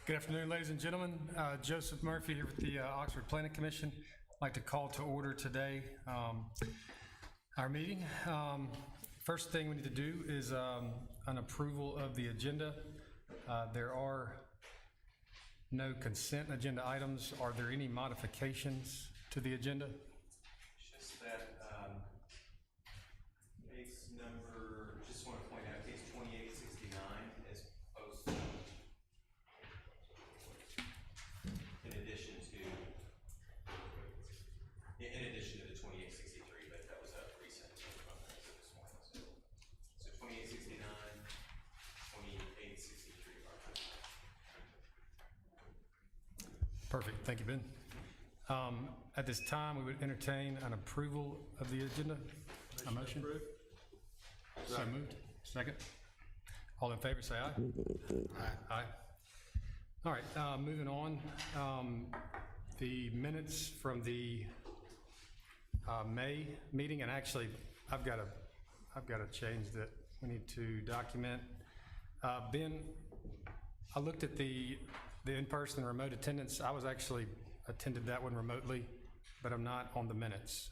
Good afternoon, ladies and gentlemen. Joseph Murphy here with the Oxford Planning Commission. I'd like to call to order today our meeting. First thing we need to do is an approval of the agenda. There are no consent agenda items. Are there any modifications to the agenda? Just that case number, just want to point out, case 2869 is posted in addition to the 2863, but that was a recent this morning. So 2869, 2863 are Perfect, thank you, Ben. At this time, we would entertain an approval of the agenda. A motion? So moved. Second. All in favor, say aye. Aye. Aye. All right, moving on. The minutes from the May meeting, and actually, I've got a change that we need to document. Ben, I looked at the in-person remote attendance. I was actually attended that one remotely, but I'm not on the minutes.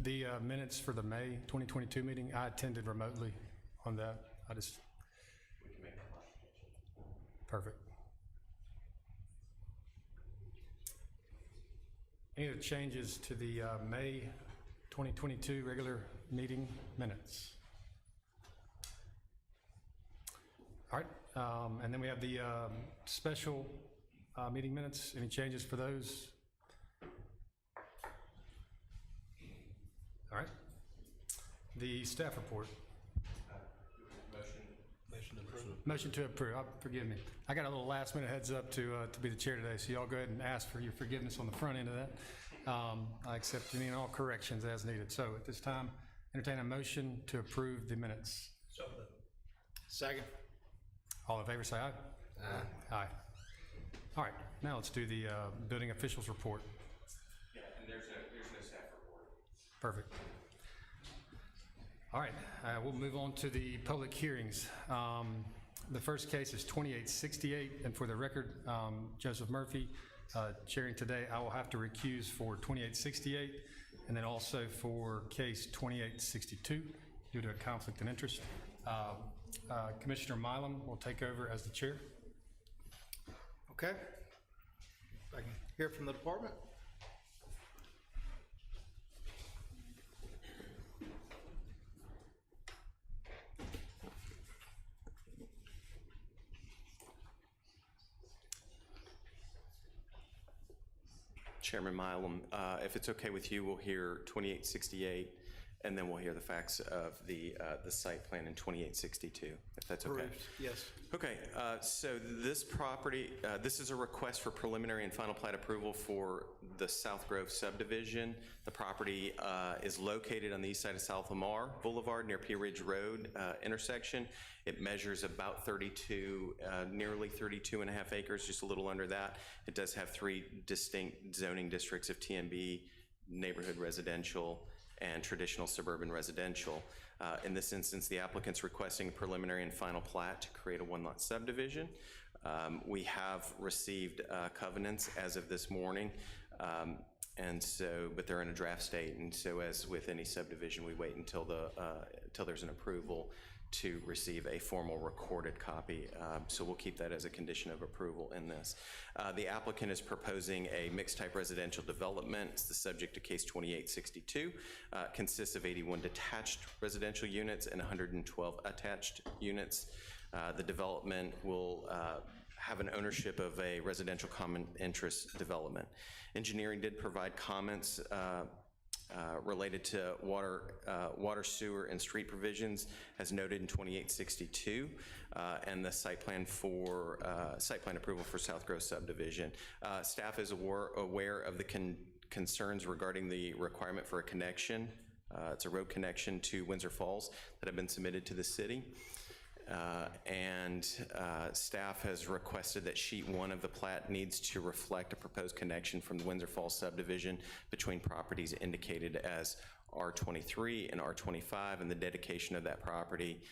The minutes for the May 2022 meeting, I attended remotely on that. We can make that modification. Perfect. Any other changes to the May 2022 regular meeting minutes? All right, and then we have the special meeting minutes. Any changes for those? All right. The staff report. Motion to approve. Forgive me. I got a little last minute heads up to be the chair today, so y'all go ahead and ask for your forgiveness on the front end of that. I accept any and all corrections as needed. So at this time, entertain a motion to approve the minutes. So moved. Second. All in favor, say aye. Aye. Aye. All right. Now let's do the building officials report. Yeah, and there's no staff report. Perfect. All right, we'll move on to the public hearings. The first case is 2868, and for the record, Joseph Murphy, chairing today. I will have to recuse for 2868, and then also for case 2862 due to a conflict of interest. Commissioner Milam will take over as the chair. Okay. I can hear from the department. Chairman Milam, if it's okay with you, we'll hear 2868, and then we'll hear the facts of the site plan in 2862, if that's okay. Approved. Yes. Okay, so this property, this is a request for preliminary and final plat approval for the South Grove subdivision. The property is located on the east side of South Lamar Boulevard near Pea Ridge Road intersection. It measures about 32, nearly 32 and a half acres, just a little under that. It does have 3 distinct zoning districts of TMB, neighborhood residential, and traditional suburban residential. In this instance, the applicant's requesting a preliminary and final plat to create a 1-lot subdivision. We have received covenants as of this morning, but they're in a draft state, and so as with any subdivision, we wait until there's an approval to receive a formal recorded copy. So we'll keep that as a condition of approval in this. The applicant is proposing a mixed type residential development. It's the subject to case 2862. Consists of 81 detached residential units and 112 attached units. The development will have an ownership of a residential common interest development. Engineering did provide comments related to water, sewer, and street provisions, as noted in 2862, and the site plan approval for South Grove subdivision. Staff is aware of the concerns regarding the requirement for a connection. It's a road connection to Windsor Falls that have been submitted to the city. Staff has requested that sheet 1 of the plat needs to reflect a proposed connection from the Windsor Falls subdivision between properties indicated as R23 and R25, and the dedication of that property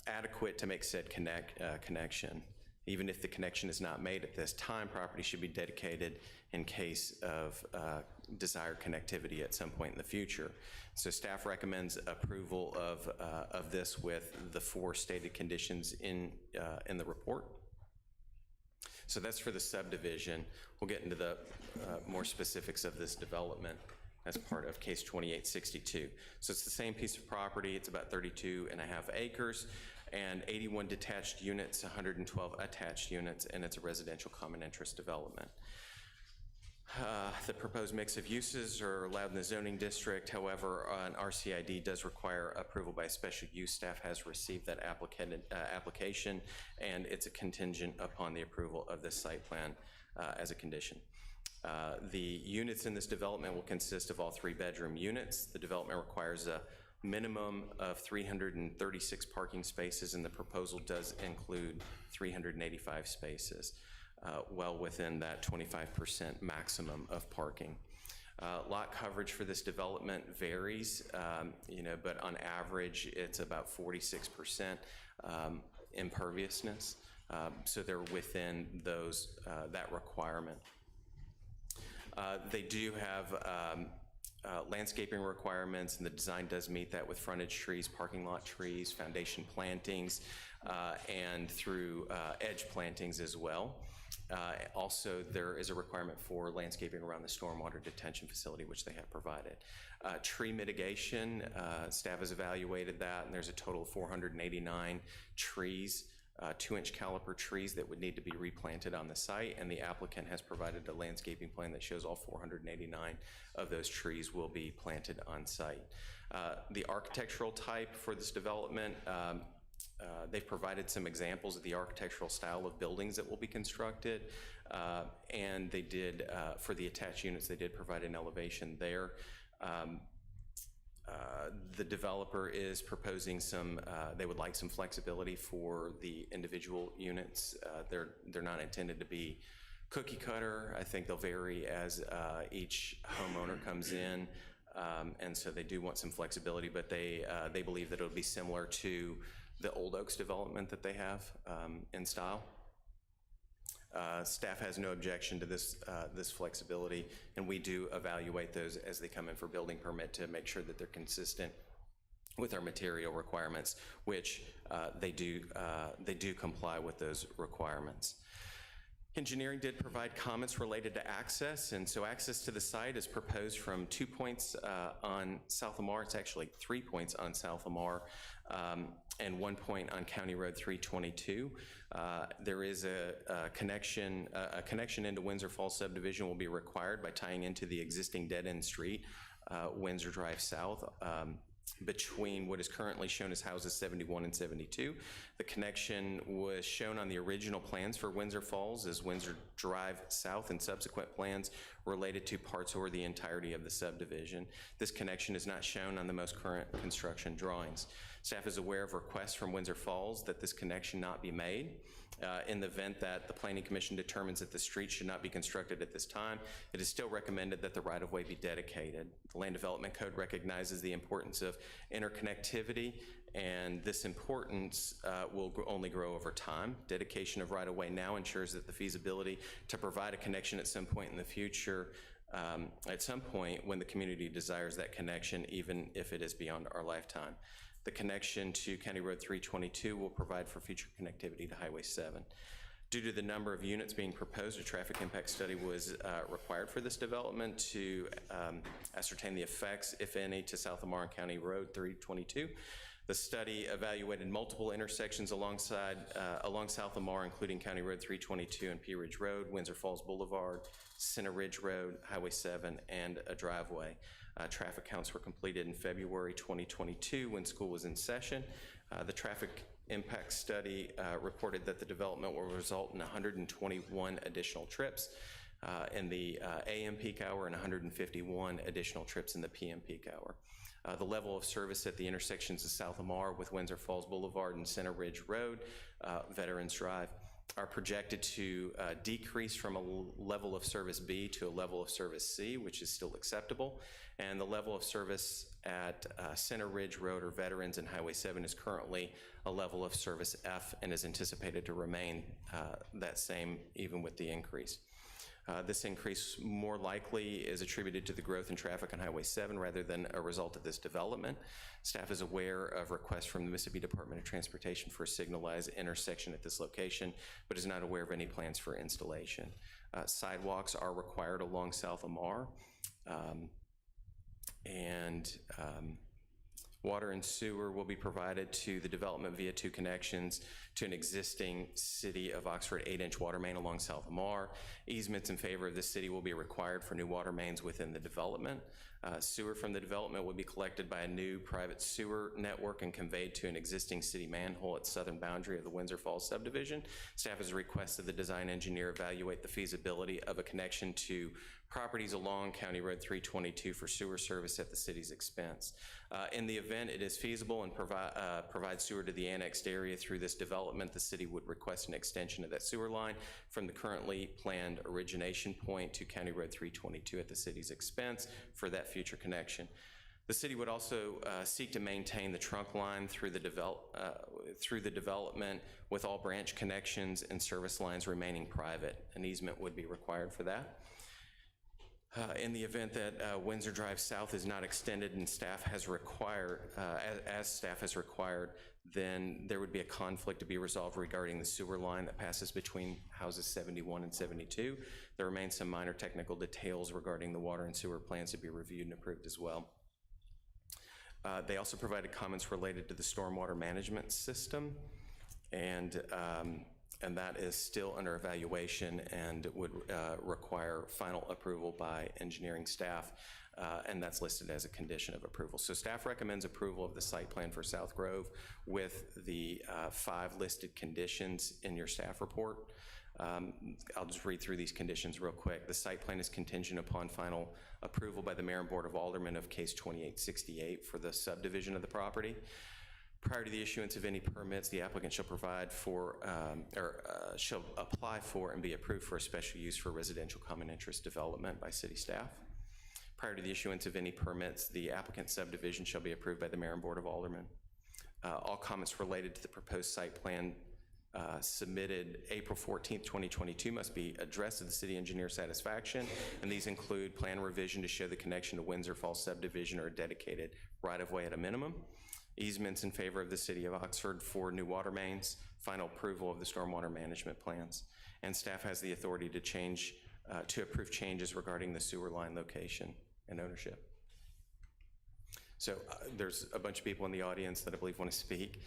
adequate to make said connection. Even if the connection is not made at this time, property should be dedicated in case of desired connectivity at some point in the future. So staff recommends approval of this with the 4 stated conditions in the report. So that's for the subdivision. We'll get into the more specifics of this development as part of case 2862. So it's the same piece of property. It's about 32.5 acres and 81 detached units, 112 attached units, and it's a residential common interest development. The proposed mix of uses are allowed in the zoning district. However, an RCID does require approval by a special use. Staff has received that application, and it's a contingent upon the approval of this site plan as a condition. The units in this development will consist of all 3-bedroom units. The development requires a minimum of 336 parking spaces, and the proposal does include 385 spaces, well within that 25% maximum of parking. Lot coverage for this development varies, but on average, it's about 46% imperviousness, so they're within those that requirement. They do have landscaping requirements, and the design does meet that with frontage trees, parking lot trees, foundation plantings, and through edge plantings as well. Also, there is a requirement for landscaping around the stormwater detention facility, which they have provided. Tree mitigation, staff has evaluated that, and there's a total of 489 trees, 2-inch caliper trees that would need to be replanted on the site, and the applicant has provided a landscaping plan that shows all 489 of those trees will be planted on site. The architectural type for this development, they've provided some examples of the architectural style of buildings that will be constructed, and they did, for the attached units, they did provide an elevation there. The developer is proposing they would like some flexibility for the individual units. They're not intended to be cookie cutter. I think they'll vary as each homeowner comes in, and so they do want some flexibility, but they believe that it'll be similar to the Old Oaks development that they have in style. Staff has no objection to this flexibility, and we do evaluate those as they come in for building permit to make sure that they're consistent with our material requirements, which they do comply with those requirements. Engineering did provide comments related to access, and so access to the site is proposed from 2 points on South Lamar. It's actually 3 points on South Lamar, and 1 point on County Road 322. There is a connection into Windsor Falls subdivision will be required by tying into the existing dead-end street, Windsor Drive South, between what is currently shown as houses 71 and 72. The connection was shown on the original plans for Windsor Falls as Windsor Drive South, and subsequent plans related to parts or the entirety of the subdivision. This connection is not shown on the most current construction drawings. Staff is aware of requests from Windsor Falls that this connection not be made. In the event that the Planning Commission determines that the street should not be constructed at this time, it is still recommended that the right-of-way be dedicated. The Land Development Code recognizes the importance of interconnectivity, and this importance will only grow over time. Dedication of right-of-way now ensures that the feasibility to provide a connection at some point in the future, at some point when the community desires that connection, even if it is beyond our lifetime. The connection to County Road 322 will provide for future connectivity to Highway 7. Due to the number of units being proposed, a traffic impact study was required for this development to ascertain the effects, if any, to South Lamar and County Road 322. The study evaluated multiple intersections along South Lamar, including County Road 322 and Pea Ridge Road, Windsor Falls Boulevard, Center Ridge Road, Highway 7, and a driveway. Traffic counts were completed in February 2022 when school was in session. The traffic impact study reported that the development will result in 121 additional trips in the AM peak hour and 151 additional trips in the PM peak hour. The level of service at the intersections of South Lamar with Windsor Falls Boulevard and Center Ridge Road, Veterans Drive, are projected to decrease from a level of service B to a level of service C, which is still acceptable. And the level of service at Center Ridge Road or Veterans and Highway 7 is currently a level of service F and is anticipated to remain that same even with the increase. This increase more likely is attributed to the growth in traffic on Highway 7 rather than a result of this development. Staff is aware of requests from the Mississippi Department of Transportation for a signalized intersection at this location, but is not aware of any plans for installation. Sidewalks are required along South Lamar, and water and sewer will be provided to the development via 2 connections to an existing City of Oxford 8-inch water main along South Lamar. Easements in favor of the city will be required for new water mains within the development. Sewer from the development will be collected by a new private sewer network and conveyed to an existing city manhole at the southern boundary of the Windsor Falls subdivision. Staff has requested the design engineer evaluate the feasibility of a connection to properties along County Road 322 for sewer service at the city's expense. In the event it is feasible and provide sewer to the annexed area through this development, the city would request an extension of that sewer line from the currently planned origination point to County Road 322 at the city's expense for that future connection. The city would also seek to maintain the trunk line through the development with all branch connections and service lines remaining private. An easement would be required for that. In the event that Windsor Drive South is not extended and staff has required, as staff has required, then there would be a conflict to be resolved regarding the sewer line that passes between houses 71 and 72. There remains some minor technical details regarding the water and sewer plans to be reviewed and approved as well. They also provided comments related to the stormwater management system, and that is still under evaluation and would require final approval by engineering staff, and that's listed as a condition of approval. So staff recommends approval of the site plan for South Grove with the 5 listed conditions in your staff report. I'll just read through these conditions real quick. The site plan is contingent upon final approval by the Mayor and Board of Aldermen of case 2868 for the subdivision of the property. Prior to the issuance of any permits, the applicant shall provide for, shall apply for and be approved for a special use for residential common interest development by city staff. Prior to the issuance of any permits, the applicant's subdivision shall be approved by the Mayor and Board of Aldermen. All comments related to the proposed site plan submitted April 14th, 2022 must be addressed to the city engineer's satisfaction, and these include plan revision to show the connection to Windsor Falls subdivision or a dedicated right-of-way at a minimum, easements in favor of the City of Oxford for new water mains, final approval of the stormwater management plans, and staff has the authority to change, to approve changes regarding the sewer line location and ownership. So there's a bunch of people in the audience that I believe want to speak.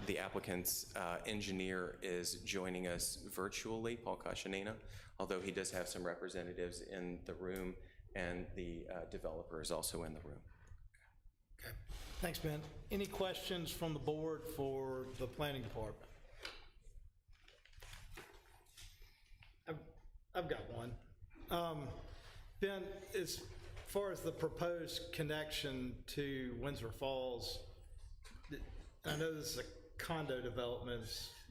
The applicant's engineer is joining us virtually, Paul Kashanina, although he does have some representatives in the room, and the developer is also in the room. Okay. Thanks, Ben. Any questions from the board for the planning department? I've got one. Ben, as far as the proposed connection to Windsor Falls, I know this is a condo development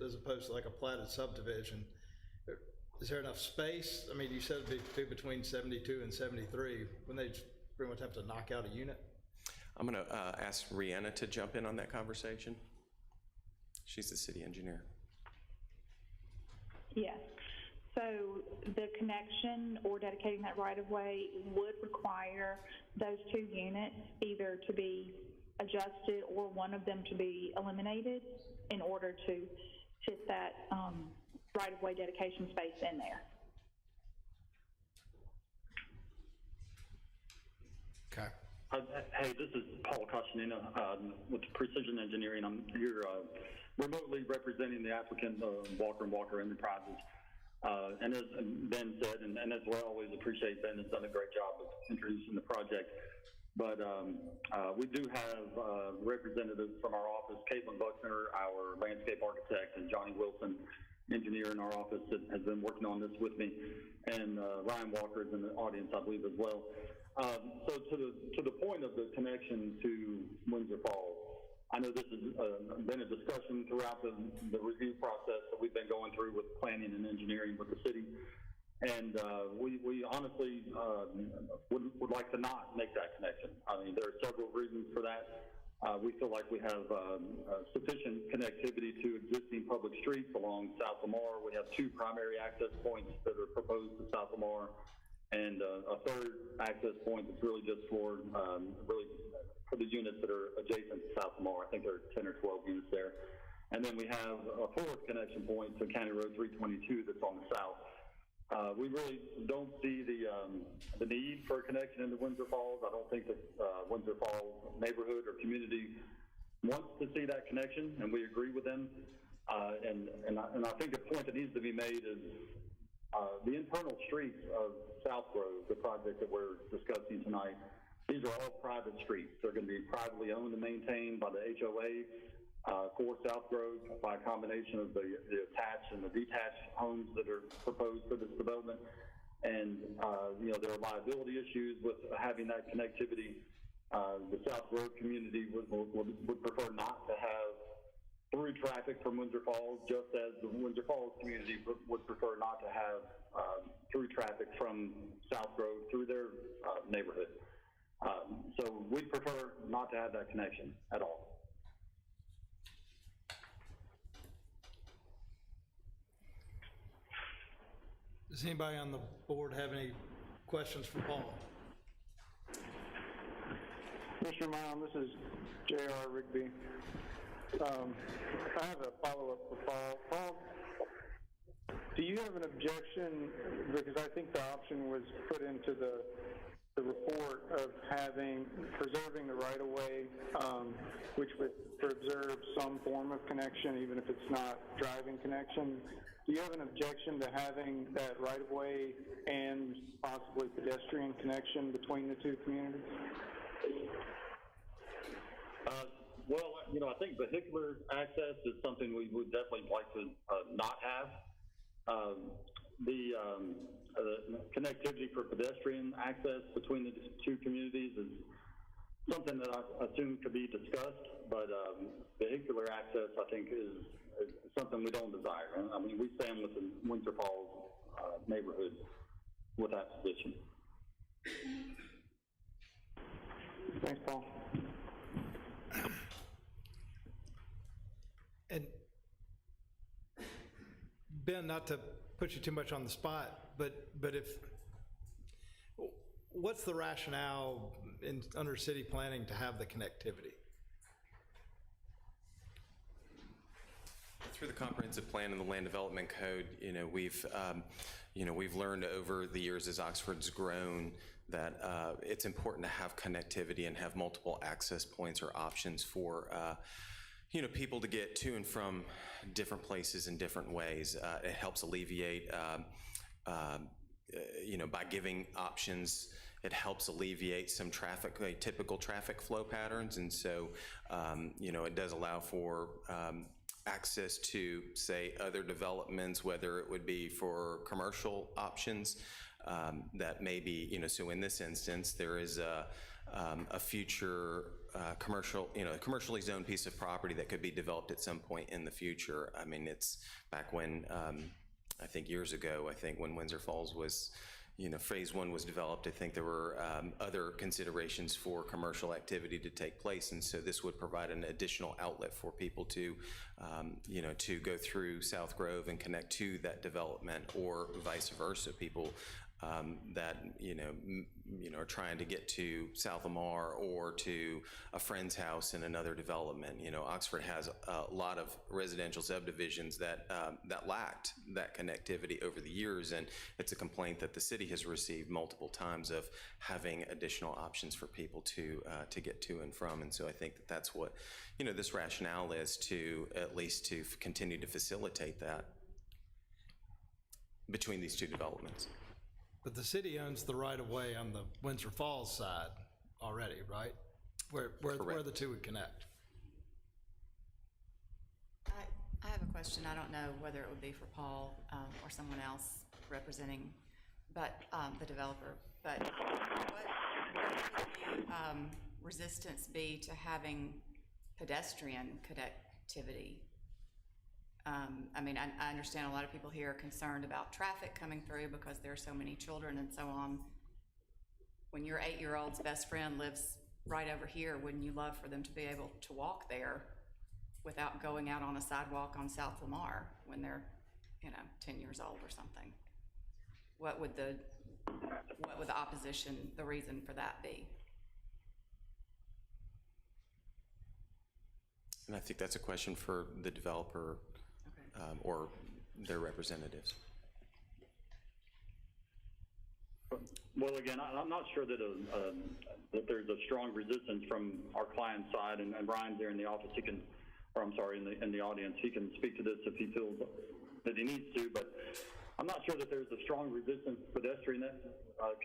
as opposed to like a platted subdivision. Is there enough space? I mean, you said it'd be between 72 and 73. Wouldn't they pretty much have to knock out a unit? I'm going to ask Rihanna to jump in on that conversation. She's the city engineer. Yes. So the connection or dedicating that right-of-way would require those 2 units either to be adjusted or one of them to be eliminated in order to fit that right-of-way dedication space in there. Okay. Hey, this is Paul Kashanina with Precision Engineering. I'm here remotely representing the applicant, Walker & Walker Enterprises. And as Ben said, and as we always appreciate, Ben has done a great job of introducing the project. But we do have representatives from our office, Caitlin Buckner, our landscape architect, and Johnny Wilson, engineer in our office that has been working on this with me. And Ryan Walker is in the audience, I believe, as well. So to the point of the connection to Windsor Falls, I know this has been a discussion throughout the review process that we've been going through with planning and engineering with the city. And we honestly would like to not make that connection. I mean, there are several reasons for that. We feel like we have sufficient connectivity to existing public streets along South Lamar. We have 2 primary access points that are proposed to South Lamar, and a third access point that's really just for the units that are adjacent to South Lamar. I think there are 10 or 12 units there. And then we have a 4th connection point to County Road 322 that's on the south. We really don't see the need for a connection into Windsor Falls. I don't think that Windsor Falls neighborhood or community wants to see that connection, and we agree with them. And I think the point that needs to be made is the internal streets of South Grove, the project that we're discussing tonight. These are all private streets. They're going to be privately owned and maintained by the HOA for South Grove by a combination of the attached and the detached homes that are proposed for this development. And, there are liability issues with having that connectivity. The South Grove community would prefer not to have through traffic from Windsor Falls, just as the Windsor Falls community would prefer not to have through traffic from South Grove through their neighborhood. So we'd prefer not to have that connection at all. Does anybody on the board have any questions for Paul? Mr. Mom, this is J.R. Rigby. I have a follow-up for Paul. Paul, do you have an objection, because I think the option was put into the report of preserving the right-of-way, which would preserve some form of connection, even if it's not driving connection. Do you have an objection to having that right-of-way and possibly pedestrian connection between the 2 communities? Well, I think vehicular access is something we would definitely like to not have. The connectivity for pedestrian access between the 2 communities is something that I assume could be discussed, but vehicular access, I think, is something we don't desire. I mean, we stand with the Windsor Falls neighborhood with that position. Thanks, Paul. And Ben, not to put you too much on the spot, but what's the rationale under city planning to have the connectivity? Through the comprehensive plan and the land development code, we've learned over the years as Oxford's grown that it's important to have connectivity and have multiple access points or options for people to get to and from different places in different ways. It helps alleviate, by giving options, it helps alleviate some typical traffic flow patterns. And so, it does allow for access to, say, other developments, whether it would be for commercial options that may be, so in this instance, there is a future commercially zoned piece of property that could be developed at some point in the future. I mean, it's back when, I think years ago, when Windsor Falls was, phase 1 was developed, I think there were other considerations for commercial activity to take place. And so this would provide an additional outlet for people to, to go through South Grove and connect to that development, or vice versa. People that are trying to get to South Lamar or to a friend's house in another development. Oxford has a lot of residential subdivisions that lacked that connectivity over the years, and it's a complaint that the city has received multiple times of having additional options for people to get to and from. And so I think that that's what this rationale is, to at least to continue to facilitate that between these 2 developments. But the city owns the right-of-way on the Windsor Falls side already, right? Where the 2 would connect. I have a question. I don't know whether it would be for Paul or someone else representing, but the developer. but what would the resistance be to having pedestrian connectivity? I mean, I understand a lot of people here are concerned about traffic coming through because there are so many children and so on. When your 8-year-old's best friend lives right over here, wouldn't you love for them to be able to walk there without going out on a sidewalk on South Lamar when they're, 10 years old or something? What would the opposition, the reason for that be? And I think that's a question for the developer or their representatives. Well, again, I'm not sure that that there's a strong resistance from our client's side, and Brian's there in the office. He can, or I'm sorry, in the audience, he can speak to this if he feels that he needs to. But I'm not sure that there's a strong resistance to pedestrian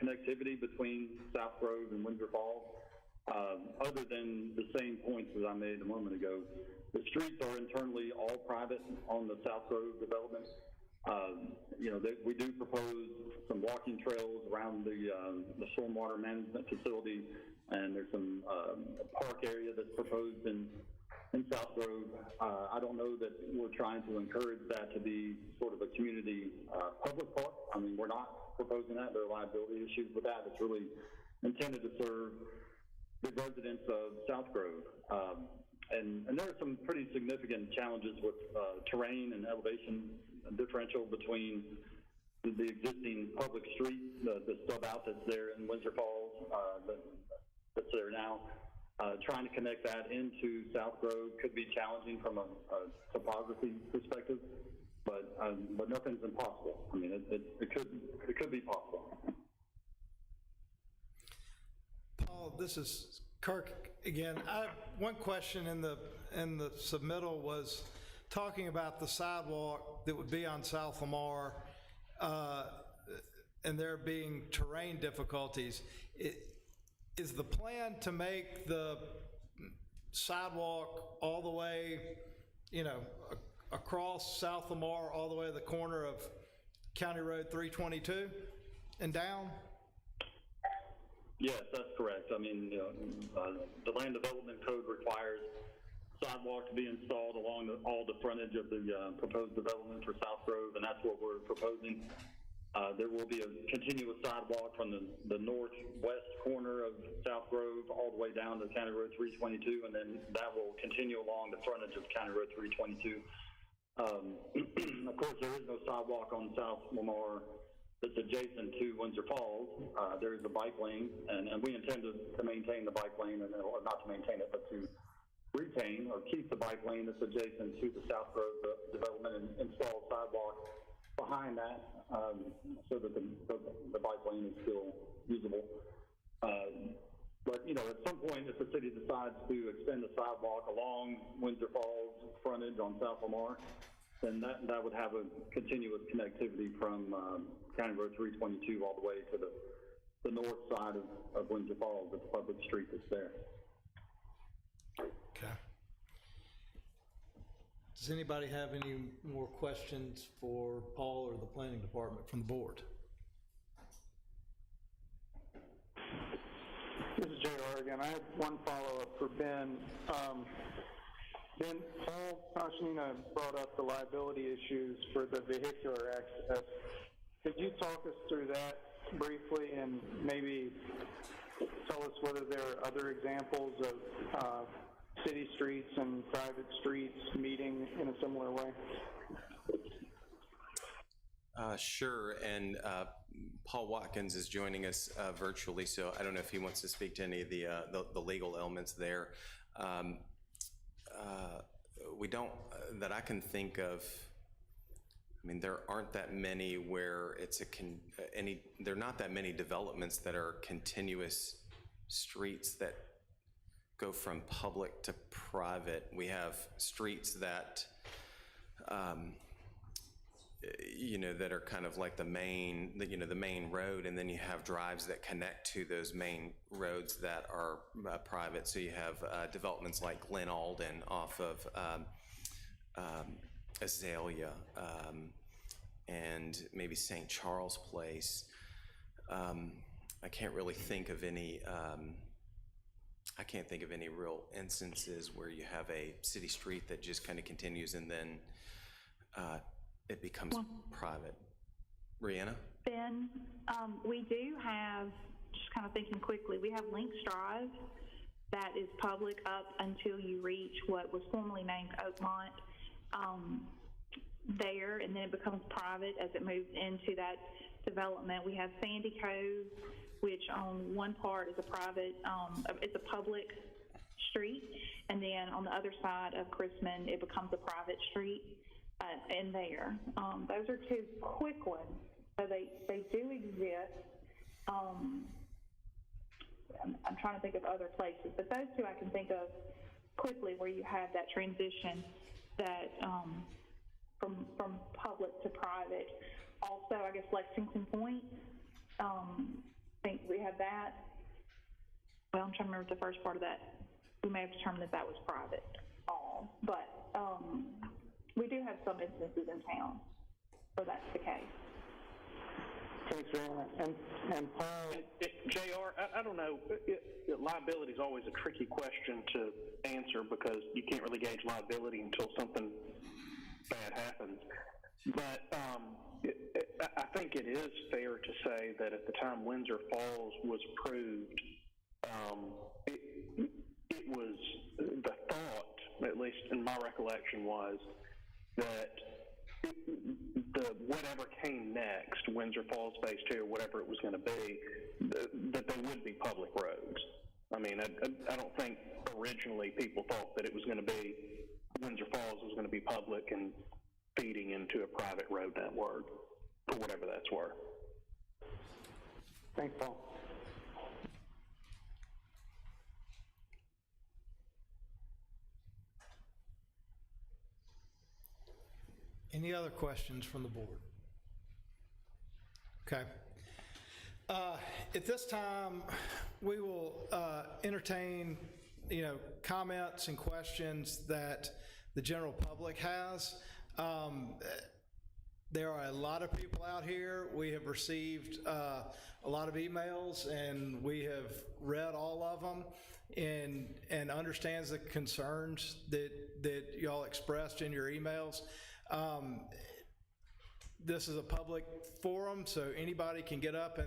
connectivity between South Grove and Windsor Falls, other than the same points that I made a moment ago. The streets are internally all private on the South Grove development. We do propose some walking trails around the stormwater management facility, and there's some park area that's proposed in South Grove. I don't know that we're trying to encourage that to be sort of a community public park. I mean, we're not proposing that. There are liability issues with that. It's really intended to serve the residents of South Grove. And there are some pretty significant challenges with terrain and elevation differential between the existing public street, the stub out that's there in Windsor Falls, that's there now. Trying to connect that into South Grove could be challenging from a topography perspective, but nothing's impossible. I mean, it could be possible. Paul, this is Kirk again. One question in the submittal was talking about the sidewalk that would be on South Lamar, and there being terrain difficulties. Is the plan to make the sidewalk all the way, across South Lamar, all the way to the corner of County Road 322 and down? Yes, that's correct. I mean, the Land Development Code requires sidewalk to be installed along all the frontage of the proposed development for South Grove, and that's what we're proposing. There will be a continuous sidewalk from the northwest corner of South Grove all the way down to County Road 322, and then that will continue along the frontage of County Road 322. Of course, there is no sidewalk on South Lamar that's adjacent to Windsor Falls. There is a bike lane, and we intend to maintain the bike lane, or not to maintain it, but to retain or keep the bike lane that's adjacent to the South Grove development and install a sidewalk behind that, so that the bike lane is still usable. But at some point, if the city decides to extend the sidewalk along Windsor Falls frontage on South Lamar, then that would have a continuous connectivity from County Road 322 all the way to the north side of Windsor Falls, the public street that's there. Okay. Does anybody have any more questions for Paul or the planning department from the board? This is JR again. I have one follow-up for Ben. Ben, Paul Christina brought up the liability issues for the vehicular access. Could you talk us through that briefly and maybe tell us whether there are other examples of city streets and private streets meeting in a similar way? Sure, and Paul Watkins is joining us virtually, so I don't know if he wants to speak to any of the legal elements there. We don't, that I can think of, I mean, there aren't that many where it's there are not that many developments that are continuous streets that go from public to private. We have streets that, that are kind of like the main road, and then you have drives that connect to those main roads that are private. So you have developments like Glen Alden off of Azalea, and maybe St. Charles Place. I can't really think of any, I can't think of any real instances where you have a city street that just kind of continues and then it becomes private. Rihanna? Ben, we do have, just kind of thinking quickly, we have Links Drive that is public up until you reach what was formerly named Oakmont there, and then it becomes private as it moves into that development. We have Sandy Cove, which on one part is a private, it's a public street, and then on the other side of Chrisman, it becomes a private street in there. Those are two quick ones. So they do exist. I'm trying to think of other places, but those two I can think of quickly where you have that transition that from public to private. Also, I guess Lexington Point, I think we have that. Well, I'm trying to remember the first part of that. We may have determined that that was private, all, but we do have some instances in town where that's the case. Thanks, Rihanna. And Paul? JR, I don't know. Liability is always a tricky question to answer because you can't really gauge liability until something bad happens. But I think it is fair to say that at the time Windsor Falls was approved, it was the thought, at least in my recollection, was that whatever came next, Windsor Falls Phase 2 or whatever it was going to be, that they would be public roads. I mean, I don't think originally people thought that it was going to be, Windsor Falls was going to be public and feeding into a private road network, for whatever that's worth. Thanks, Paul. Any other questions from the board? Okay. At this time, we will entertain, comments and questions that the general public has. There are a lot of people out here. We have received a lot of emails, and we have read all of them, and understands the concerns that y'all expressed in your emails. This is a public forum, so anybody can get up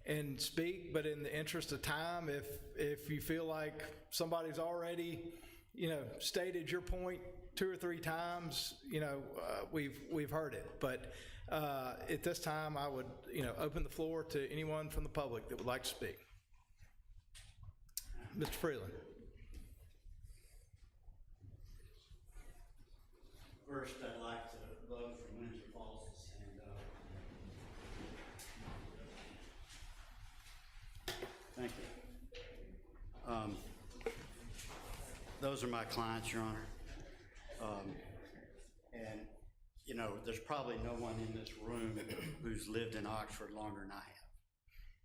and speak, but in the interest of time, if you feel like somebody's already, stated your point 2 or 3 times, we've heard it. But at this time, I would, open the floor to anyone from the public that would like to speak. Mr. Freeland. First, I'd like to vote for Windsor Falls to stand up. Thank you. Those are my clients, Your Honor. And, there's probably no one in this room who's lived in Oxford longer than I have.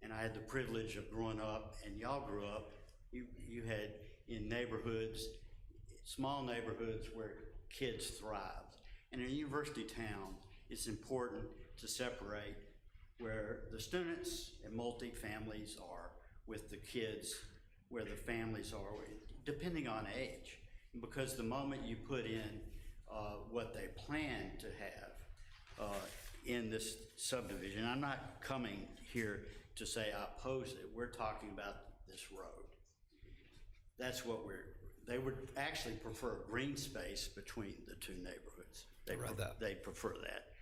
And I had the privilege of growing up, and y'all grew up, you had in neighborhoods, small neighborhoods where kids thrived. And in a university town, it's important to separate where the students and multi-families are with the kids, where the families are, depending on age. Because the moment you put in what they plan to have in this subdivision, I'm not coming here to say I oppose it. We're talking about this road. That's what they would actually prefer green space between the two neighborhoods. They prefer that.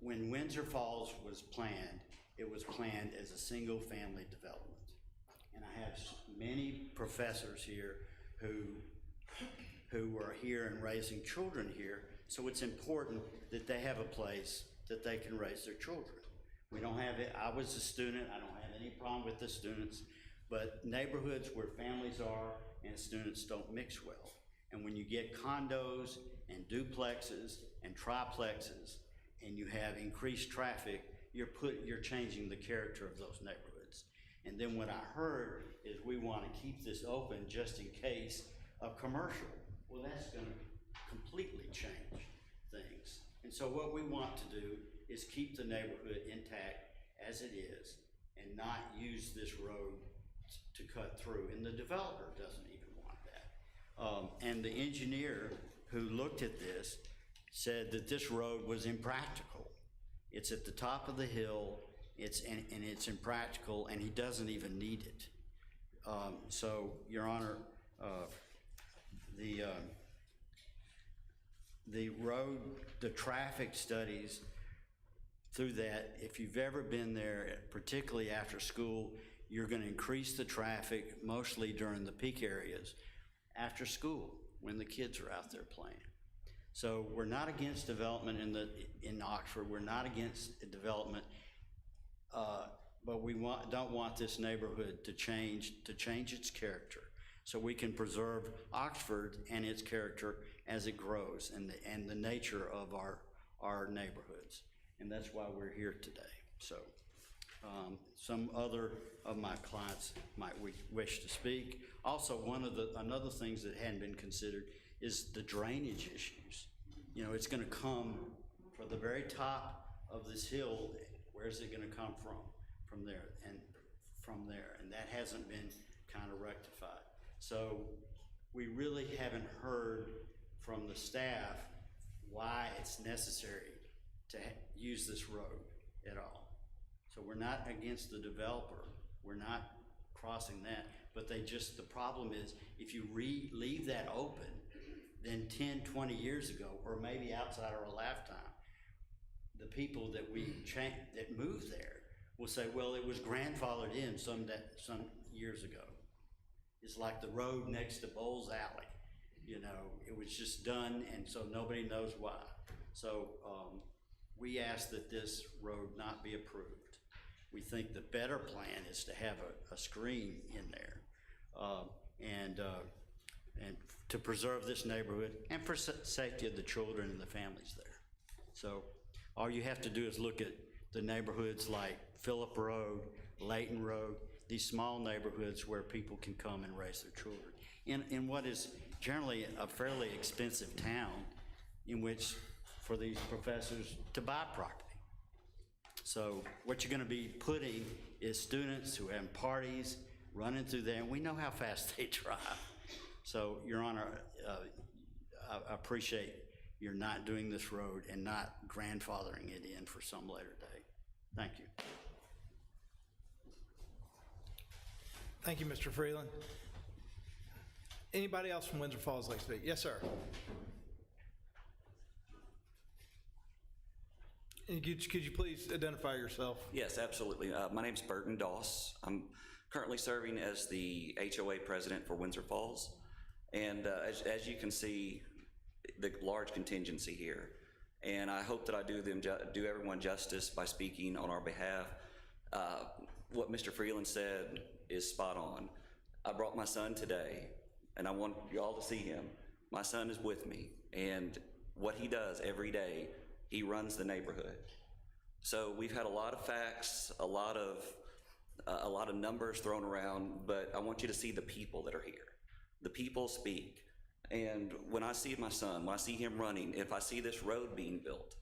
When Windsor Falls was planned, it was planned as a single family development. And I have many professors here who are here and raising children here, so it's important that they have a place that they can raise their children. We don't have it. I was a student. I don't have any problem with the students, but neighborhoods where families are and students don't mix well. And when you get condos and duplexes and triplexes and you have increased traffic, you're changing the character of those neighborhoods. And then what I heard is we want to keep this open just in case of commercial. Well, that's going to completely change things. And so what we want to do is keep the neighborhood intact as it is and not use this road to cut through, and the developer doesn't even want that. And the engineer who looked at this said that this road was impractical. It's at the top of the hill, and it's impractical, and he doesn't even need it. So, Your Honor, the road, the traffic studies through that, if you've ever been there, particularly after school, you're going to increase the traffic mostly during the peak areas after school when the kids are out there playing. So we're not against development in Oxford. We're not against development, but we don't want this neighborhood to change its character, so we can preserve Oxford and its character as it grows, and the nature of our neighborhoods. And that's why we're here today. So some other of my clients might wish to speak. Also, another things that hadn't been considered is the drainage issues. You know, it's going to come from the very top of this hill. Where's it going to come from? From there, and that hasn't been kind of rectified. So we really haven't heard from the staff why it's necessary to use this road at all. So we're not against the developer. We're not crossing that, but the problem is if you leave that open, then 10, 20 years ago, or maybe outside our lifetime, the people that that moved there will say, well, it was grandfathered in some years ago. It's like the road next to Bowles Alley. You know, it was just done, and so nobody knows why. So we ask that this road not be approved. We think the better plan is to have a screen in there, and to preserve this neighborhood and for safety of the children and the families there. So all you have to do is look at the neighborhoods like Phillip Road, Layton Road, these small neighborhoods where people can come and raise their children in what is generally a fairly expensive town, in which for these professors to buy property. So what you're going to be putting is students who have parties running through there, and we know how fast they drive. So, Your Honor, I appreciate you're not doing this road and not grandfathering it in for some later day. Thank you. Thank you, Mr. Freeland. Anybody else from Windsor Falls like to speak? Yes, sir. And could you please identify yourself? Yes, absolutely. My name's Burton Doss. I'm currently serving as the HOA president for Windsor Falls. And as you can see, the large contingency here. And I hope that I do everyone justice by speaking on our behalf. What Mr. Freeland said is spot on. I brought my son today, and I want you all to see him. My son is with me, and what he does every day, he runs the neighborhood. So we've had a lot of facts, a lot of numbers thrown around, but I want you to see the people that are here. The people speak. And when I see my son, when I see him running, if I see this road being built,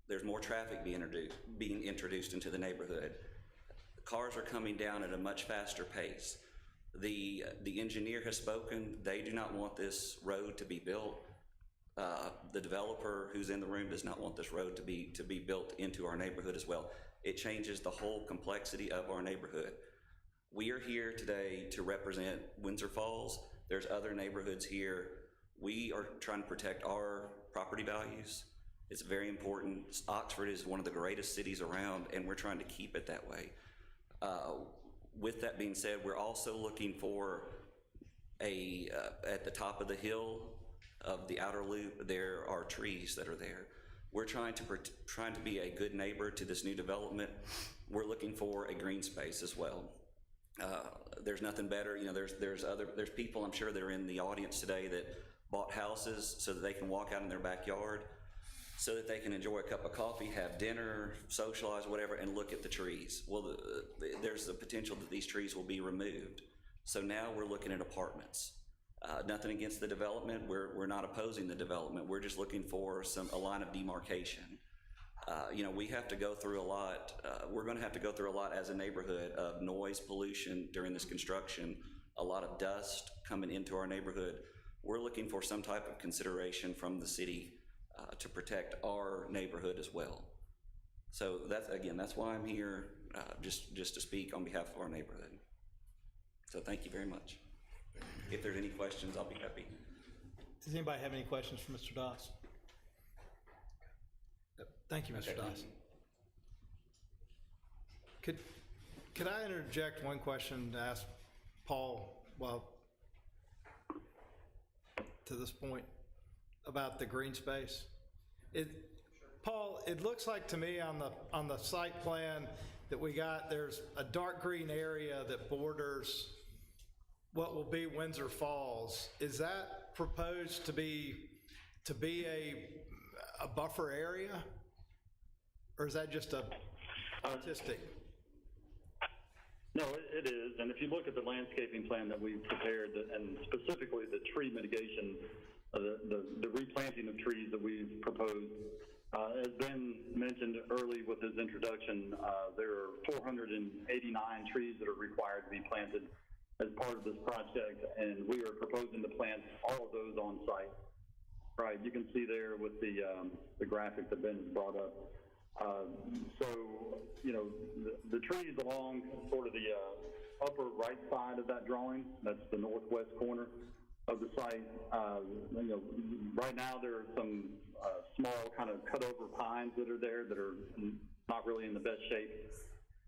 there's more traffic being introduced into the neighborhood. Cars are coming down at a much faster pace. The engineer has spoken. They do not want this road to be built. The developer who's in the room does not want this road to be built into our neighborhood as well. It changes the whole complexity of our neighborhood. We are here today to represent Windsor Falls. There's other neighborhoods here. We are trying to protect our property values. It's very important. Oxford is one of the greatest cities around, and we're trying to keep it that way. With that being said, we're also looking for at the top of the hill of the outer loop, there are trees that are there. We're trying to be a good neighbor to this new development. We're looking for a green space as well. There's nothing better. You know, there's people I'm sure that are in the audience today that bought houses so that they can walk out in their backyard, so that they can enjoy a cup of coffee, have dinner, socialize, whatever, and look at the trees. Well, there's the potential that these trees will be removed. So now we're looking at apartments. Nothing against the development. We're not opposing the development. We're just looking for a line of demarcation. We have to go through a lot, we're gonna have to go through a lot as a neighborhood of noise pollution during this construction, a lot of dust coming into our neighborhood. We're looking for some type of consideration from the city to protect our neighborhood as well. So that's why I'm here, just to speak on behalf of our neighborhood. So thank you very much. If there's any questions, I'll be happy. Does anybody have any questions for Mr. Doss? Thank you, Mr. Doss. Could I interject one question to ask Paul, to this point, about the green space? Paul, it looks like to me on the site plan that we got, there's a dark green area that borders what will be Windsor Falls. Is that proposed to be a buffer area? Or is that just a artistic? No, it is. And if you look at the landscaping plan that we've prepared, and specifically the tree mitigation, the replanting of trees that we've proposed, as Ben mentioned early with his introduction, there are 489 trees that are required to be planted as part of this project, and we are proposing to plant all of those on site. Right, you can see there with the graphic that Ben brought up. So, the trees along sort of the upper right side of that drawing, that's the northwest corner of the site. Right now there are some small kind of cut over pines that are there that are not really in the best shape.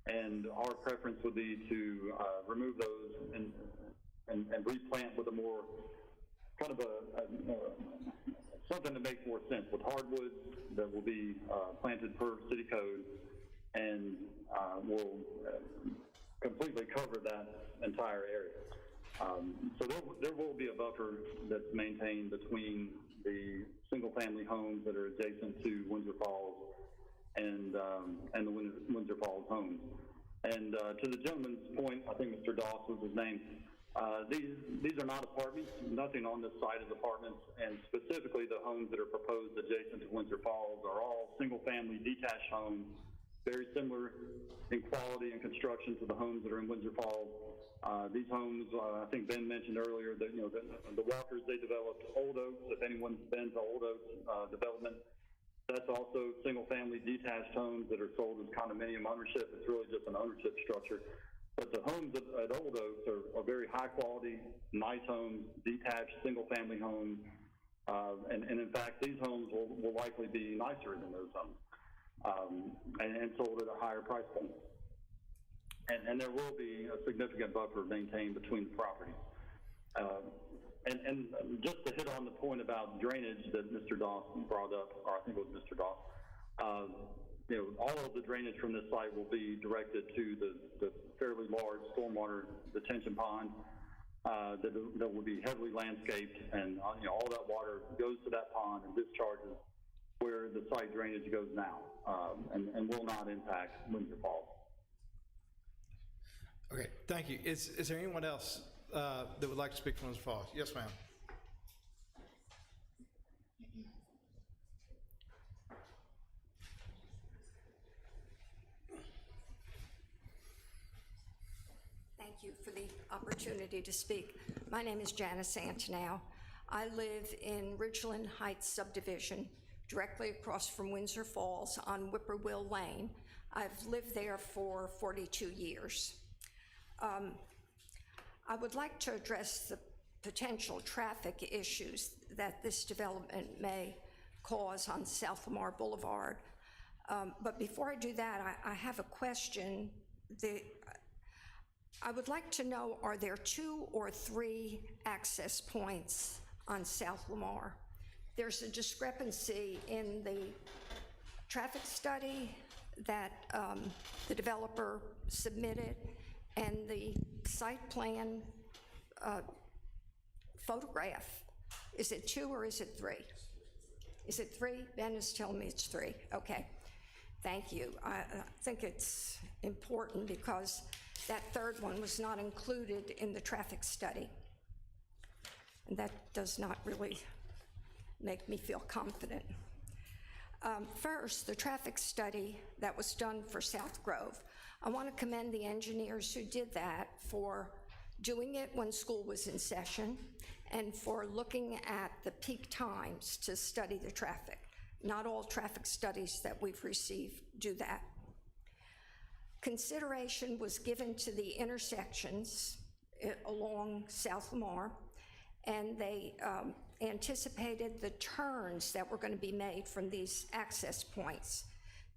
And our preference would be to remove those and replant with a more kind of something that makes more sense, with hardwoods that will be planted per city code and will completely cover that entire area. So there will be a buffer that's maintained between the single-family homes that are adjacent to Windsor Falls and the Windsor Falls homes. And to the gentleman's point, I think Mr. Doss was his name, these are not apartments. Nothing on this site is apartments, and specifically the homes that are proposed adjacent to Windsor Falls are all single-family detached homes, very similar in quality and construction to the homes that are in Windsor Falls. These homes, I think Ben mentioned earlier that the Walkers, they developed Old Oaks. If anyone's been to Old Oaks development, that's also single-family detached homes that are sold as condominium ownership. It's really just an ownership structure. But the homes at Old Oaks are very high quality, nice homes, detached single-family homes. And in fact, these homes will likely be nicer than those homes and sold at a higher price point. And there will be a significant buffer maintained between the properties. And just to hit on the point about drainage that Mr. Doss brought up, or I think it was Mr. Doss, all of the drainage from this site will be directed to the fairly large stormwater detention pond that will be heavily landscaped, and all that water goes to that pond and discharges where the site drainage goes now, and will not impact Windsor Falls. Okay, thank you. Is there anyone else that would like to speak from Windsor Falls? Yes, ma'am. Thank you for the opportunity to speak. My name is Janice Antonow. I live in Ridgeland Heights subdivision, directly across from Windsor Falls on Whippoorwill Lane. I've lived there for 42 years. I would like to address the potential traffic issues that this development may cause on South Lamar Boulevard. But before I do that, I have a question. I would like to know, are there 2 or 3 access points on South Lamar? There's a discrepancy in the traffic study that the developer submitted and the site plan photograph. Is it 2 or is it 3? Is it 3? Ben is telling me it's 3. Okay, thank you. I think it's important because that third one was not included in the traffic study. And that does not really make me feel confident. First, the traffic study that was done for South Grove. I want to commend the engineers who did that for doing it when school was in session and for looking at the peak times to study the traffic. Not all traffic studies that we've received do that. Consideration was given to the intersections along South Lamar, and they anticipated the turns that were going to be made from these access points.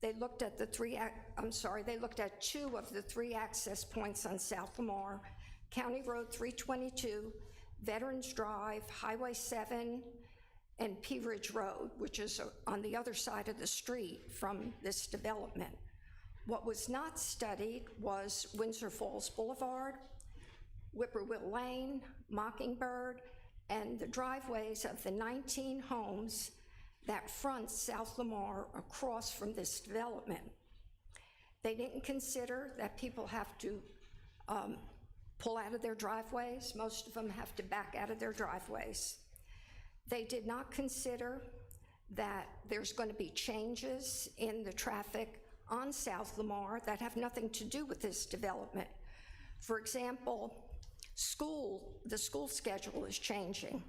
They looked at they looked at 2 of the 3 access points on South Lamar, County Road 322, Veterans Drive, Highway 7, and Pea Ridge Road, which is on the other side of the street from this development. What was not studied was Windsor Falls Boulevard, Whippoorwill Lane, Mockingbird, and the driveways of the 19 homes that front South Lamar across from this development. They didn't consider that people have to pull out of their driveways. Most of them have to back out of their driveways. They did not consider that there's going to be changes in the traffic on South Lamar that have nothing to do with this development. For example, the school schedule is changing.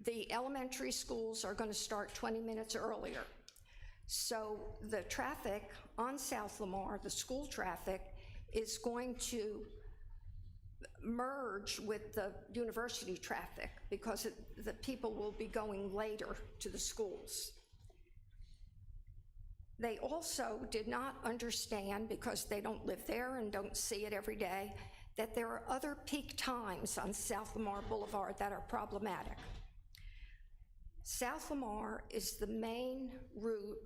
The elementary schools are going to start 20 minutes earlier. So the traffic on South Lamar, the school traffic, is going to merge with the university traffic because the people will be going later to the schools. They also did not understand, because they don't live there and don't see it every day, that there are other peak times on South Lamar Boulevard that are problematic. South Lamar is the main route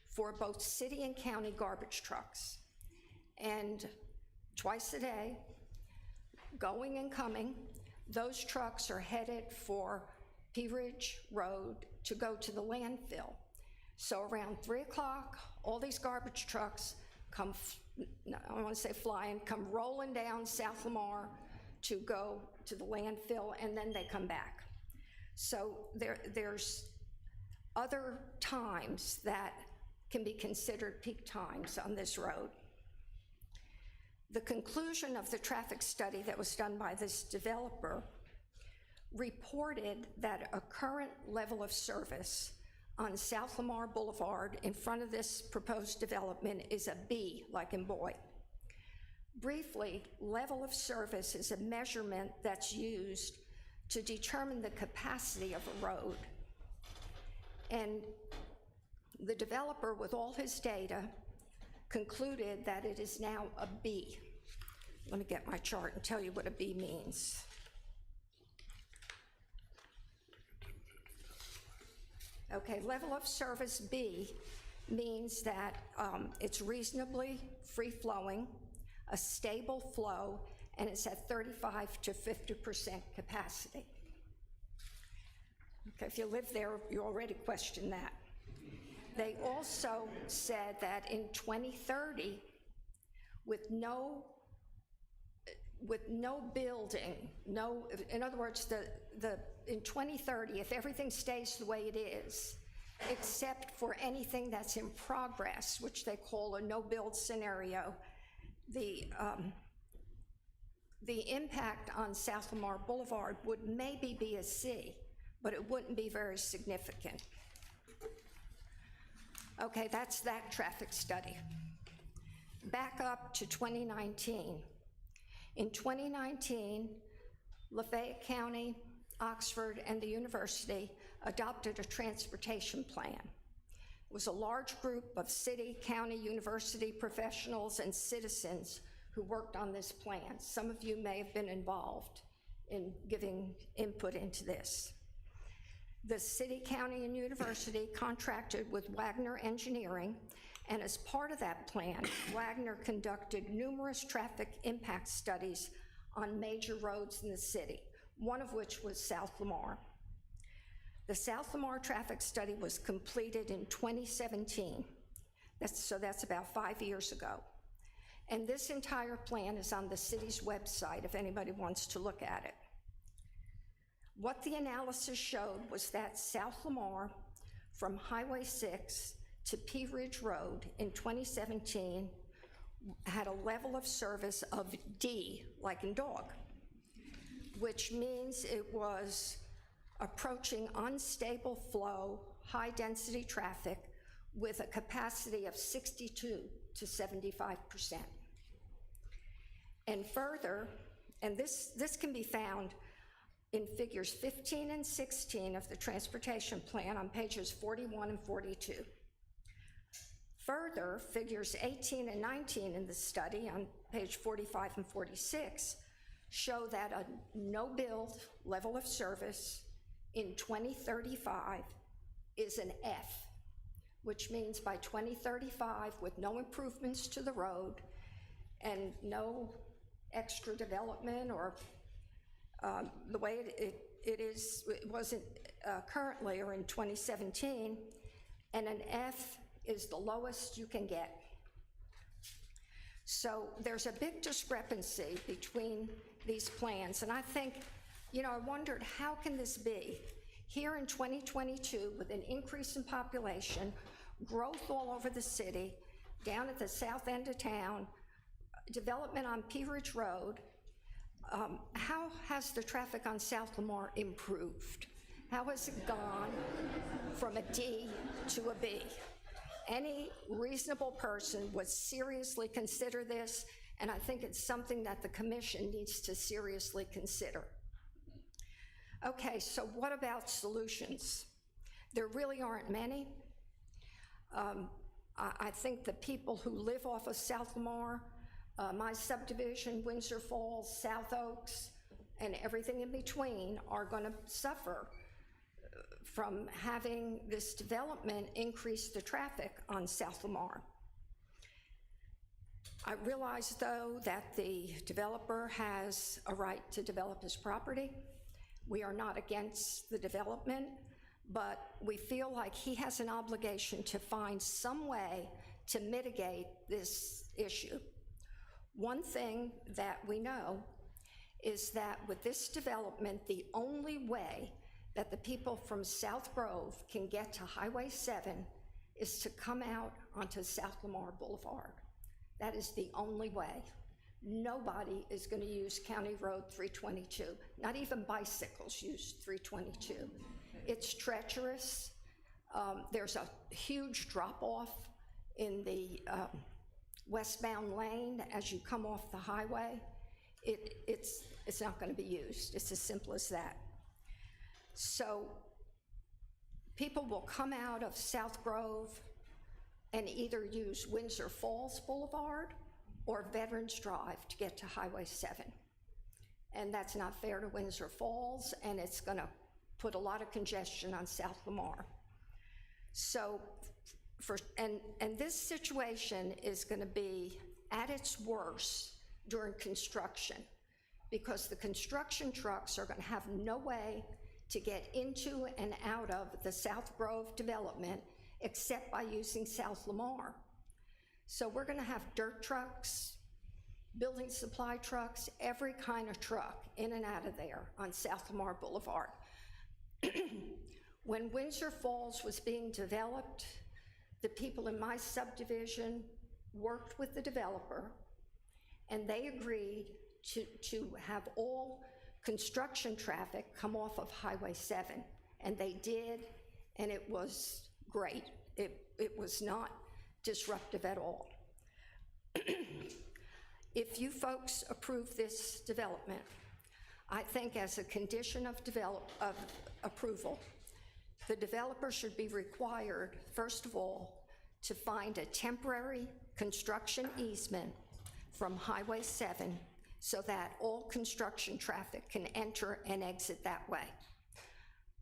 for both city and county garbage trucks. And twice a day, going and coming, those trucks are headed for Pea Ridge Road to go to the landfill. So around 3 o'clock, all these garbage trucks come, I don't want to say flying, come rolling down South Lamar to go to the landfill, and then they come back. So there's other times that can be considered peak times on this road. The conclusion of the traffic study that was done by this developer reported that a current level of service on South Lamar Boulevard in front of this proposed development is a B, like in boy. Briefly, level of service is a measurement that's used to determine the capacity of a road. And the developer, with all his data, concluded that it is now a B. Let me get my chart and tell you what a B means. Okay, level of service B means that it's reasonably free-flowing, a stable flow, and it's at 35 to 50% capacity. Okay, if you live there, you already question that. They also said that in 2030, with no building, in other words, in 2030, if everything stays the way it is, except for anything that's in progress, which they call a no-build scenario, the impact on South Lamar Boulevard would maybe be a C, but it wouldn't be very significant. Okay, that's that traffic study. Back up to 2019. In 2019, Lafayette County, Oxford, and the university adopted a transportation plan. It was a large group of city, county, university professionals and citizens who worked on this plan. Some of you may have been involved in giving input into this. The city, county, and university contracted with Wagner Engineering, and as part of that plan, Wagner conducted numerous traffic impact studies on major roads in the city, one of which was South Lamar. The South Lamar traffic study was completed in 2017. That's about 5 years ago. And this entire plan is on the city's website if anybody wants to look at it. What the analysis showed was that South Lamar, from Highway 6 to Pea Ridge Road in 2017 had a level of service of D, like in dog, which means it was approaching unstable flow, high-density traffic with a capacity of 62 to 75%. And further, and this can be found in figures 15 and 16 of the transportation plan on pages 41 and 42. Further, figures 18 and 19 in the study on page 45 and 46 show that a no-build level of service in 2035 is an F, which means by 2035, with no improvements to the road and no extra development or the way it wasn't currently or in 2017, and an F is the lowest you can get. So there's a big discrepancy between these plans, and I think, I wondered, how can this be? Here in 2022, with an increase in population, growth all over the city, down at the south end of town, development on Pea Ridge Road, how has the traffic on South Lamar improved? How has it gone from a D to a B? Any reasonable person would seriously consider this, and I think it's something that the commission needs to seriously consider. Okay, so what about solutions? There really aren't many. I think the people who live off of South Lamar, my subdivision, Windsor Falls, South Oaks, and everything in between are going to suffer from having this development increase the traffic on South Lamar. I realize, though, that the developer has a right to develop his property. We are not against the development, but we feel like he has an obligation to find some way to mitigate this issue. One thing that we know is that with this development, the only way that the people from South Grove can get to Highway 7 is to come out onto South Lamar Boulevard. That is the only way. Nobody is going to use County Road 322. Not even bicycles use 322. It's treacherous. There's a huge drop-off in the westbound lane as you come off the highway. It's not going to be used. It's as simple as that. So people will come out of South Grove and either use Windsor Falls Boulevard or Veterans Drive to get to Highway 7. And that's not fair to Windsor Falls, and it's going to put a lot of congestion on South Lamar. So, and this situation is going to be at its worst during construction, because the construction trucks are going to have no way to get into and out of the South Grove development except by using South Lamar. So we're going to have dirt trucks, building supply trucks, every kind of truck in and out of there on South Lamar Boulevard. When Windsor Falls was being developed, the people in my subdivision worked with the developer, and they agreed to have all construction traffic come off of Highway 7, and they did, and it was great. It was not disruptive at all. If you folks approve this development, I think as a condition of approval, the developer should be required, first of all, to find a temporary construction easement from Highway 7 so that all construction traffic can enter and exit that way.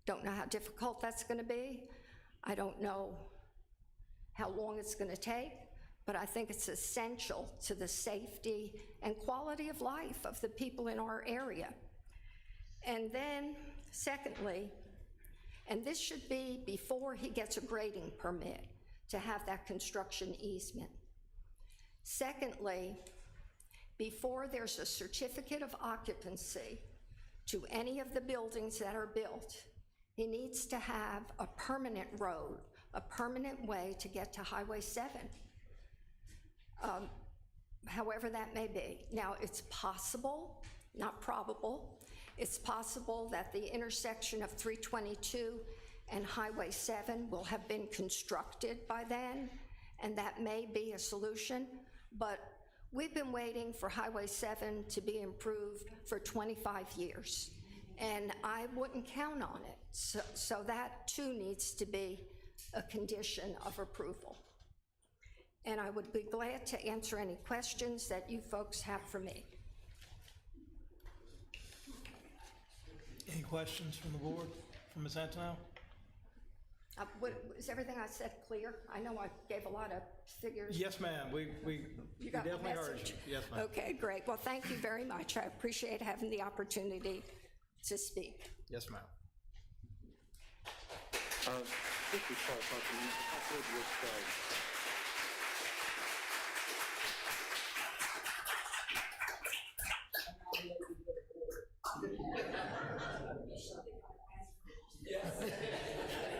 Don't know how difficult that's going to be. I don't know how long it's going to take, but I think it's essential to the safety and quality of life of the people in our area. And then, secondly, and this should be before he gets a grading permit to have that construction easement. Secondly, before there's a certificate of occupancy to any of the buildings that are built, he needs to have a permanent road a permanent way to get to Highway 7. However that may be. Now, it's possible, not probable, it's possible that the intersection of 322 and Highway 7 will have been constructed by then, and that may be a solution, but we've been waiting for Highway 7 to be improved for 25 years, and I wouldn't count on it. So that too needs to be a condition of approval. And I would be glad to answer any questions that you folks have for me. Any questions from the board, from Ms. Antonelli? Is everything I said clear? I know I gave a lot of figures. Yes, ma'am, we You got my definitely heard message? you. Yes, ma'am. Okay, great. Well, thank you very much. I appreciate having the opportunity to speak. Yes, ma'am. This is Paul Costellino. I've heard with,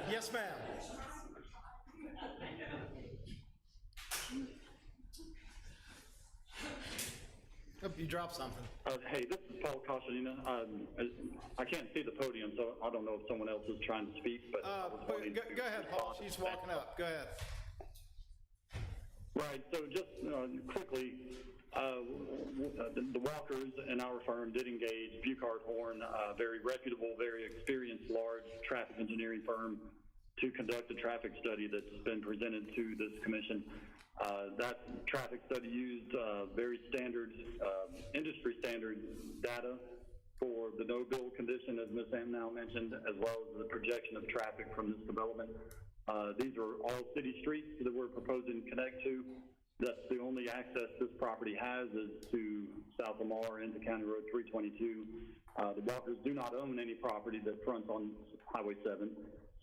Yes, ma'am. Oh, you dropped something. hey, this is Paul Costellino. I can't see the podium, so I don't know if someone else is trying to speak, but I was wanting to Go ahead, Paul, respond. she's walking up, go ahead. Right, so just quickly, the Walkers in our firm did engage Bucart Horn, a very reputable, very experienced, large traffic engineering firm, to conduct a traffic study that's been presented to this commission. That traffic study used very standard, industry standard data for the no-build condition, as Ms. Amnow mentioned, as well as the projection of traffic from this development. These are all city streets that we're proposing to connect to. That's the only access this property has is to South Lamar into County Road 322. The Walkers do not own any property that fronts on Highway 7,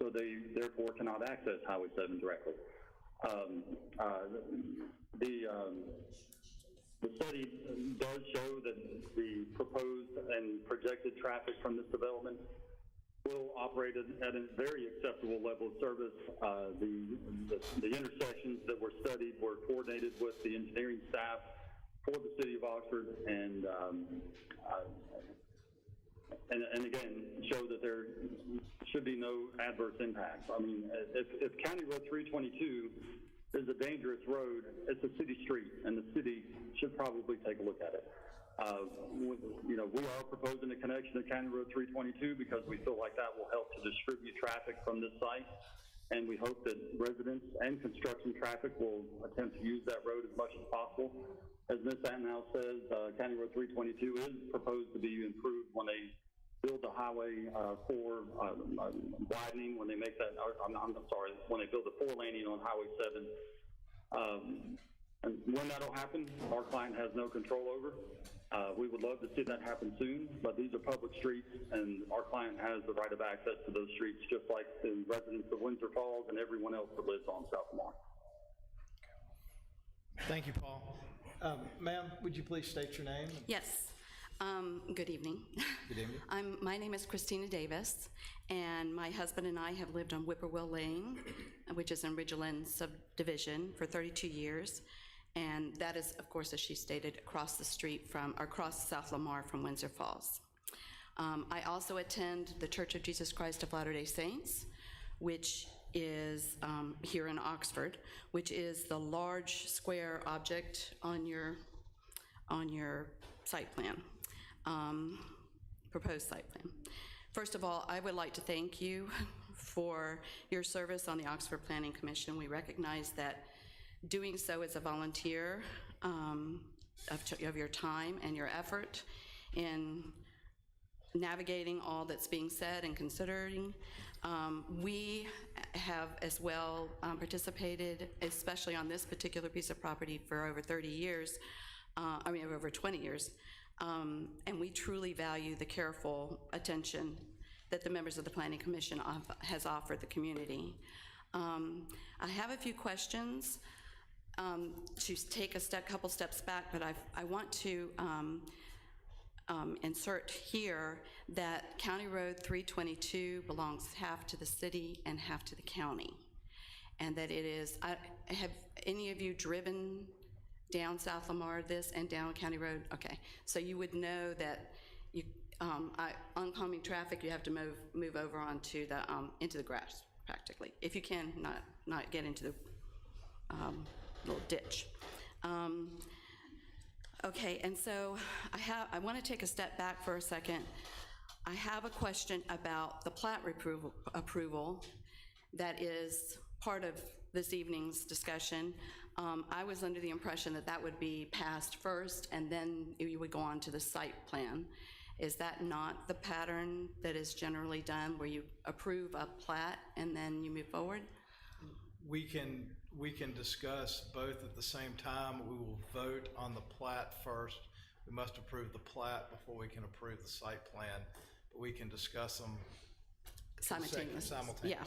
so they therefore cannot access Highway 7 directly. The study does show that the proposed and projected traffic from this development will operate at a very acceptable level of service. The intersections that were studied were coordinated with the engineering staff for the city of Oxford, and again, show that there should be no adverse impacts. I mean, if County Road 322 is a dangerous road, it's a city street, and the city should probably take a look at it. We are proposing a connection to County Road 322 because we feel like that will help to distribute traffic from this site, and we hope that residents and construction traffic will attempt to use that road as much as possible. As Ms. Atnow says, County Road 322 is proposed to be improved when they build the Highway 4 widening, when they make that, when they build the 4 laning on Highway 7. And when that'll happen, our client has no control over. We would love to see that happen soon, but these are public streets, and our client has the right of access to those streets, just like the residents of Windsor Falls and everyone else that lives on South Lamar. Thank you, Paul. Ma'am, would you please state your name? Yes. Good evening. Good evening. My name is Christina Davis, and my husband and I have lived on Whippoorwill Lane, which is in Ridgeland subdivision, for 32 years. And that is, of course, as she stated, across the street across South Lamar from Windsor Falls. I also attend the Church of Jesus Christ of Latter-day Saints, which is here in Oxford, which is the large square object on your site plan, proposed site plan. First of all, I would like to thank you for your service on the Oxford Planning Commission. We recognize that doing so as a volunteer of your time and your effort in navigating all that's being said and considering. We have as well participated, especially on this particular piece of property, for over 30 years, over 20 years, and we truly value the careful attention that the members of the Planning Commission has offered the community. I have a few questions to take a couple steps back, but I want to insert here that County Road 322 belongs half to the city and half to the county. and that it is, have any of you driven down South Lamar and down County Road? Okay, so you would know that you, oncoming traffic, you have to move over onto the, into the grass, practically, if you can not get into the little ditch. Okay, and so I want to take a step back for a second. I have a question about the Plat approval that is part of this evening's discussion. I was under the impression that that would be passed first, and then you would go on to the site plan. Is that not the pattern that is generally done, where you approve a plat and then you move forward? We can discuss both at the same time. We will vote on the plat first. We must approve the plat before we can approve the site plan, but we can discuss them simultaneously. Yeah.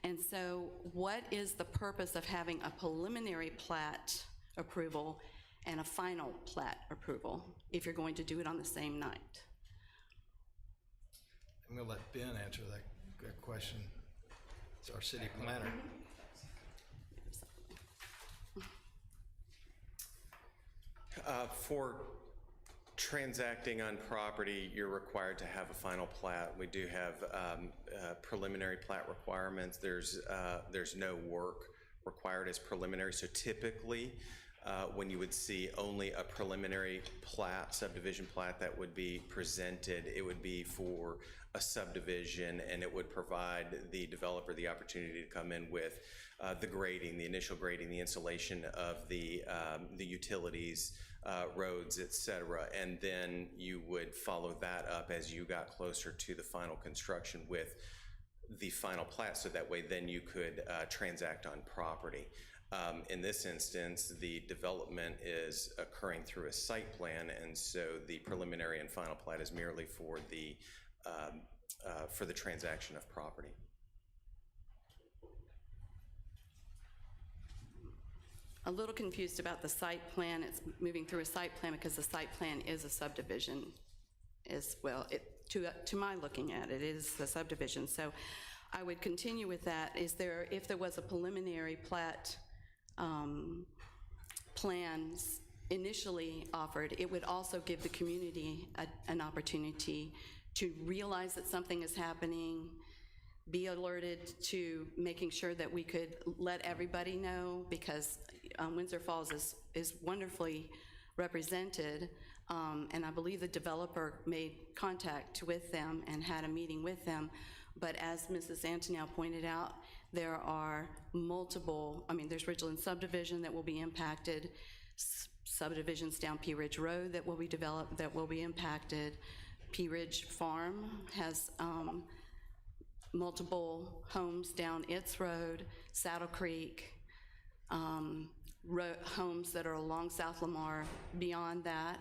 And so what is the purpose of having a preliminary plat approval and a final plat approval if you're going to do it on the same night? I'm going to let Ben answer that question. It's our city planner. For transacting on property, you're required to have a final plat. We do have preliminary plat requirements. There's no work required as preliminary. So typically, when you would see only a preliminary plat, subdivision plat that would be presented, it would be for a subdivision, and it would provide the developer the opportunity to come in with the grading, the initial grading, the installation of the utilities, roads, et cetera, and then you would follow that up as you got closer to the final construction with the final plat, so that way then you could transact on property. In this instance, the development is occurring through a site plan, and so the preliminary and final plat is merely for the transaction of property. A little confused about the site plan. It's moving through a site plan because the site plan is a subdivision as well. To my looking at it, it is a subdivision. So I would continue with that. If there was a preliminary plat plans initially offered, it would also give the community an opportunity to realize that something is happening, be alerted to making sure that we could let everybody know, because Windsor Falls is wonderfully represented, and I believe the developer made contact with them and had a meeting with them. But as Mrs. Antonell pointed out, there are multiple, there's Ridgeland subdivision that will be impacted, subdivisions down Pea Ridge Road that will be developed, that will be impacted. Pea Ridge Farm has multiple homes down its road, Saddle Creek, homes that are along South Lamar beyond that,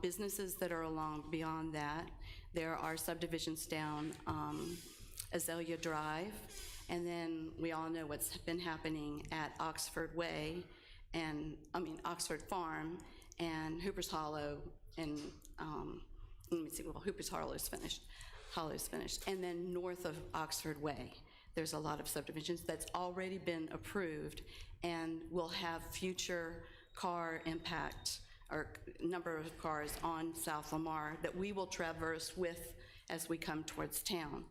businesses that are along beyond that. There are subdivisions down Azalea Drive, and then we all know what's been happening at Oxford Way, and Oxford Farm and Hooper's Hollow, and let me see, well, Hooper's Hollow is finished. And then north of Oxford Way, there's a lot of subdivisions that's already been approved and will have future car impact, or number of cars on South Lamar that we will traverse with as we come towards town.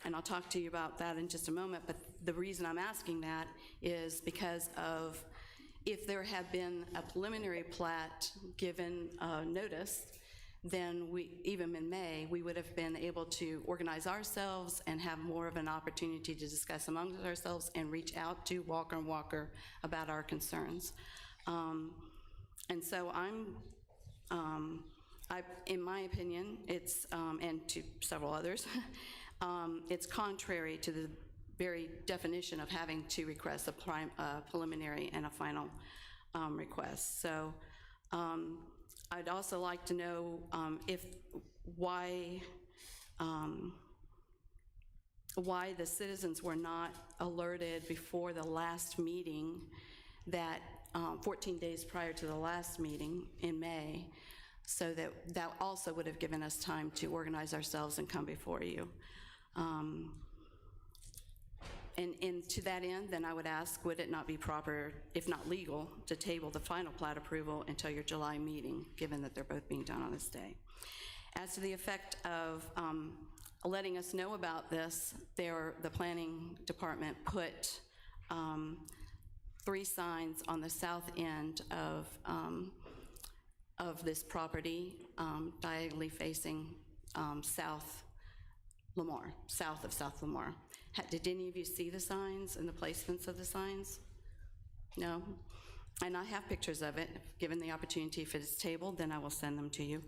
And I'll talk to you about that in just a moment, but the reason I'm asking that is because of, if there had been a preliminary plat given notice, then even in May, we would have been able to organize ourselves and have more of an opportunity to discuss amongst ourselves and reach out to Walker & Walker about our concerns. And so in my opinion, it's, and to several others, it's contrary to the very definition of having to request a preliminary and a final request. So I'd also like to know why the citizens were not alerted before the last meeting, that 14 days prior to the last meeting in May, so that also would have given us time to organize ourselves and come before you. And to that end, then I would ask, would it not be proper, if not legal, to table the final plat approval until your July meeting, given that they're both being done on this day? As to the effect of letting us know about this, the planning department put 3 signs on the south end of this property, diagonally facing south Lamar, south of South Lamar. Did any of you see the signs and the placements of the signs? No? And I have pictures of it. Given the opportunity, if it's tabled, then I will send them to you.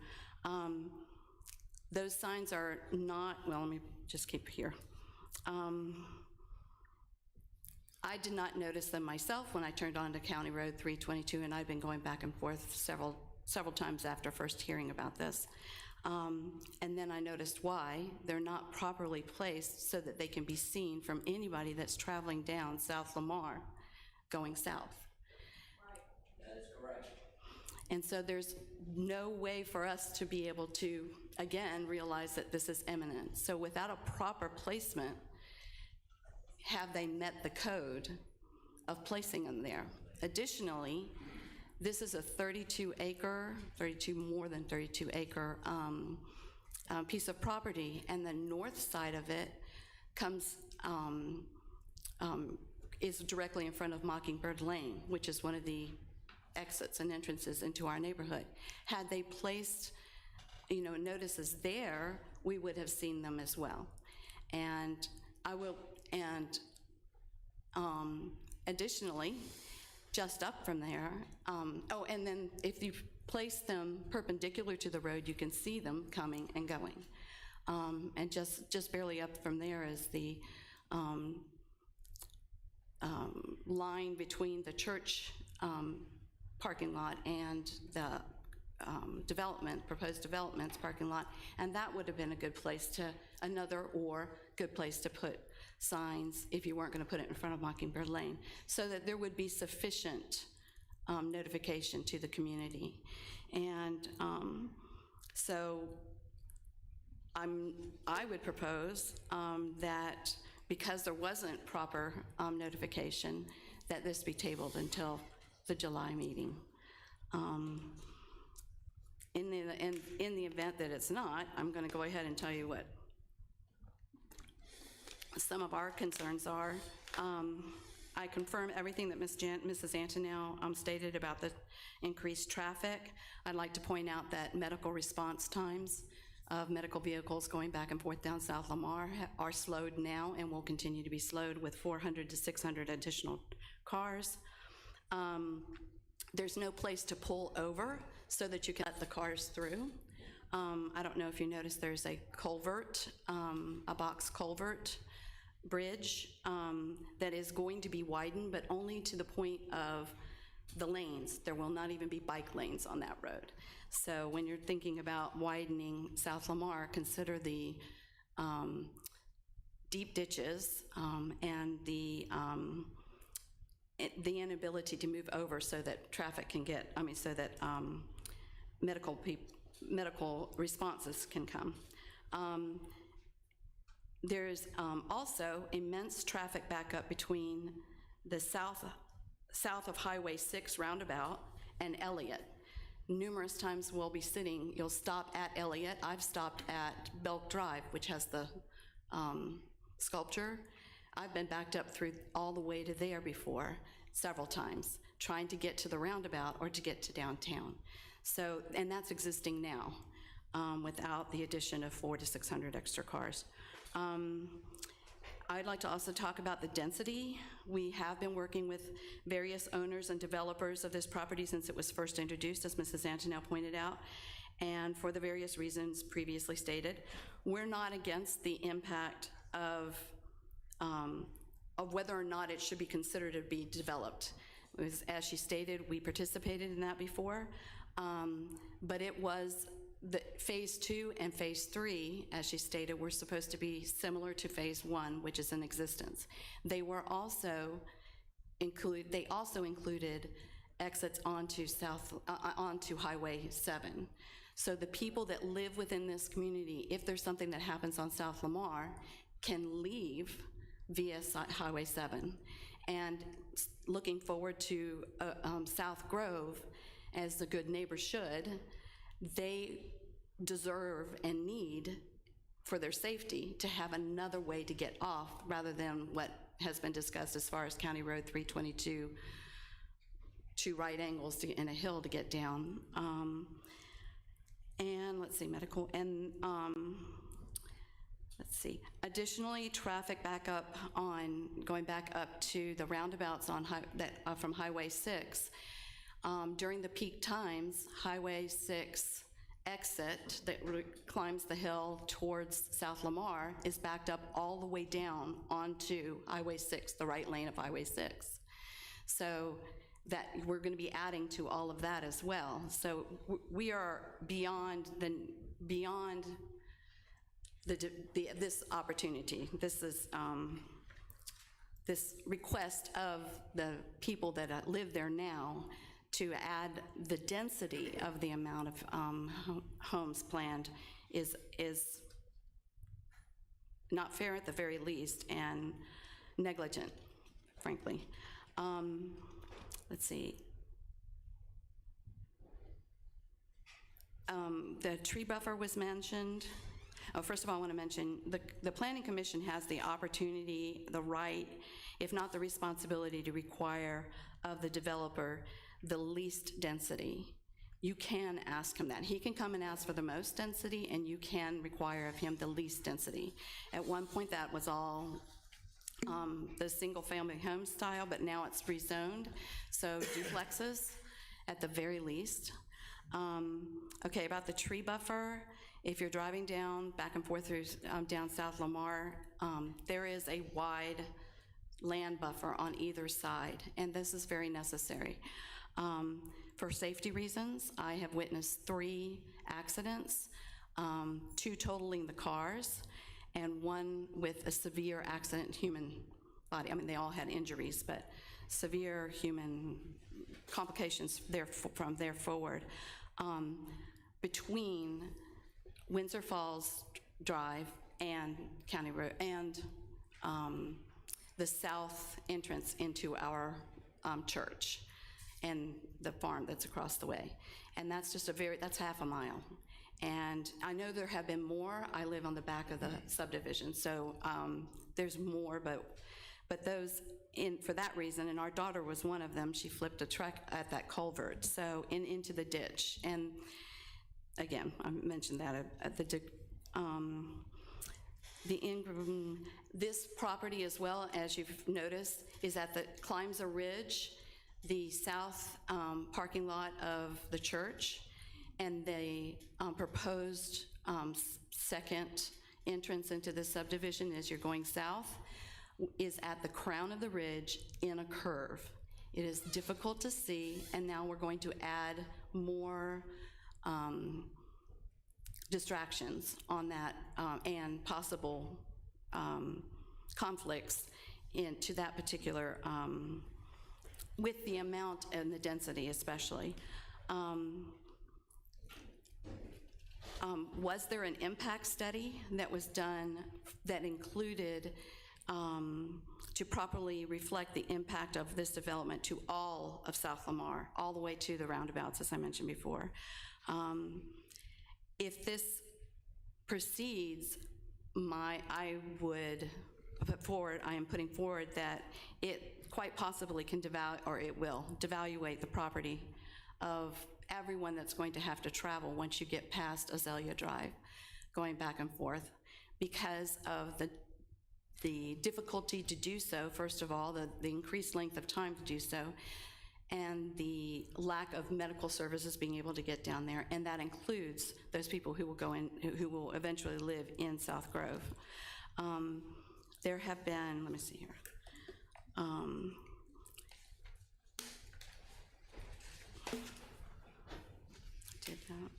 Those signs are not, well, let me just keep here. I did not notice them myself when I turned onto County Road 322, and I've been going back and forth several times after first hearing about this. And then I noticed why. They're not properly placed so that they can be seen from anybody that's traveling down South Lamar going south. That is correct. And so there's no way for us to be able to, again, realize that this is imminent. So without a proper placement, have they met the code of placing them there? Additionally, this is a more than 32 acre piece of property, and the north side of it is directly in front of Mockingbird Lane, which is one of the exits and entrances into our neighborhood. Had they placed, notices there, we would have seen them as well. And additionally, just up from there, and then if you place them perpendicular to the road, you can see them coming and going. And just barely up from there is the line between the church parking lot and the proposed development's parking lot, and that would have been a good place good place to put signs if you weren't going to put it in front of Mockingbird Lane, so that there would be sufficient notification to the community. And so I would propose that because there wasn't proper notification, that this be tabled until the July meeting. In the event that it's not, I'm going to go ahead and tell you what some of our concerns are. I confirm everything that Mrs. Antonell stated about the increased traffic. I'd like to point out that medical response times of medical vehicles going back and forth down South Lamar are slowed now and will continue to be slowed with 400 to 600 additional cars. There's no place to pull over so that you can let the cars through. I don't know if you noticed there's a culvert, a box culvert bridge that is going to be widened, but only to the point of the lanes. There will not even be bike lanes on that road. So when you're thinking about widening South Lamar, consider the deep ditches and the inability to move over so that traffic can get, so that medical responses can come. There's also immense traffic backup between the south of Highway 6 roundabout and Elliott. Numerous times you'll stop at Elliott. I've stopped at Belk Drive, which has the sculpture. I've been backed up through all the way to there before, several times, trying to get to the roundabout or to get to downtown. So, and that's existing now without the addition of 400 to 600 extra cars. I'd like to also talk about the density. We have been working with various owners and developers of this property since it was first introduced, as Mrs. Antonell pointed out, and for the various reasons previously stated. We're not against the impact of whether or not it should be considered to be developed. As she stated, we participated in that before, but it was the phase 2 and phase 3, as she stated, were supposed to be similar to phase 1, which is in existence. They also included exits onto Highway 7. So the people that live within this community, if there's something that happens on South Lamar, can leave via Highway 7. And looking forward to South Grove, as the good neighbor should, they deserve and need, for their safety, to have another way to get off rather than what has been discussed as far as County Road 322, 2 right angles and a hill to get down. And let's see, medical, and let's see. Additionally, traffic backup going back up to the roundabouts on from Highway 6. During the peak times, Highway 6 exit that climbs the hill towards South Lamar is backed up all the way down onto Highway 6, the right lane of Highway 6. So that we're going to be adding to all of that as well. So we are beyond this opportunity. This is this request of the people that live there now to add the density of the amount of homes planned is not fair at the very least, and negligent, frankly. Let's see. The tree buffer was mentioned. Oh, first of all, I want to mention the Planning Commission has the opportunity, the right, if not the responsibility, to require of the developer the least density. You can ask him that. He can come and ask for the most density, and you can require of him the least density. At one point, that was all the single-family home style, but now it's rezoned, so duplexes at the very least. Okay, about the tree buffer, if you're driving back and forth through down South Lamar, there is a wide land buffer on either side, and this is very necessary. For safety reasons, I have witnessed 3 accidents, 2 totaling the cars, and 1 with a severe accident, human body. I mean, they all had injuries, but severe human complications from there forward. Between Windsor Falls Drive and County Road, and the south entrance into our church and the farm that's across the way. And that's just that's half a mile. And I know there have been more. I live on the back of the subdivision, so there's more, but those, for that reason, and our daughter was one of them, she flipped a truck at that culvert, so into the ditch. And again, I mentioned that at this property, as well, as you've noticed, is at the climbs a ridge, the south parking lot of the church, and the proposed second entrance into the subdivision as you're going south is at the crown of the ridge in a curve. It is difficult to see, and now we're going to add more distractions on that and possible conflicts into that particular, with the amount and the density especially. Was there an impact study that was done that included to properly reflect the impact of this development to all of South Lamar, all the way to the roundabouts, as I mentioned before? If this proceeds, I would put forward, I am putting forward that it quite possibly can it will devaluate the property of everyone that's going to have to travel once you get past Azalea Drive, going back and forth, because of the difficulty to do so, first of all, the increased length of time to do so, and the lack of medical services being able to get down there, and that includes those people who will who will eventually live in South Grove. There have been, let me see here. Did that.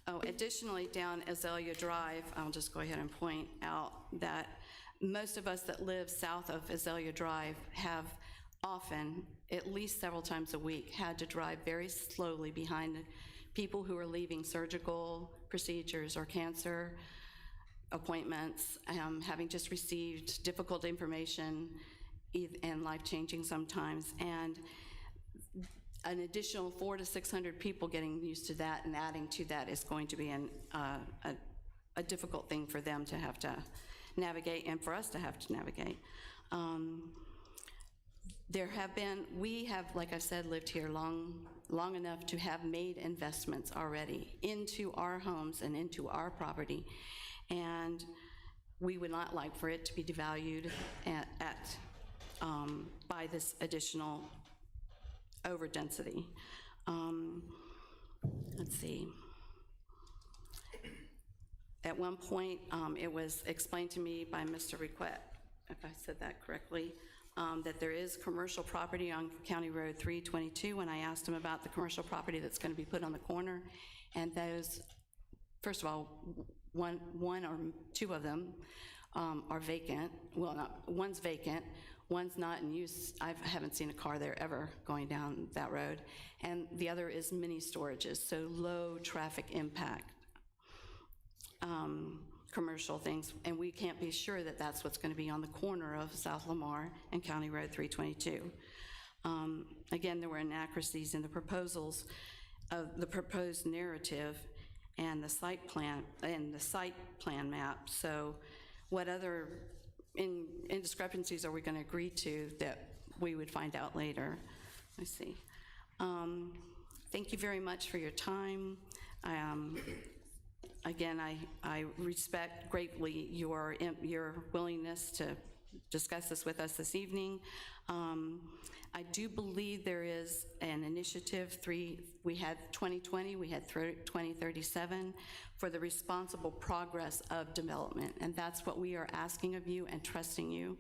Oh, additionally, down Azalea Drive, I'll just go ahead and point out that most of us that live south of Azalea Drive have often, at least several times a week, had to drive very slowly behind people who are leaving surgical procedures or cancer appointments, having just received difficult information and life-changing sometimes, and an additional 400 to 600 people getting used to that and adding to that is going to be a difficult thing for them to have to navigate and for us to have to navigate. We have, like I said, lived here long enough to have made investments already into our homes and into our property, and we would not like for it to be devalued by this additional overdensity. Let's see. At one point, it was explained to me by Mr. Requette, if I said that correctly, that there is commercial property on County Road 322, when I asked him about the commercial property that's going to be put on the corner, and those, first of all, one or two of them are vacant. Well, one's vacant, one's not in use. I haven't seen a car there ever going down that road, and the other is mini storages, so low traffic impact commercial things, and we can't be sure that that's what's going to be on the corner of South Lamar and County Road 322. Again, there were inaccuracies in the proposals of the proposed narrative and the site plan map. So what other indiscrepancies are we going to agree to that we would find out later? Let's see. Thank you very much for your time. Again, I respect greatly your willingness to discuss this with us this evening. I do believe there is an initiative, we had 2020, we had 2037, for the responsible progress of development, and that's what we are asking of you and trusting you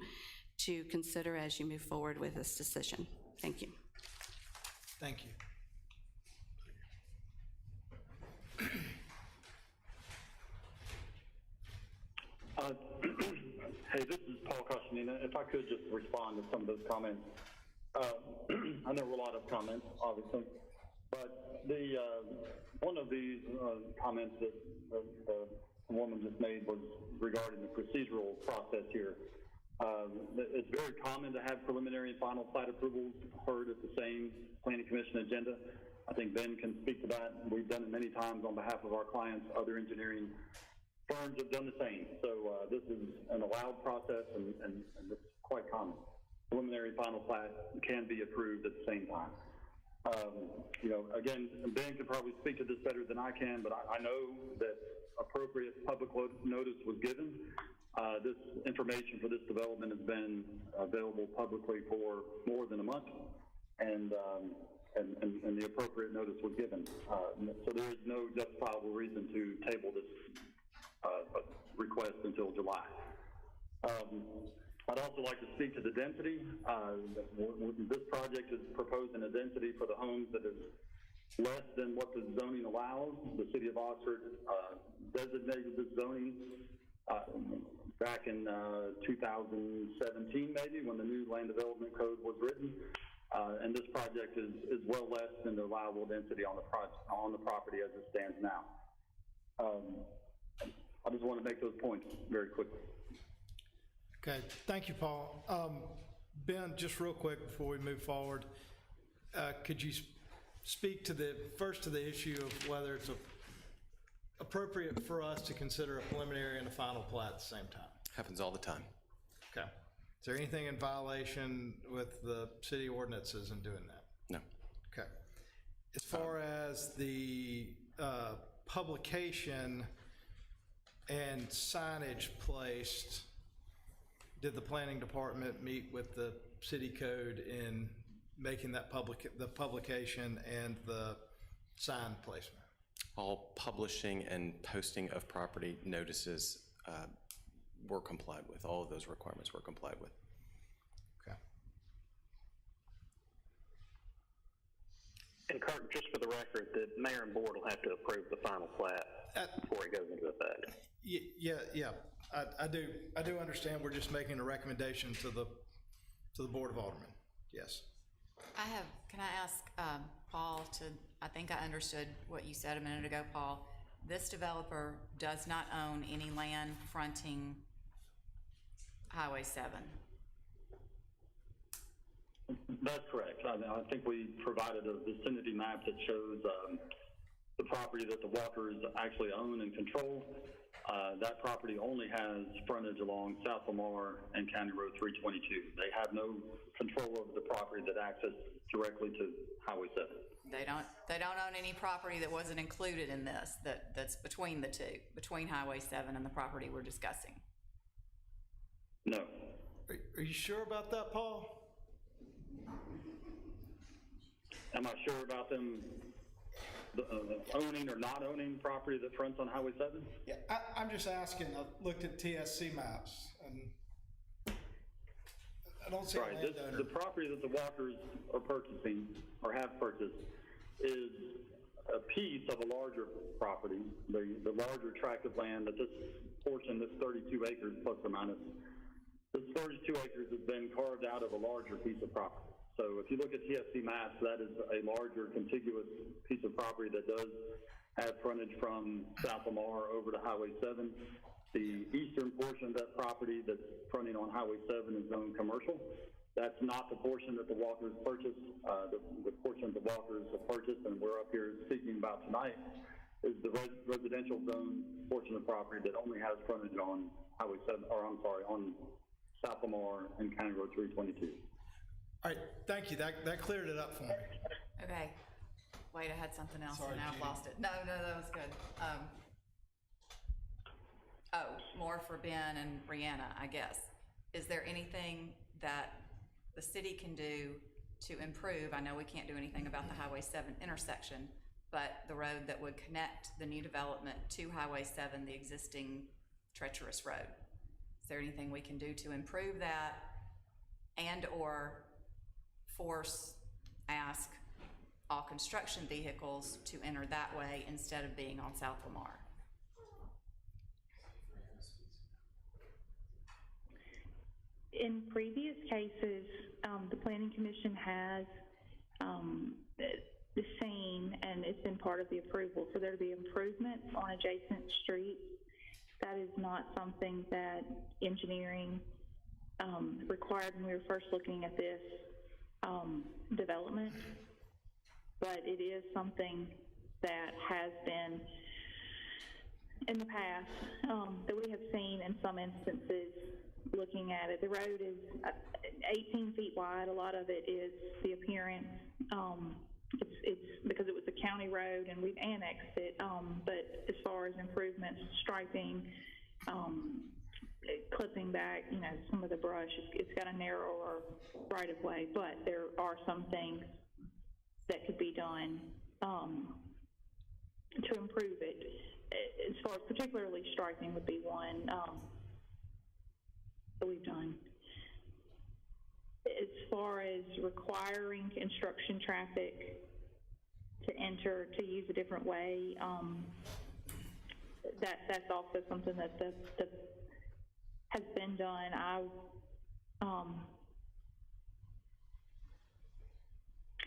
to consider as you move forward with this decision. Thank you. Thank you. Hey, this is Paul Christina. If I could just respond to some of those comments. I know there were a lot of comments, obviously, but one of these comments that the woman just made was regarding the procedural process here. It's very common to have preliminary and final plat approvals heard at the same Planning Commission agenda. I think Ben can speak to that. We've done it many times on behalf of our clients. Other engineering firms have done the same. So this is an allowed process, and it's quite common. Preliminary final plat can be approved at the same time. Again, Ben can probably speak to this better than I can, but I know that appropriate public notice was given. This information for this development has been available publicly for more than a month, and the appropriate notice was given. So there is no justifiable reason to table this request until July. I'd also like to speak to the density. This project is proposing a density for the homes that is less than what the zoning allows. The city of Oxford designated this zoning back in 2017, maybe, when the new land development code was written. And this project is well less than the allowable density on the property as it stands now. I just want to make those points very quickly. Okay, thank you, Paul. Ben, just real quick before we move forward, could you speak to the issue of whether it's appropriate for us to consider a preliminary and a final plat at the same time? Happens all the time. Okay. Is there anything in violation with the city ordinances in doing that? No. Okay. As far as the publication and signage placed, did the planning department meet with the city code in making that the publication and the sign placement? All publishing and posting of property notices were complied with. All of those requirements were complied with. Okay. And Kirk, just for the record, the mayor and board will have to approve the final plat before it goes into effect. Yeah. I do understand. We're just making a recommendation to the Board of Aldermen. Yes. Can I ask Paul I think I understood what you said a minute ago, Paul. this developer does not own any land fronting Highway 7. That's correct. I think we provided a vicinity map that shows the property that the Walkers actually own and control. That property only has frontage along South Lamar and County Road 322. They have no control over the property that accesses directly to Highway 7. They don't own any property that wasn't included in this, that's between the two, between Highway 7 and the property we're discussing. No. Are you sure about that, Paul? Am I sure about them owning or not owning property that fronts on Highway 7? Yeah, I'm just asking. I've looked at TSC maps, and I don't see a Right. landowner. The property that the Walkers are purchasing or have purchased is a piece of a larger property, the larger tract of land that this portion, this 32 acres plus or minus, this 32 acres has been carved out of a larger piece of property. So if you look at TSC maps, that is a larger contiguous piece of property that does have frontage from South Lamar over to Highway 7. The eastern portion of that property that's fronting on Highway 7 is zoned commercial. That's not the portion that the Walkers purchased. The portion the Walkers have purchased and we're up here speaking about tonight is the residential zone portion of property that only has frontage on Highway 7, or I'm sorry, on South Lamar and County Road 322. All right, thank you. That cleared it up for me. Okay. Wait, I had something else, Sorry, and now I've Judy. lost it. No, that was good. More for Ben and Brianna, I guess. Is there anything that the city can do to improve? I know we can't do anything about the Highway 7 intersection, but the road that would connect the new development to Highway 7, the existing treacherous road. Is there anything we can do to improve that and/or ask all construction vehicles to enter that way instead of being on South Lamar? In previous cases, the Planning Commission has seen, and it's been part of the approval, for there to be improvements on adjacent streets. That is not something that engineering required when we were first looking at this development, but it is something that has been in the past that we have seen in some instances looking at it. The road is 18 feet wide. A lot of it is the appearance. It's because it was a county road and we've annexed it, but as far as improvements, striping, clipping back, some of the brush, it's got a narrower right of way, but there are some things that could be done to improve it. As far as particularly striping would be one that we've done. As far as requiring construction traffic to enter, to use a different way, that's also something that has been done.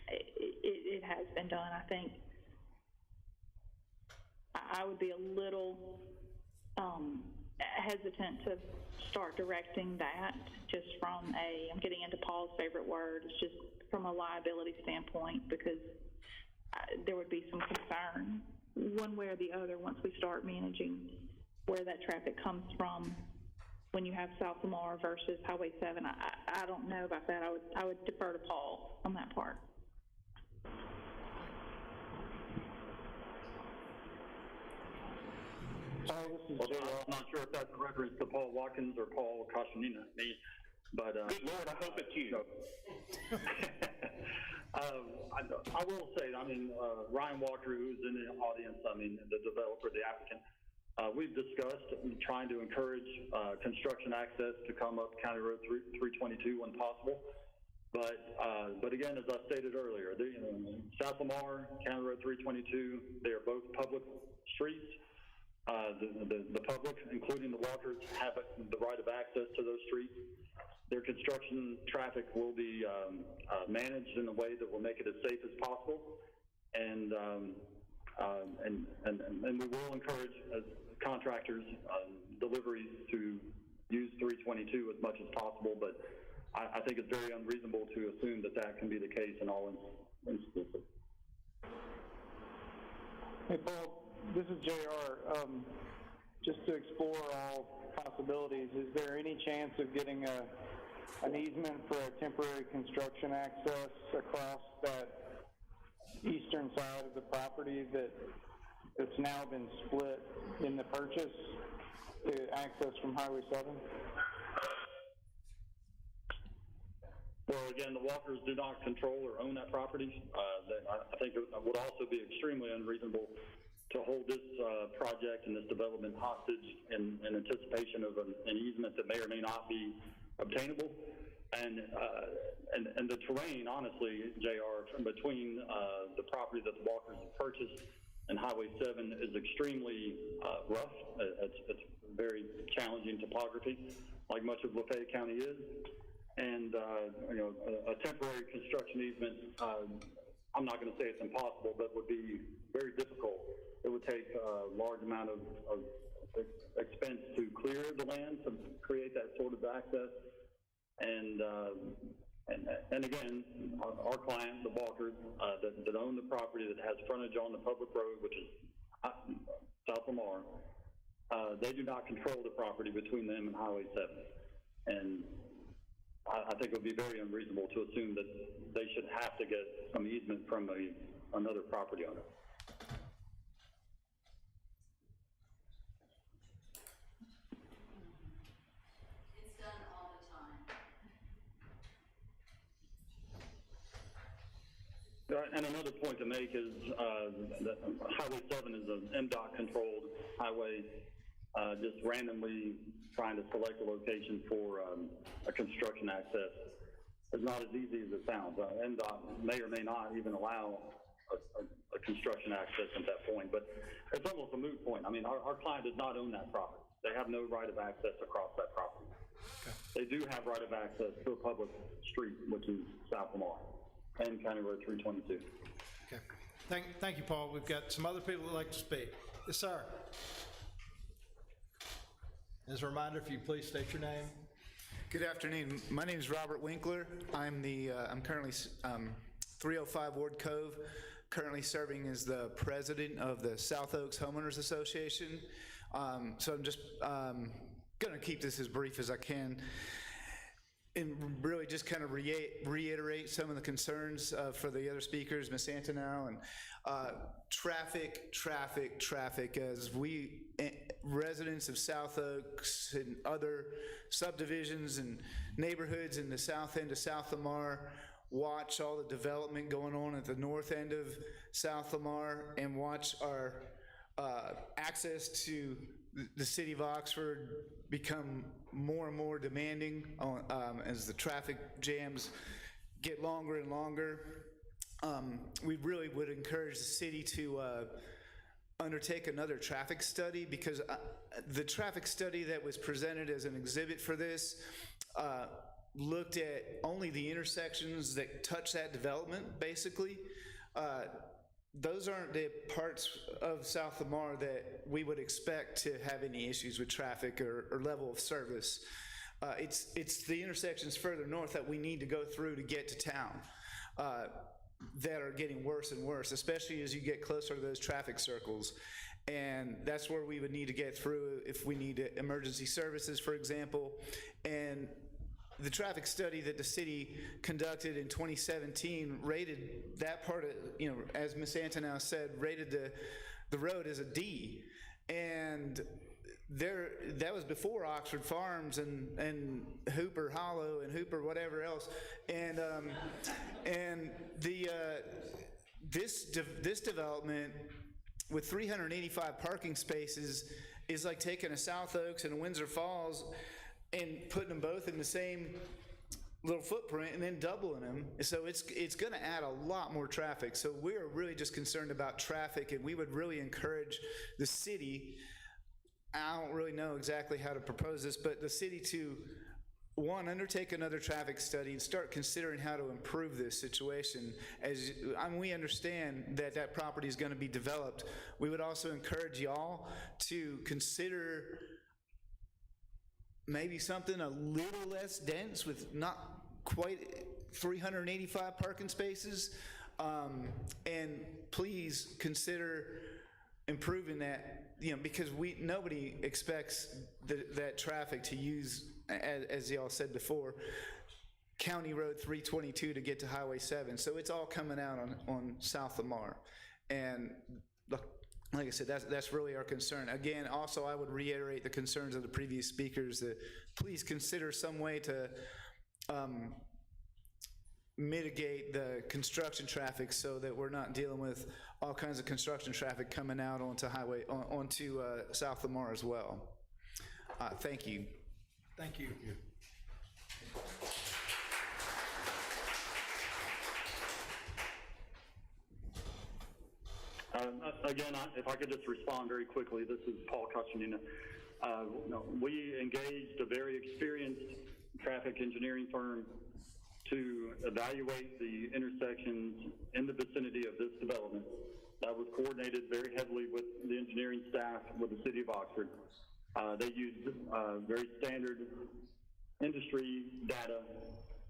It has been done. I think I would be a little hesitant to start directing that just from I'm getting into Paul's favorite word, it's just from a liability standpoint, because there would be some concern one way or the other once we start managing where that traffic comes from when you have South Lamar versus Highway 7. I don't know about that. I would defer to Paul on that part. Well, I'm not sure if that's a reference to Paul Watkins or Paul Coscinina, me, but Good Lord, I hope it's you. I will say, Ryan Walker, who's in the audience, the developer, the applicant, we've discussed trying to encourage construction access to come up County Road 322 when possible. But again, as I stated earlier, South Lamar, County Road 322, they are both public streets. The public, including the walkers, have the right of access to those streets. Their construction traffic will be managed in a way that will make it as safe as possible. And And we will encourage contractors, deliveries to use 322 as much as possible, but I think it's very unreasonable to assume that that can be the case in all instances. Hey, Paul, this is JR. Just to explore all possibilities, is there any chance of getting an easement for a temporary construction access across that eastern side of the property that's now been split in the purchase to access from Highway 7? Well, again, the Walkers do not control or own that property. I think it would also be extremely unreasonable to hold this project and this development hostage in anticipation of an easement that may or may not be obtainable. And the terrain, honestly, JR, from between the property that the Walkers have purchased and Highway 7 is extremely rough. It's very challenging topography, like much of Lafayette County is. And, a temporary construction easement, I'm not going to say it's impossible, but would be very difficult. It would take a large amount of expense to clear the land to create that sort of access. And again, our client, the Walkers, that own the property that has frontage on the public road, which is South Lamar, they do not control the property between them and Highway 7. And I think it would be very unreasonable to assume that they should have to get some easement from another property owner. It's done all the time. And another point to make is that Highway 7 is an MDOT-controlled highway. Just randomly trying to select a location for a construction access is not as easy as it sounds. MDOT may or may not even allow a construction access at that point, but it's almost a moot point. I mean, our client does not own that property. They have no right of access across that property. Okay. They do have right of access to a public street, which is South Lamar and County Road 322. Okay. Thank you, Paul. We've got some other people that like to speak. Yes, sir. As a reminder, if you please state your name. Good afternoon. My name is Robert Winkler. I'm currently 305 Ward Cove, currently serving as the president of the South Oaks Homeowners Association. So I'm just going to keep this as brief as I can and really just kind of reiterate some of the concerns for the other speakers, Ms. Antonow, and traffic, as we residents of South Oaks and other subdivisions and neighborhoods in the south end of South Lamar watch all the development going on at the north end of South Lamar and watch our access to the city of Oxford become more and more demanding as the traffic jams get longer and longer. We really would encourage the city to undertake another traffic study, because the traffic study that was presented as an exhibit for this looked at only the intersections that touch that development, basically. Those aren't the parts of South Lamar that we would expect to have any issues with traffic or level of service. It's the intersections further north that we need to go through to get to town that are getting worse and worse, especially as you get closer to those traffic circles. And that's where we would need to get through if we need emergency services, for example. And the traffic study that the city conducted in 2017 rated that part of, as Ms. Antonow said, rated the road as a D. And that was before Oxford Farms and Hooper Hollow and Hooper whatever else. And this development with 385 parking spaces is like taking a South Oaks and a Windsor Falls and putting them both in the same little footprint and then doubling them. So it's going to add a lot more traffic. So we're really just concerned about traffic, and we would really encourage the city, I don't really know exactly how to propose this, but the city to one, undertake another traffic study and start considering how to improve this situation. We understand that that property is going to be developed. We would also encourage y'all to consider maybe something a little less dense with not quite 385 parking spaces. And please consider improving that, because nobody expects that traffic to use, as y'all said before, County Road 322 to get to Highway 7. So it's all coming out on South Lamar. And like I said, that's really our concern. Again, also, I would reiterate the concerns of the previous speakers that please consider some way to mitigate the construction traffic so that we're not dealing with all kinds of construction traffic coming out onto South Lamar as well. Thank you. Thank you. Again, if I could just respond very quickly, this is Paul Costanina. We engaged a very experienced traffic engineering firm to evaluate the intersections in the vicinity of this development. That was coordinated very heavily with the engineering staff with the City of Oxford. They used very standard industry data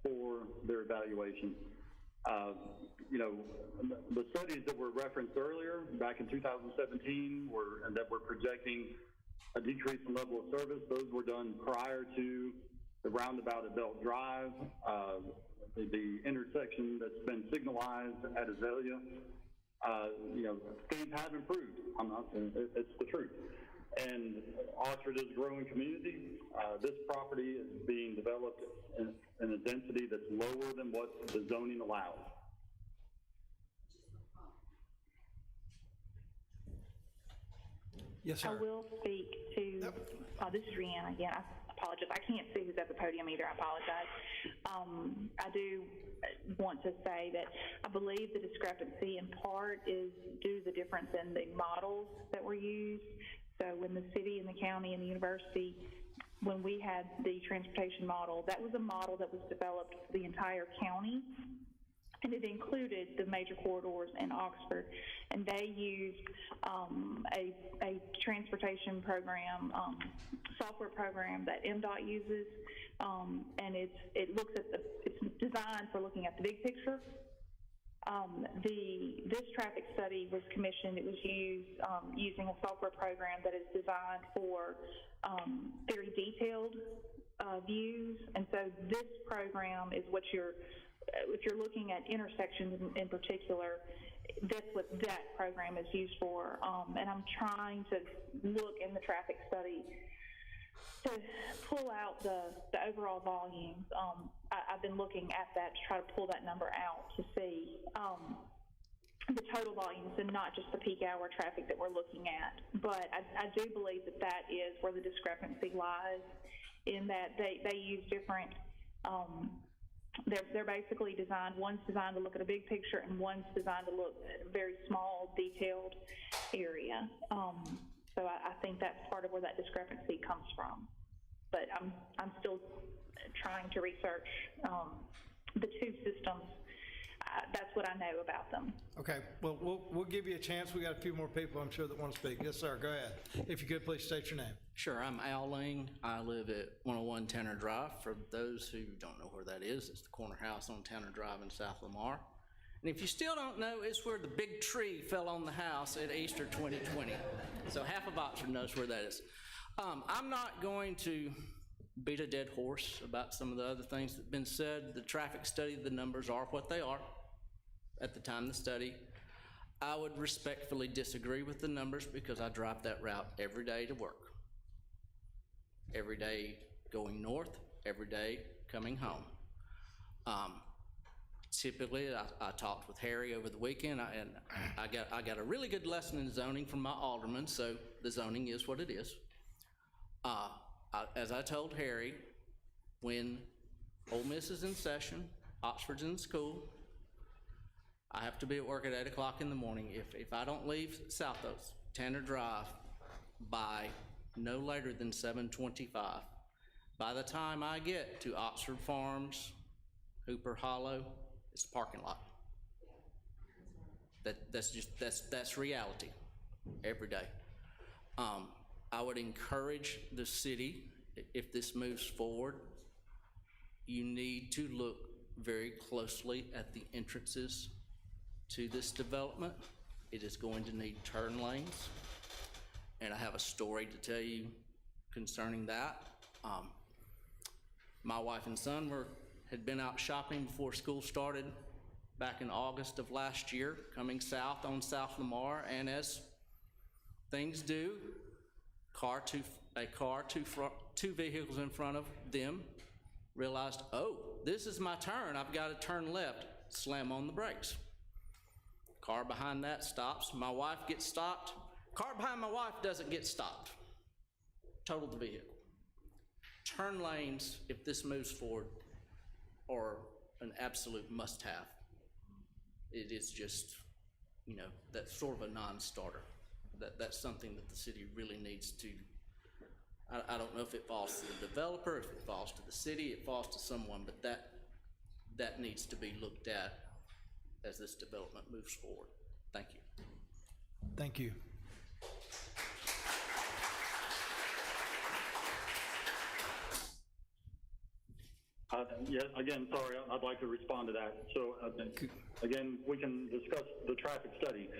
for their evaluation. The studies that were referenced earlier back in 2017 that were projecting a decrease in level of service. Those were done prior to the roundabout at Belt Drive, the intersection that's been signalized at Azalea. Things have improved. It's the truth. And Oxford is a growing community. This property is being developed in a density that's lower than what the zoning allows. Yes, sir. I will speak to, this is Rihanna again. I apologize. I can't see who's at the podium either. I apologize. I do want to say that I believe the discrepancy in part is due to the difference in the models that were used. So when the city and the county and the university, when we had the transportation model, that was a model that was developed for the entire county, and it included the major corridors in Oxford. And they used a transportation program, software program that MDOT uses, and it looks at it's designed for looking at the big picture. This traffic study was commissioned. It was used using a software program that is designed for very detailed views. And so this program is what if you're looking at intersections in particular, that's what that program is used for. And I'm trying to look in the traffic study to pull out the overall volumes. I've been looking at that to try to pull that number out to see the total volumes and not just the peak hour traffic that we're looking at. But I do believe that is where the discrepancy lies, in that they use different, they're basically designed, one's designed to look at a big picture and one's designed to look at a very small, detailed area. So I think that's part of where that discrepancy comes from. But I'm still trying to research the two systems. That's what I know about them. Okay, well, we'll give you a chance. We got a few more people, I'm sure, that want to speak. Yes, sir, go ahead. If you could, please state your name. Sure, I'm Al Lane. I live at 101 Tanner Drive. For those who don't know where that is, it's the corner house on Tanner Drive in South Lamar. And if you still don't know, it's where the big tree fell on the house at Easter 2020. So half of Oxford knows where that is. I'm not going to beat a dead horse about some of the other things that have been said. The traffic study, the numbers are what they are at the time of the study. I would respectfully disagree with the numbers because I drive that route every day to work. Every day going north, every day coming home. Typically, I talked with Harry over the weekend, and I got a really good lesson in zoning from my alderman, so the zoning is what it is. As I told Harry, when Ole Miss is in session, Oxford's in school, I have to be at work at 8 o'clock in the morning. If I don't leave South Oaks, Tanner Drive, by no later than 7:25, By the time I get to Oxford Farms, Hooper Hollow, it's a parking lot. That's reality every day. I would encourage the city, if this moves forward, you need to look very closely at the entrances to this development. It is going to need turn lanes, and I have a story to tell you concerning that. My wife and son had been out shopping before school started back in August of last year, coming south on South Lamar, and as things do, two vehicles in front of them realized, oh, this is my turn, I've got to turn left, slam on the brakes. Car behind that stops, my wife gets stopped, car behind my wife doesn't get stopped. Totaled the vehicle. Turn lanes, if this moves forward, are an absolute must-have. It is just, that's sort of a non-starter. That's something that the city really needs to, I don't know if it falls to the developer, if it falls to the city, it falls to someone, but that needs to be looked at as this development moves forward. Thank you. Thank you. Yes, again, sorry, I'd like to respond to that. So, again, we can discuss the traffic study.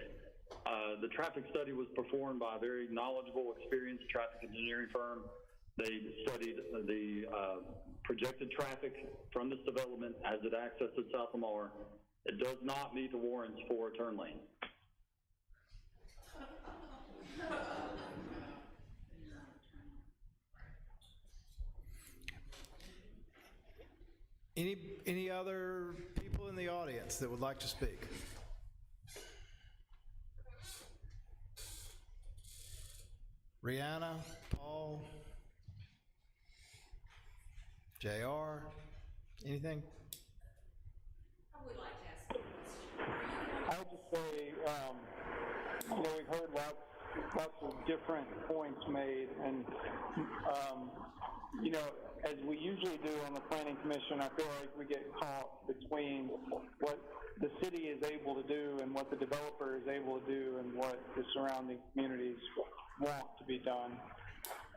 The traffic study was performed by a very knowledgeable, experienced traffic engineering firm. They studied the projected traffic from this development as it accesses South Lamar. It does not meet the warrants for a turn lane. Any other people in the audience that would like to speak? Rihanna, Paul, JR, anything? I would like to ask a question. I would just say, we've heard lots of different points made, and, as we usually do on the Planning Commission, I feel like we get caught between what the city is able to do and what the developer is able to do and what the surrounding communities want to be done.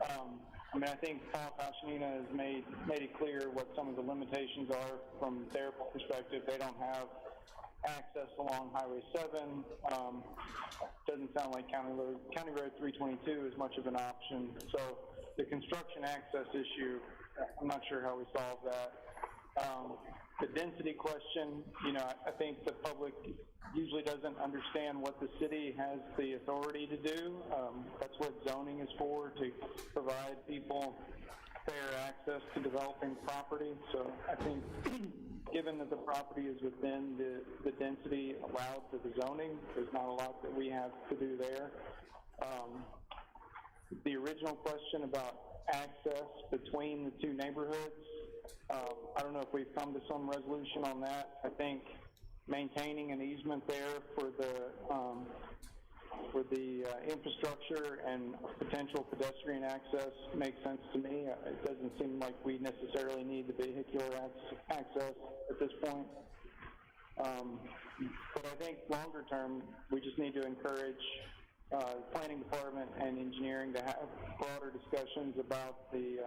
I think Paul Coscinina has made it clear what some of the limitations are from their perspective. They don't have access along Highway 7. Doesn't sound like County Road 322 is much of an option. So the construction access issue, I'm not sure how we solve that. The density question, I think the public usually doesn't understand what the city has the authority to do. That's what zoning is for, to provide people fair access to developing property. So I think given that the property is within the density allowed for the zoning, there's not a lot that we have to do there. The original question about access between the two neighborhoods, I don't know if we've come to some resolution on that. I think maintaining an easement there for the infrastructure and potential pedestrian access makes sense to me. It doesn't seem like we necessarily need the vehicular access at this point. But I think longer term, we just need to encourage the planning department and engineering to have broader discussions about the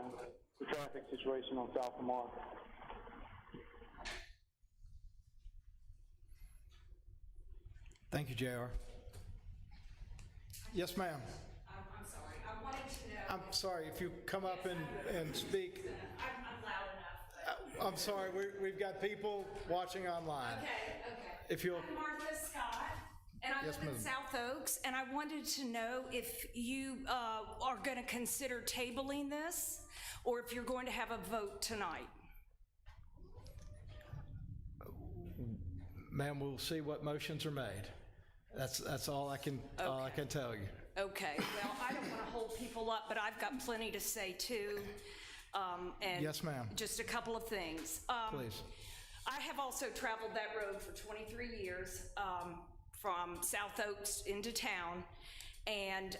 traffic situation on South Lamar. Thank you, JR. Yes, ma'am. I'm sorry. I wanted to know. I'm sorry, if you come up and speak. I'm loud enough. I'm sorry, we've got people watching online. Okay. If you'll. I'm Martha Scott, and I Yes, live in ma'am. South Oaks, and I wanted to know if you are going to consider tabling this, or if you're going to have a vote tonight. Ma'am, we'll see what motions are made. That's all I can tell you. Okay, well, I don't want to hold people up, but I've got plenty to say too. And Yes, ma'am. Just a couple of things. Please. I have also traveled that road for 23 years from South Oaks into town, And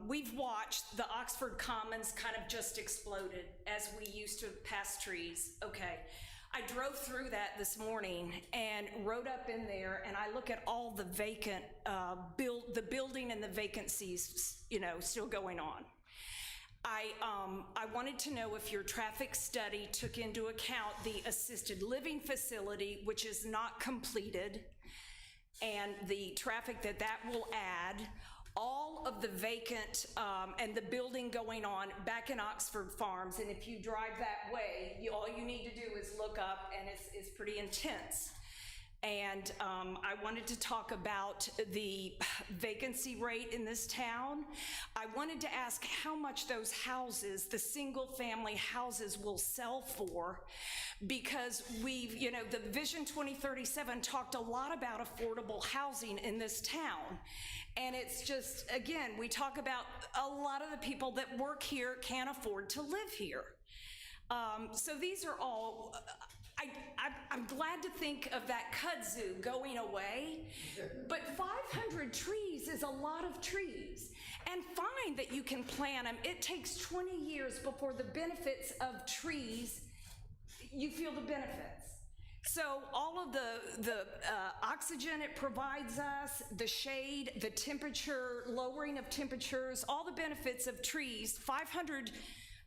we've watched the Oxford Commons kind of just exploded as we used to pass trees. Okay. I drove through that this morning and rode up in there, and I look at all the vacant, the building and the vacancies, still going on. I wanted to know if your traffic study took into account the assisted living facility, which is not completed, and the traffic that will add, all of the vacant and the building going on back in Oxford Farms. And if you drive that way, all you need to do is look up, and it's pretty intense. And I wanted to talk about the vacancy rate in this town. I wanted to ask how much those houses, the single-family houses, will sell for, because we've, the Vision 2037 talked a lot about affordable housing in this town. And it's just, again, we talk about a lot of the people that work here can't afford to live here. So these are all... I'm glad to think of that kudzu going away, but 500 trees is a lot of trees. And fine that you can plant them. It takes 20 years before the benefits of trees, you feel the benefits. So all of the oxygen it provides us, the shade, the temperature, lowering of temperatures, all the benefits of trees, 500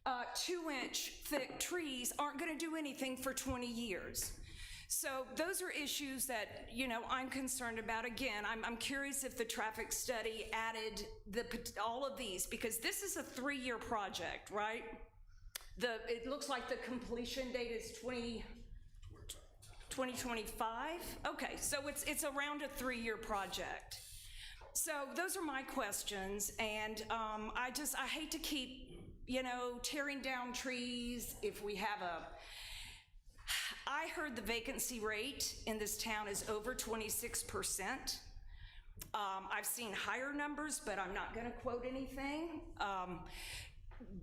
2-inch thick trees aren't going to do anything for 20 years. So those are issues that, I'm concerned about. Again, I'm curious if the traffic study added all of these, because this is a 3-year project, right? It looks like the completion date is 2025? Okay, so it's around a 3-year project. So those are my questions, and I hate to keep tearing down trees. If we have I heard the vacancy rate in this town is over 26%. I've seen higher numbers, but I'm not going to quote anything.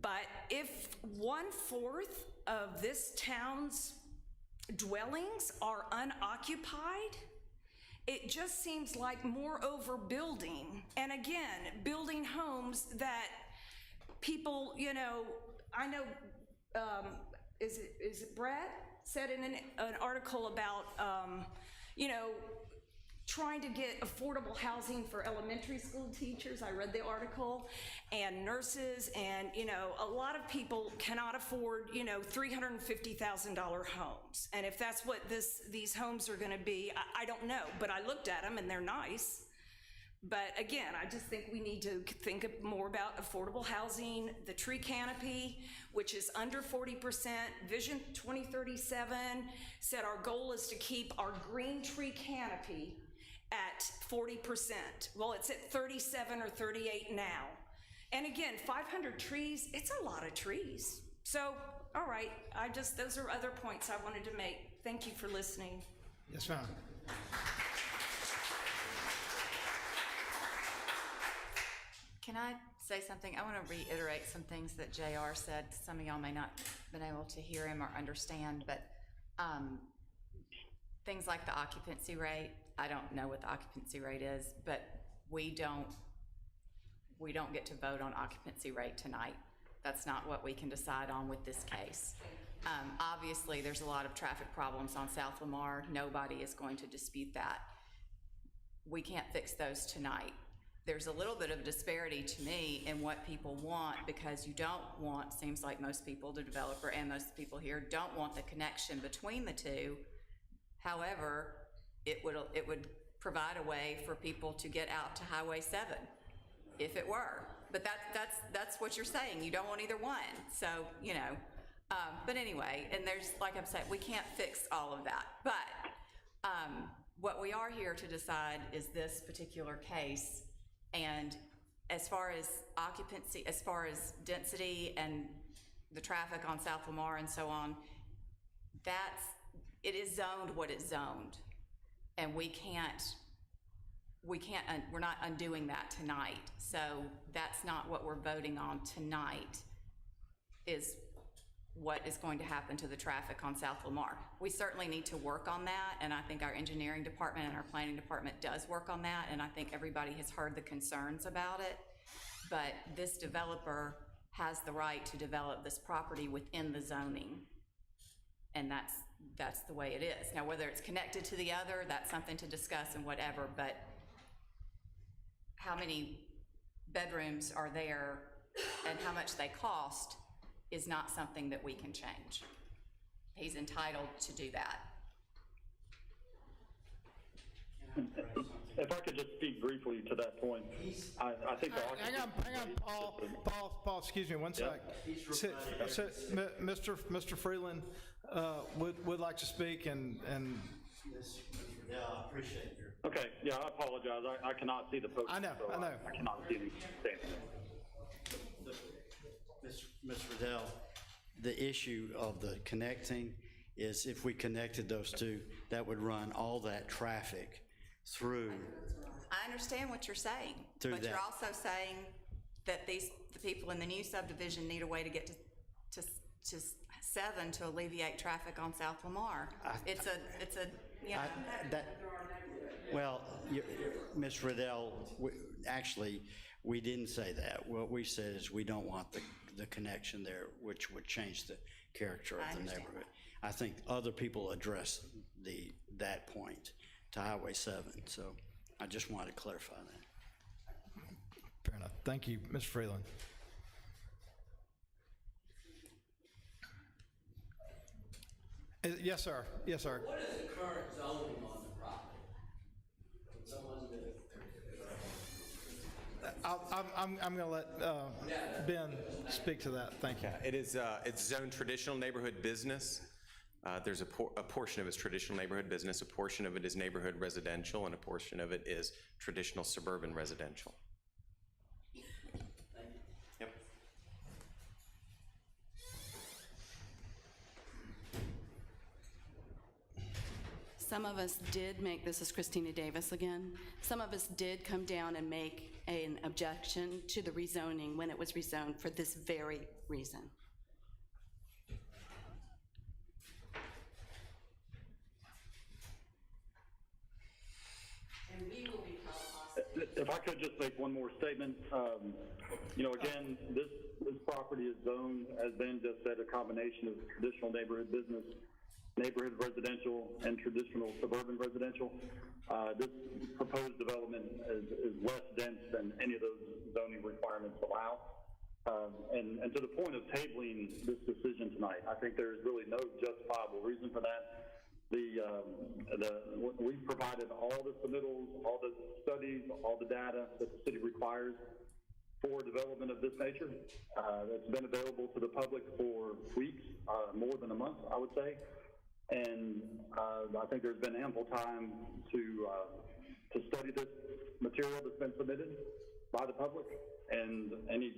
But if 1/4 of this town's dwellings are unoccupied, it just seems like more overbuilding. And again, building homes that people, I know, is it Brad said in an article about, trying to get affordable housing for elementary school teachers. I read the article, and nurses, and, a lot of people cannot afford, $350,000 homes. And if that's what these homes are gonna be, I don't know, but I looked at them and they're nice. But again, I just think we need to think more about affordable housing, the tree canopy, which is under 40%. Vision 2037 said our goal is to keep our green tree canopy at 40%. Well, it's at 37 or 38 now. And again, 500 trees, it's a lot of trees. So, all right, those are other points I wanted to make. Thank you for listening. Yes, ma'am. Can I say something? I want to reiterate some things that JR said. Some of y'all may not have been able to hear him or understand, but things like the occupancy rate, I don't know what the occupancy rate is, but we don't get to vote on occupancy rate tonight. That's not what we can decide on with this case. Obviously, there's a lot of traffic problems on South Lamar. Nobody is going to dispute that. We can't fix those tonight. There's a little bit of disparity to me in what people want, because you don't want, seems like most people, the developer and most people here, don't want the connection between the two. However, it would provide a way for people to get out to Highway 7, if it were. But that's what you're saying. You don't want either one. So, but anyway, and there's, like I'm saying, we can't fix all of that. But what we are here to decide is this particular case. And as far as occupancy, as far as density and the traffic on South Lamar and so on, it is zoned what it's zoned. And we're not undoing that tonight. So that's not what we're voting on tonight, is what is going to happen to the traffic on South Lamar. We certainly need to work on that, and I think our engineering department and our planning department does work on that, and I think everybody has heard the concerns about it. but this developer has the right to develop this property within the zoning. And that's the way it is. Now, whether it's connected to the other, that's something to discuss and whatever, but how many bedrooms are there and how much they cost is not something that we can change. He's entitled to do that. If I could just speak briefly to that point, I think the Hang on, Paul, excuse me, one sec. So, Mr. Freeland, would like to speak and. Yeah, I appreciate your. Okay, yeah, I apologize. I cannot see the photo. I know. I cannot see the standing. Ms. Riddell, the issue of the connecting is if we connected those two, that would run all that traffic through. I understand what you're saying, Through but you're that. also saying that the people in the new subdivision need a way to get to 7 to alleviate traffic on South Lamar. It's a, you know. Well, Ms. Riddell, actually, we didn't say that. What we said is we don't want the connection there, which would change the character of the neighborhood. I think other people address that point to Highway 7, so I just wanted to clarify that. Fair enough. Thank you, Mr. Freeland. Yes, sir. Yes, sir. What is the current zoning on the property? Would someone I'm going to let Ben speak to that. Thank you. Yeah, it is, it's zoned traditional neighborhood business. There's a portion of it is traditional neighborhood business, a portion of it is neighborhood residential, and a portion of it is traditional suburban residential. Yep. Some of us did make, this is Christina Davis again, some of us did come down and make an objection to the rezoning when it was rezoned for this very reason. And we will be If I could just make one more statement, you know, again, this property is zoned, as Ben just said, a combination of traditional neighborhood business, neighborhood residential, and traditional suburban residential. This proposed development is less dense than any of those zoning requirements allow. And to the point of tabling this decision tonight, I think there is really no justifiable reason for that. We've provided all the submittals, all the studies, all the data that the city requires for development of this nature. It's been available to the public for weeks, more than a month, I would say. And I think there's been ample time to study this material that's been submitted by the public, and any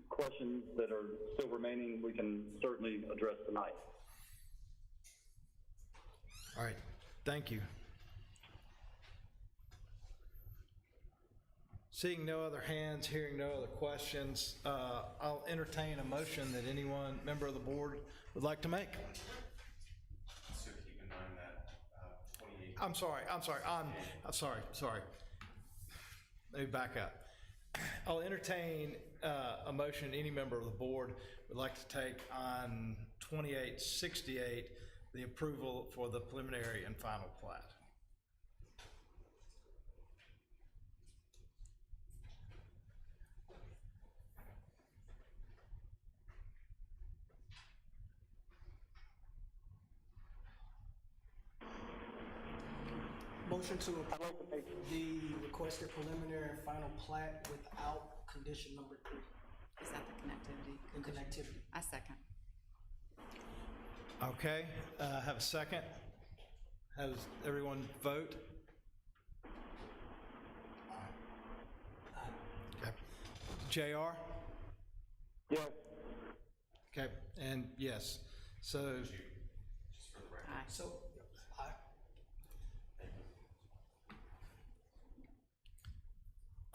questions that are still remaining, we can certainly address tonight. All right. Thank you. Seeing no other hands, hearing no other questions, I'll entertain a motion that anyone, member of the board, would like to make. So keep in mind that 28. I'm sorry. Let me back up. I'll entertain a motion any member of the board would like to take on 2868, the approval for the preliminary and final plat. Motion to approve the requested preliminary and final plat without condition number 3. Is that the connectivity? The connectivity. I second. Okay, have a second. Has everyone vote? Okay. JR? Yes. Okay, and yes. So, Aye. So, aye.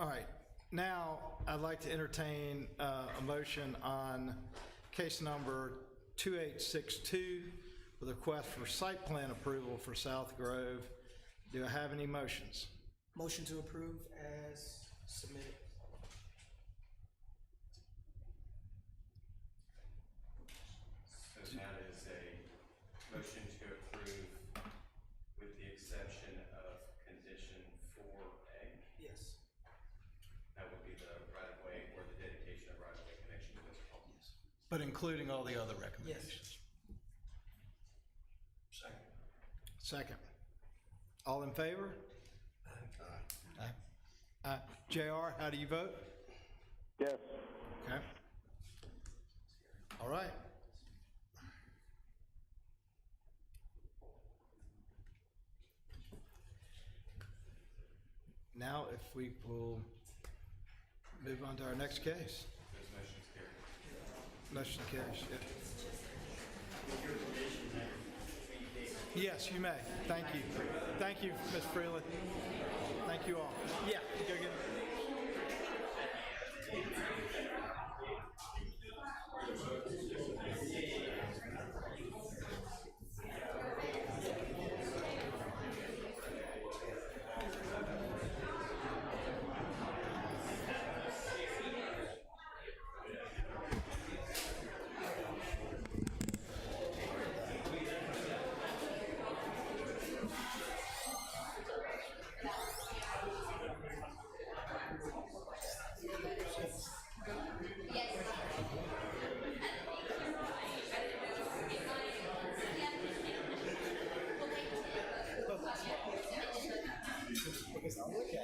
all right. Now, I'd like to entertain a motion on case number 2862 with a request for site plan approval for South Grove. Do I have any motions? Motion to approve as submitted. But including all the other recommendations? Second. All in favor? Aye. JR, how do you vote? Yes. Okay. All right. Now, if we will move on to our next case. Motion carries. Yeah. Yes, you may. Thank you. Thank you, Ms. Freeland. Thank you all. Yeah, go get it. Because I look at it,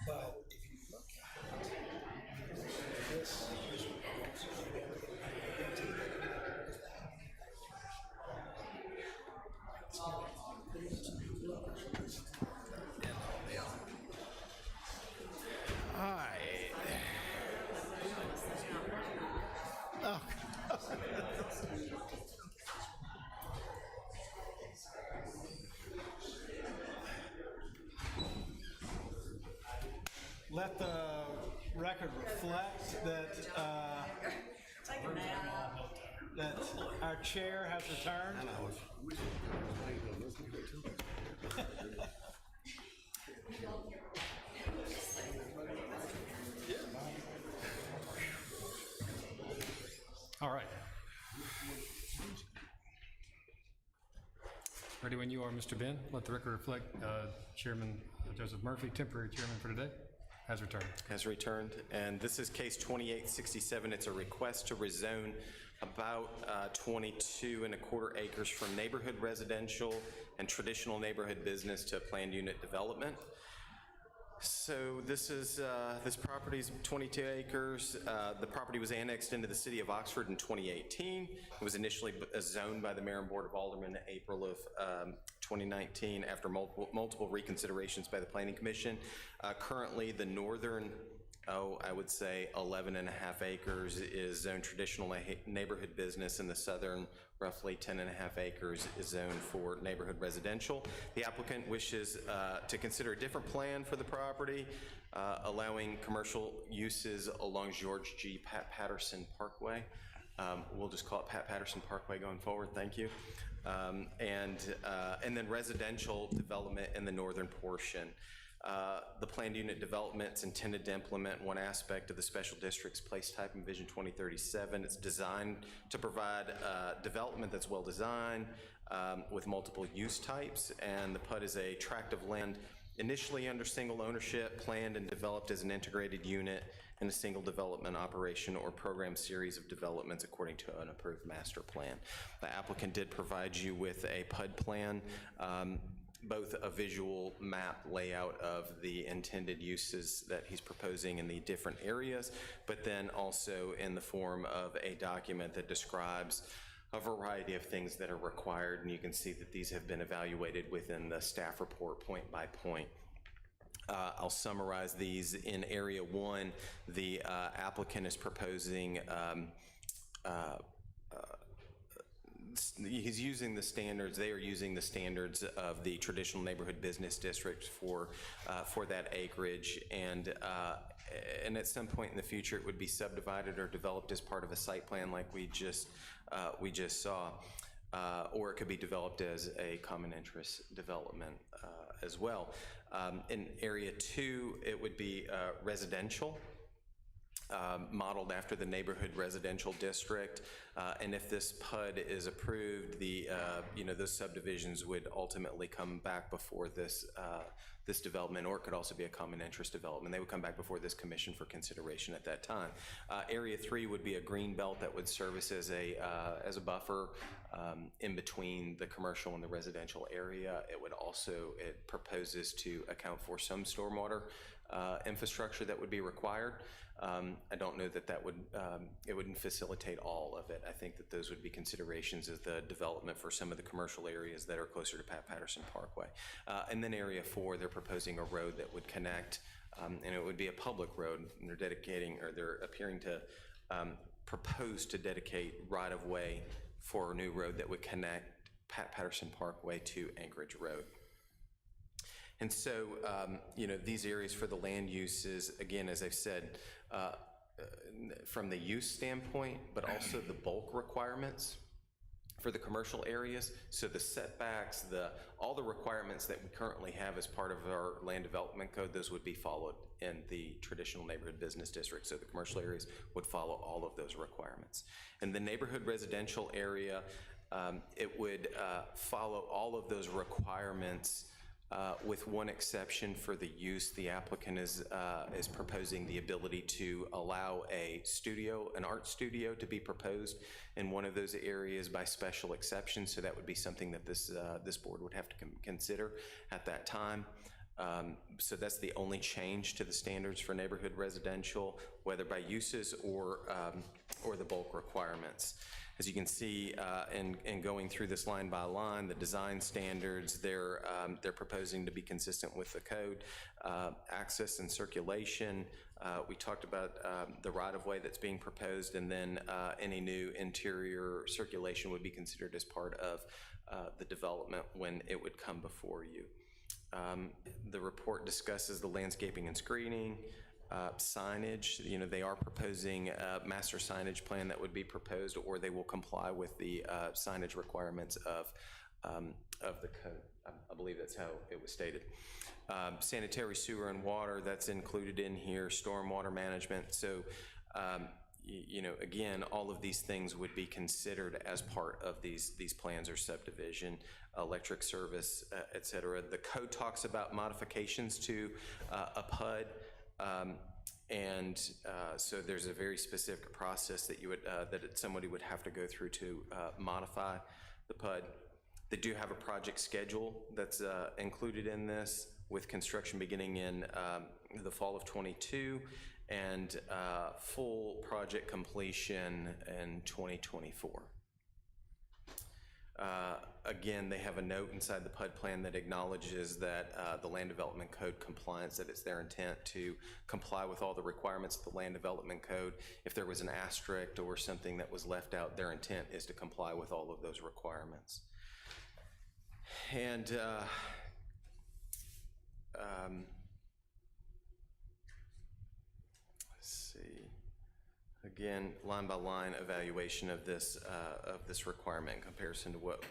but if you look at it, this is all right. Oh. Let the record reflect that that our chair has returned. All right. Ready when you are, Mr. Ben. Let the record reflect Chairman Joseph Murphy, temporary chairman for today, has returned. Has returned, and this is case 2867. It's a request to rezone about 22.25 acres from neighborhood residential and traditional neighborhood business to planned unit development. So this is, this property is 22 acres. The property was annexed into the city of Oxford in 2018. It was initially zoned by the Mayor and Board of Aldermen in April of 2019 after multiple reconsiderations by the Planning Commission. Currently, the northern, I would say 11.5 acres is zoned traditional neighborhood business, and the southern, roughly 10.5 acres, is zoned for neighborhood residential. The applicant wishes to consider a different plan for the property, allowing commercial uses along George G. Patterson Parkway. We'll just call it Pat Patterson Parkway going forward, thank you. And then residential development in the northern portion. The planned unit development's intended to implement one aspect of the special district's place type in Vision 2037. It's designed to provide development that's well designed with multiple use types, and the PUD is a tract of land initially under single ownership, planned and developed as an integrated unit in a single development operation or program series of developments according to an approved master plan. The applicant did provide you with a PUD plan, both a visual map layout of the intended uses that he's proposing in the different areas, but then also in the form of a document that describes a variety of things that are required, and you can see that these have been evaluated within the staff report point by point. I'll summarize these. In Area 1, the applicant is proposing he's using the standards, they are using the standards of the traditional neighborhood business district for that acreage, and at some point in the future it would be subdivided or developed as part of a site plan like we just saw, or it could be developed as a common interest development as well. In Area 2, it would be residential. modeled after the neighborhood residential district. And if this PUD is approved, those subdivisions would ultimately come back before this development, or it could also be a common interest development. They would come back before this commission for consideration at that time. Area 3 would be a green belt that would service as a buffer in between the commercial and the residential area. It proposes to account for some stormwater infrastructure that would be required. I don't know that it wouldn't facilitate all of it. I think that those would be considerations as the development for some of the commercial areas that are closer to Pat Patterson Parkway. And then Area 4, they're proposing a road that would connect, and it would be a public road. And they're appearing to propose to dedicate right-of-way for a new road that would connect Pat Patterson Parkway to Anchorage Road. And so, these areas for the land uses, again, as I've said, from the use standpoint, but also the bulk requirements for the commercial areas. So the setbacks, all the requirements that we currently have as part of our land development code, those would be followed in the traditional neighborhood business district. So the commercial areas would follow all of those requirements. In the neighborhood residential area, it would follow all of those requirements with one exception for the use. The applicant is proposing the ability to allow an art studio to be proposed in one of those areas by special exception. So that would be something that this board would have to consider at that time. So that's the only change to the standards for neighborhood residential, whether by uses or the bulk requirements. As you can see, in going through this line by line, the design standards, they're proposing to be consistent with the code. Access and circulation, we talked about the right-of-way that's being proposed, and then any new interior circulation would be considered as part of the development when it would come before you. The report discusses the landscaping and screening, signage. They are proposing a master signage plan that would be proposed, or they will comply with the signage requirements of the code. I believe that's how it was stated. Sanitary, sewer, and water, that's included in here. Stormwater management. So, again, all of these things would be considered as part of these plans or subdivision. Electric service, et cetera. The code talks about modifications to a PUD. So there's a very specific process that somebody would have to go through to modify the PUD. They do have a project schedule that's included in this, with construction beginning in the fall of '22 and full project completion in 2024. Again, they have a note inside the PUD plan that acknowledges that the Land Development Code compliance, that it's their intent to comply with all the requirements of the Land Development Code. If there was an asterisk or something that was left out, their intent is to comply with all of those requirements. And let's see. Again, line by line evaluation of this requirement in comparison to what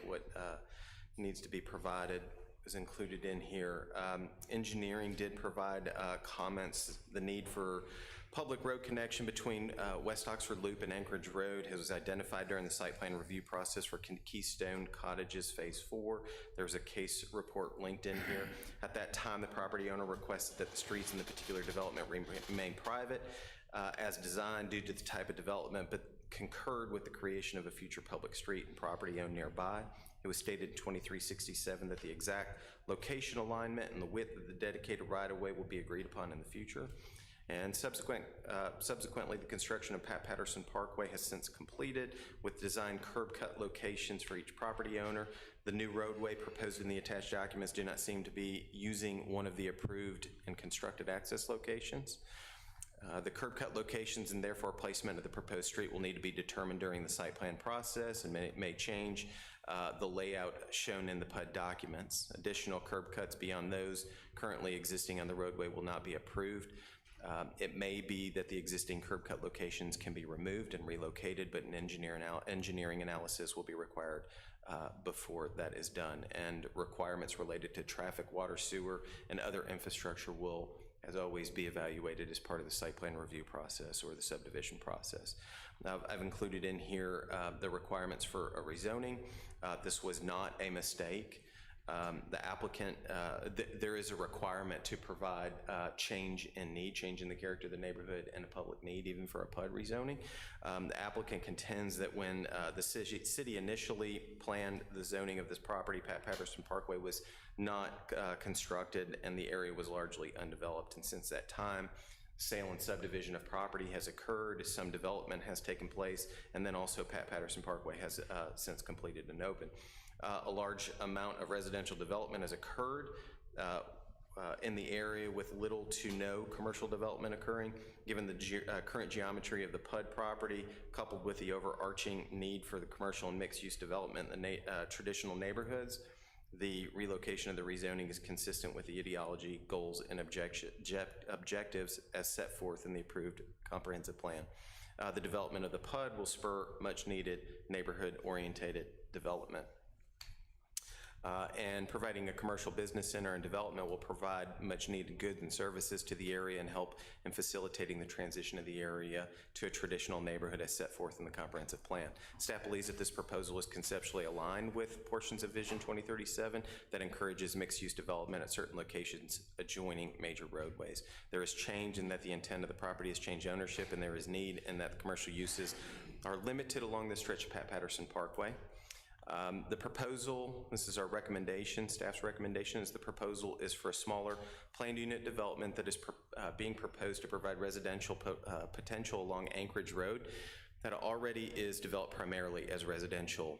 needs to be provided is included in here. Engineering did provide comments. The need for public road connection between West Oxford Loop and Anchorage Road was identified during the site plan review process for Keystone Cottages Phase 4. There's a case report linked in here. At that time, the property owner requested that the streets in the particular development remain private as designed due to the type of development, but concurred with the creation of a future public street and property owned nearby. It was stated in 2367 that the exact location alignment and the width of the dedicated right-of-way will be agreed upon in the future. And subsequently, the construction of Pat Patterson Parkway has since completed, with design curb cut locations for each property owner. The new roadway proposed in the attached documents do not seem to be using one of the approved and constructed access locations. The curb cut locations and therefore placement of the proposed street will need to be determined during the site plan process, and may change the layout shown in the PUD documents. Additional curb cuts beyond those currently existing on the roadway will not be approved. It may be that the existing curb cut locations can be removed and relocated, but an engineering analysis will be required before that is done, and requirements related to traffic, water, sewer, and other infrastructure will as always, be evaluated as part of the site plan review process or the subdivision process. Now, I've included in here the requirements for a rezoning. This was not a mistake. The applicant, there is a requirement to provide change in need, change in the character of the neighborhood and a public need, even for a PUD rezoning. The applicant contends that when the city initially planned the zoning of this property, Pat Patterson Parkway was not constructed and the area was largely undeveloped. And since that time, sale and subdivision of property has occurred, some development has taken place, and then also Pat Patterson Parkway has since completed and opened. A large amount of residential development has occurred in the area with little to no commercial development occurring. Given the current geometry of the PUD property, coupled with the overarching need for the commercial and mixed-use development in the traditional neighborhoods, the relocation of the rezoning is consistent with the ideology, goals, and objectives as set forth in the approved comprehensive plan. The development of the PUD will spur much-needed neighborhood-oriented development. And providing a commercial business center and development will provide much needed goods and services to the area and help in facilitating the transition of the area to a traditional neighborhood as set forth in the comprehensive plan. Staff believes that this proposal is conceptually aligned with portions of Vision 2037 that encourages mixed-use development at certain locations adjoining major roadways. There is change in that the intent of the property has changed ownership, and there is need in that the commercial uses are limited along the stretch of Pat Patterson Parkway. The proposal, this is our recommendation, staff's recommendation, is the proposal is for a smaller planned unit development that is being proposed to provide residential potential along Anchorage Road that already is developed primarily as residential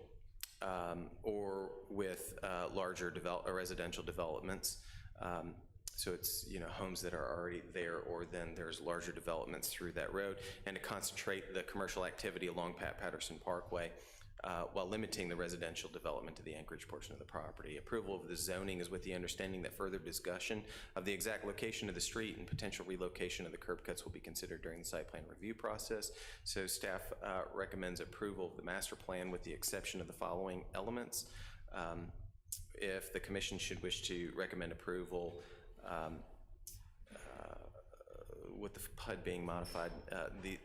or with larger residential developments. So it's, homes that are already there, or then there's larger developments through that road, and to concentrate the commercial activity along Pat Patterson Parkway while limiting the residential development to the Anchorage portion of the property. Approval of the zoning is with the understanding that further discussion of the exact location of the street and potential relocation of the curb cuts will be considered during the site plan review process. So staff recommends approval of the master plan with the exception of the following elements. If the commission should wish to recommend approval, with the PUD being modified,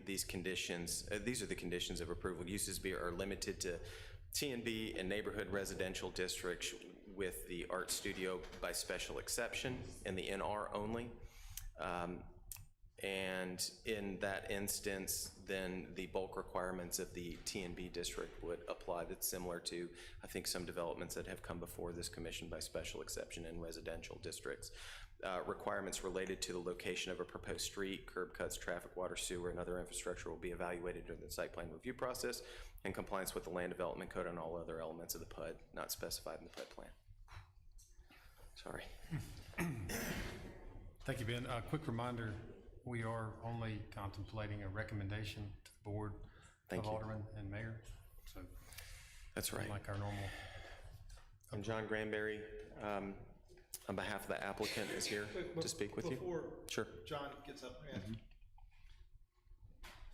these conditions, these are the conditions of approval. Uses are limited to T&B and neighborhood residential districts with the art studio by special exception and the NR only. And in that instance, then the bulk requirements of the T&B district would apply. That's similar to, I think, some developments that have come before this commission by special exception in residential districts. Requirements related to the location of a proposed street, curb cuts, traffic, water, sewer, and other infrastructure will be evaluated during the site plan review process in compliance with the land development code and all other elements of the PUD not specified in the PUD plan. Sorry. Thank you, Ben. A quick reminder, we are only contemplating a recommendation to the board of Alderman and Mayor. So that's right. Like our normal. I'm John Granberry. On behalf of the applicant is here to speak with you. Before sure. John gets up and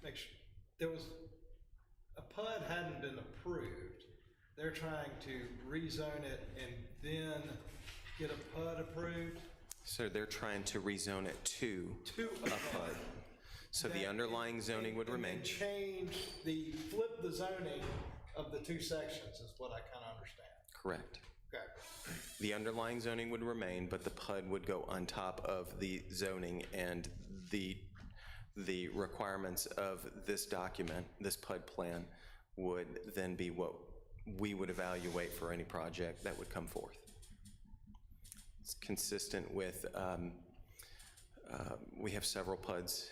make sure there was a PUD hadn't been approved. They're trying to rezone it and then get a PUD approved. So they're trying to rezone it to a PUD. So the underlying zoning would remain. And flip the zoning of the two sections is what I kind of understand. Correct. Okay. The underlying zoning would remain, but the PUD would go on top of the zoning, and the requirements of this document, this PUD plan, would then be what we would evaluate for any project that would come forth. It's consistent with, we have several PUDs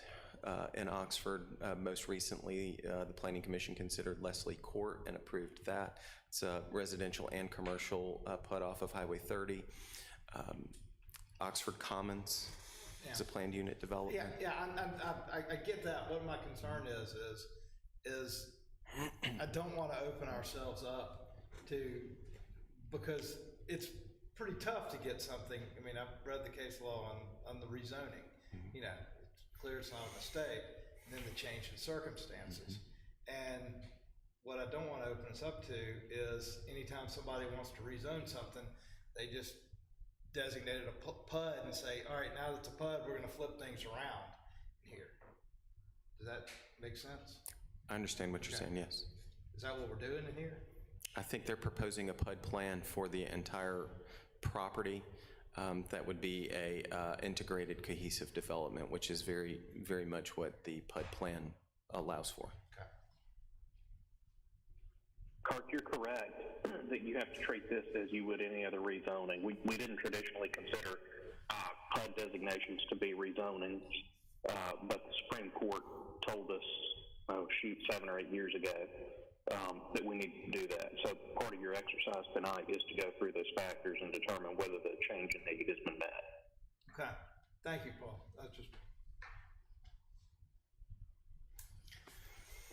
in Oxford. Most recently, the Planning Commission considered Leslie Court and approved that. It's a residential and commercial PUD off of Highway 30. Oxford Commons is a planned unit development. Yeah, I get that. What my concern is I don't want to open ourselves up to, because it's pretty tough to get something. I mean, I've read the case law on the rezoning. It's clear it's not a mistake, and then the change in circumstances. And what I don't want to open us up to is anytime somebody wants to rezone something, they just designated a PUD and say, all right, now that it's a PUD, we're gonna flip things around here. Does that make sense? I understand what you're saying, yes. Is that what we're doing in here? I think they're proposing a PUD plan for the entire property. That would be a integrated cohesive development, which is very, very much what the PUD plan allows for. Okay. Kirk, you're correct that you have to treat this as you would any other rezoning. We didn't traditionally consider PUD designations to be rezoning, but the Supreme Court told us, 7 or 8 years ago, that we need to do that. So part of your exercise tonight is to go through those factors and determine whether the change in need has been met. Okay. Thank you, Paul. That's just.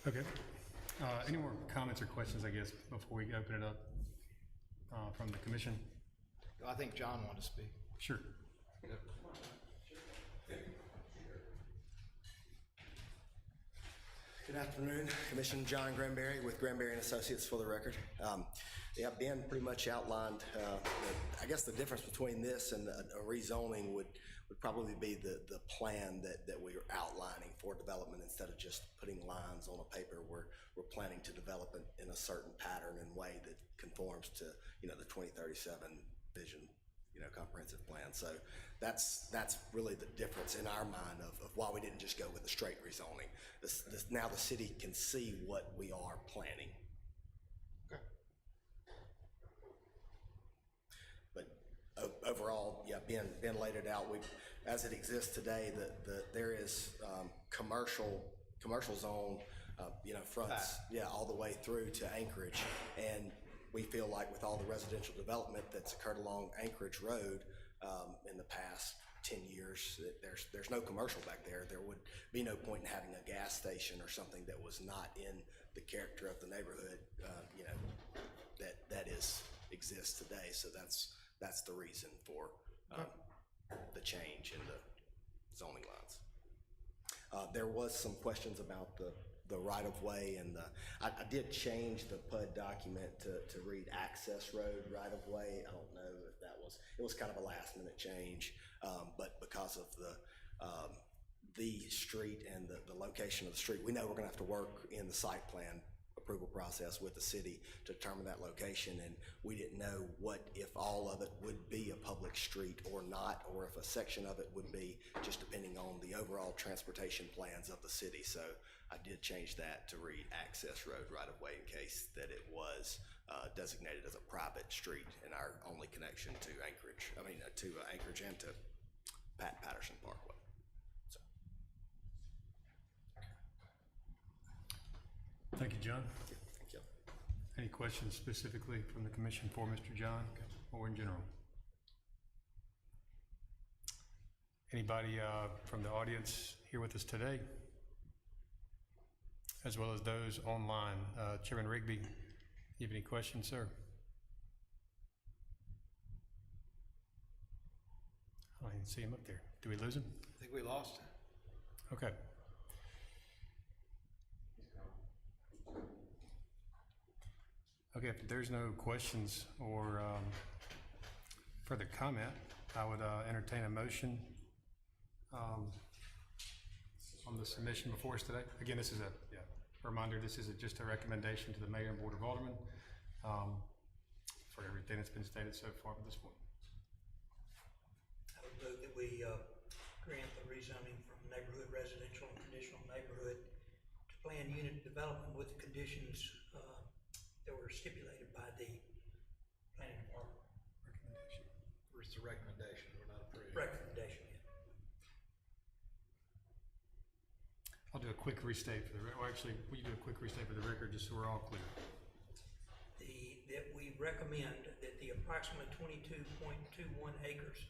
Okay. Any more comments or questions, I guess, before we open it up from the commission? I think John wanted to speak. Sure. Yep. Good afternoon, Commissioner John Granberry with Granberry and Associates for the record. Yeah, Ben pretty much outlined, I guess the difference between this and a rezoning would probably be the plan that we are outlining for development instead of just putting lines on a paper. We're planning to develop it in a certain pattern and way that conforms to, the 2037 vision, comprehensive plan. So that's really the difference in our mind of why we didn't just go with a straight rezoning. Now the city can see what we are planning. Okay. But overall, yeah, Ben laid it out. As it exists today, there is commercial zone, fronts, all the way through to Anchorage, and we feel like with all the residential development that's occurred along Anchorage Road in the past 10 years, that there's no commercial back there. There would be no point in having a gas station or something that was not in the character of the neighborhood, that exists today. So that's the reason for the change in the zoning lines. There was some questions about the right-of-way, and I did change the PUD document to read access road right-of-way. I don't know if it was kind of a last-minute change, but because of the street and the location of the street, we know we're gonna have to work in the site plan approval process with the city to determine that location, and we didn't know if all of it would be a public street or not, or if a section of it would be, just depending on the overall transportation plans of the city. So I did change that to read access road right of way in case that it was designated as a private street and our only connection to Anchorage. To Anchorage and to Patterson Parkway. So. Thank you, John. Thank you. Any questions specifically from the commission for Mr. John or in general? Anybody from the audience here with us today? As well as those online. Chairman Rigby, you have any questions, sir? I didn't see him up there. Did we lose him? I think we lost him. Okay. Okay, if there's no questions or further comment, I would entertain a motion on the submission before us today. Again, this is a reminder, this is just a recommendation to the Mayor and Board of Aldermen for everything that's been stated so far at this point. I would move that we grant the rezoning from neighborhood residential and conditional neighborhood to planned unit development with the conditions that were stipulated by the planning department. Recommendation. It's a recommendation, we're not approving. Recommendation, yeah. I'll do a quick restate for the record. Well, actually, will you do a quick restate for the record just so we're all clear? That we recommend that the approximately 22.21 acres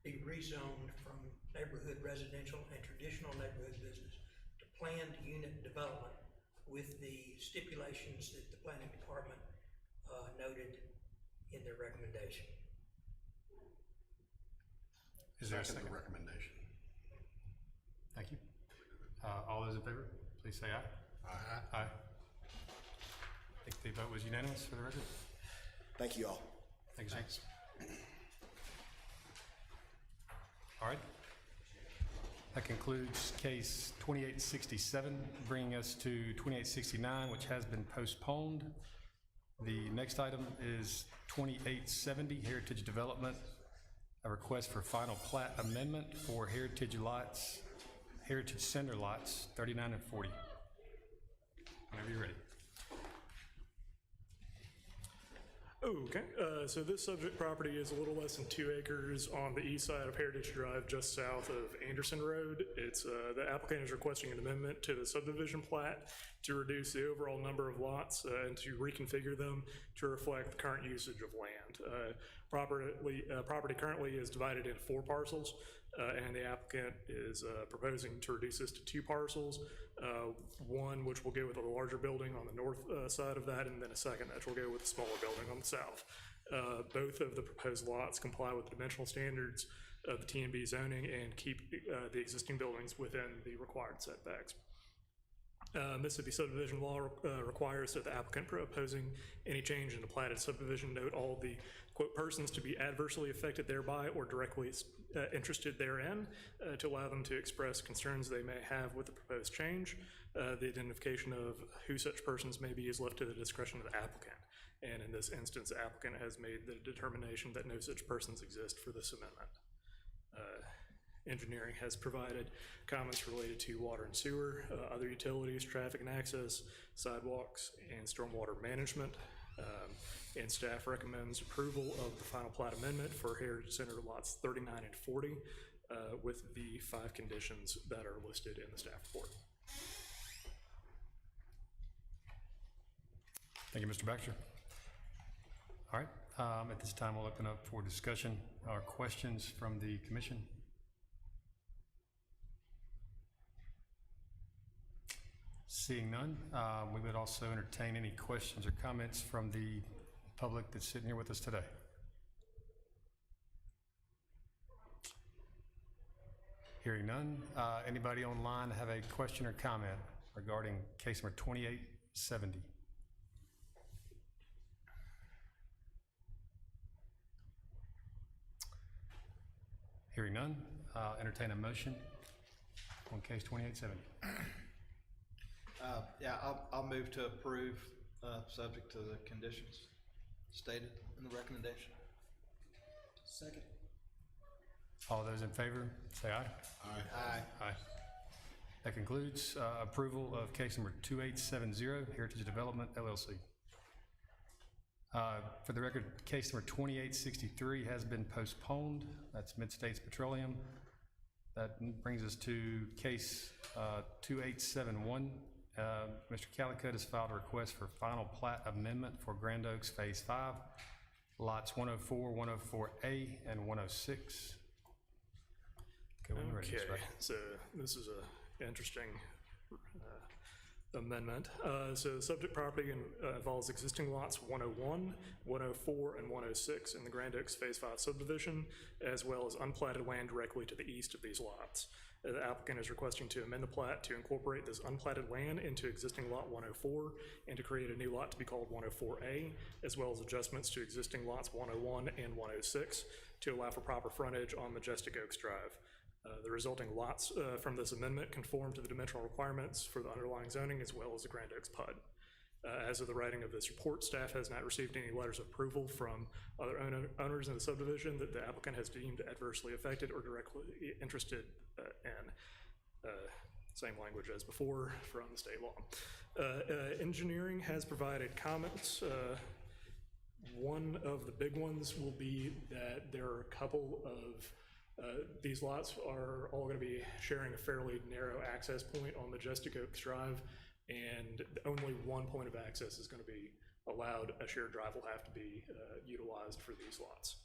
be rezoned from neighborhood residential and traditional neighborhood business to planned unit development with the stipulations that the planning department noted in their recommendation. Is there a second recommendation? Thank you. All those in favor, please say aye. Aye. Aye. I think the vote was unanimous for the record. Thank you all. Thank you, sir. That concludes case 2867, bringing us to 2869, which has been postponed. The next item is 2870, Heritage Development, a request for final plat amendment for Heritage Center lots 39 and 40. Whenever you're ready. Okay, so this subject property is a little less than 2 acres on the east side of Heritage Drive, just south of Anderson Road. It's, the applicant is requesting an amendment to the subdivision plat to reduce the overall number of lots and to reconfigure them to reflect the current usage of land. Property currently is divided into 4 parcels, and the applicant is proposing to reduce this to 2 parcels. One which will go with a larger building on the north side of that, and then a second that will go with a smaller building on the south. Both of the proposed lots comply with the dimensional standards of the TNB zoning and keep the existing buildings within the required setbacks. Mississippi subdivision law requires that the applicant proposing any change in the platted subdivision note all the, quote, persons to be adversely affected thereby or directly interested therein to allow them to express concerns they may have with the proposed change. The identification of who such persons may be is left to the discretion of the applicant. And in this instance, the applicant has made the determination that no such persons exist for this amendment. Engineering has provided comments related to water and sewer, other utilities, traffic and access, sidewalks, and stormwater management. And staff recommends approval of the final plat amendment for Heritage Center lots 39 and 40 with the 5 conditions that are listed in the staff report. Thank you, Mr. Baxter. All right, at this time, we'll open up for discussion or questions from the commission. Seeing none, we would also entertain any questions or comments from the public that's sitting here with us today. Hearing none, anybody online have a question or comment regarding case number 2870? Hearing none, entertain a motion on case 2870. Yeah, I'll move to approve, subject to the conditions stated in the recommendation. Second. All those in favor, say aye. Aye. Aye. That concludes approval of case number 2870, Heritage Development, LLC. For the record, case number 2863 has been postponed. That's Mid-States Petroleum. That brings us to case 2871. Mr. Calicut has filed a request for final plat amendment for Grand Oaks Phase 5, lots 104, 104A, and 106. Okay, so this is an interesting amendment. So the subject property involves existing lots 101, 104, and 106 in the Grand Oaks Phase 5 subdivision, as well as unplatted land directly to the east of these lots. The applicant is requesting to amend the plat to incorporate this unplatted land into existing lot 104 and to create a new lot to be called 104A, as well as adjustments to existing lots 101 and 106 to allow for proper frontage on Majestic Oaks Drive. The resulting lots from this amendment conform to the dimensional requirements for the underlying zoning as well as the Grand Oaks PUD. As of the writing of this report, staff has not received any letters of approval from other owners in the subdivision that the applicant has deemed adversely affected or directly interested in. Same language as before from the state law. Engineering has provided comments. One of the big ones will be that there are a couple of these lots are all going to be sharing a fairly narrow access point on Majestic Oaks Drive, and only one point of access is going to be allowed. A shared drive will have to be utilized for these lots.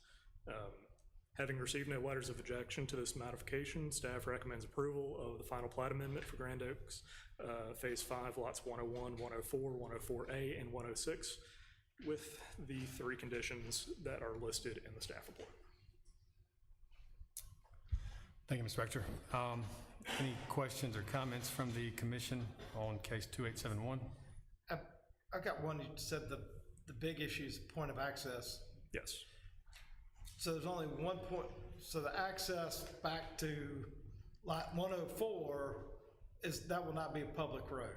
Having received no letters of objection to this modification, staff recommends approval of the final plat amendment for Grand Oaks Phase 5, lots 101, 104, 104A, and 106, with the 3 conditions that are listed in the staff report. Thank you, Mr. Rector. Any questions or comments from the commission on case 2871? I've got one. You said the big issue is point of access. Yes. So there's only one point. So the access back to Lot 104 that will not be a public road.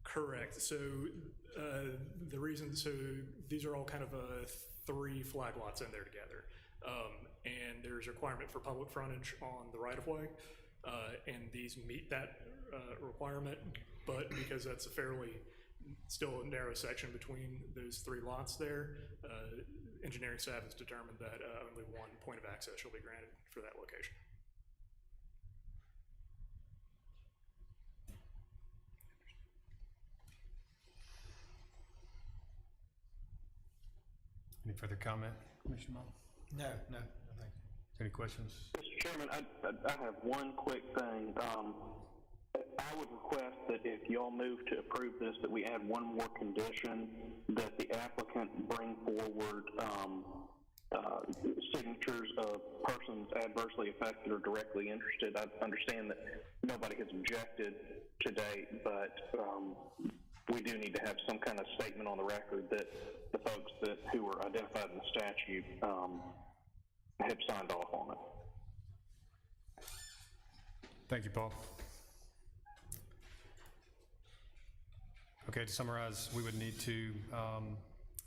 Correct. So the reason, so these are all kind of 3 flag lots in there together. And there's a requirement for public frontage on the right-of-way, and these meet that requirement, but because that's a fairly still a narrow section between those 3 lots there, engineering staff has determined that only one point of access shall be granted for that location. Any further comment, Commissioner Mullin? No, thank you. Any questions? Mr. Chairman, I have one quick thing. I would request that if y'all move to approve this, that we add one more condition, that the applicant bring forward signatures of persons adversely affected or directly interested. I understand that nobody has objected to date, but we do need to have some kind of statement on the record that the folks who were identified in the statute have signed off on it. Thank you, Paul. Okay, to summarize, we would need to,